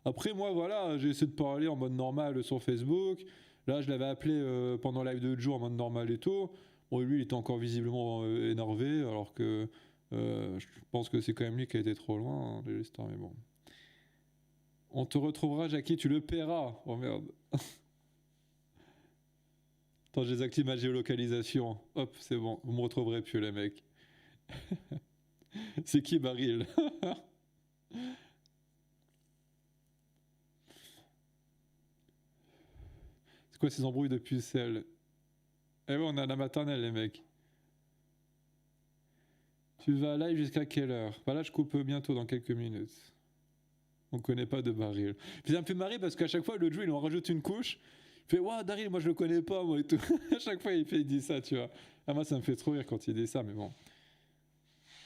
Après, moi, voilà, j'ai essayé de parler en mode normal sur Facebook. Là, je l'avais appelé pendant live de Joe en mode normal et tout. Bon, lui, il était encore visiblement énervé, alors que je pense que c'est quand même lui qui a été trop loin hein, de l'histoire, mais bon. On te retrouvera, Jackie, tu le paieras. Oh merde. Attends, je désactive ma géolocalisation. Hop, c'est bon, vous me retrouverez plus, les mecs. C'est qui Baril? C'est quoi ces embrouilles de pucelles? Eh ouais, on est à la maternelle, les mecs. Tu vas live jusqu'à quelle heure? Bah là, je coupe bientôt, dans quelques minutes. On connaît pas de Baril. Puis ça me fait marrer parce qu'à chaque fois, le Joe, il en rajoute une couche. Il fait, ouah, Daryl, moi je le connais pas, moi et tout. À chaque fois, il dit ça, tu vois. Ah, moi, ça me fait trop rire quand il dit ça, mais bon.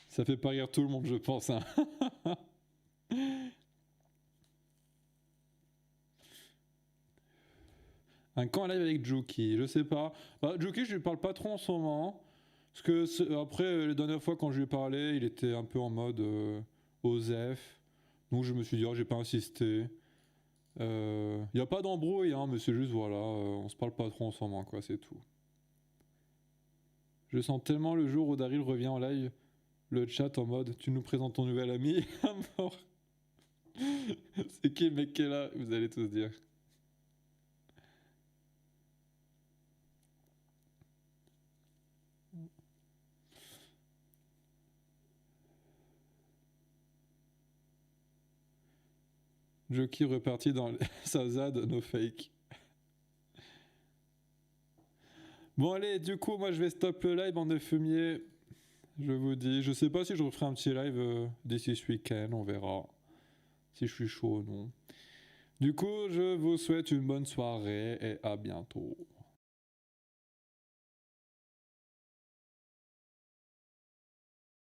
Ça fait pas rire tout le monde, je pense. Hein. Un camp live avec Juki, je sais pas. Bah, Juki, je lui parle pas trop en ce moment. Parce que après, la dernière fois, quand je lui ai parlé, il était un peu en mode OSEF. Donc je me suis dit, oh, j'ai pas insisté. Y a pas d'embrouille, hein, mais c'est juste, voilà, on se parle pas trop en ce moment, quoi, c'est tout. Je sens tellement le jour où Daryl revient en live, le chat en mode tu nous présentes ton nouvel ami à mort. C'est qui le mec qui est là? Vous allez tous dire. Joki reparti dans sa ZAD, no fake. Bon allez, du coup, moi je vais stop le live en fumier. Je vous dis, je sais pas si je referai un petit live d'ici ce week-end, on verra. Si je suis chaud ou non. Du coup, je vous souhaite une bonne soirée et à bientôt.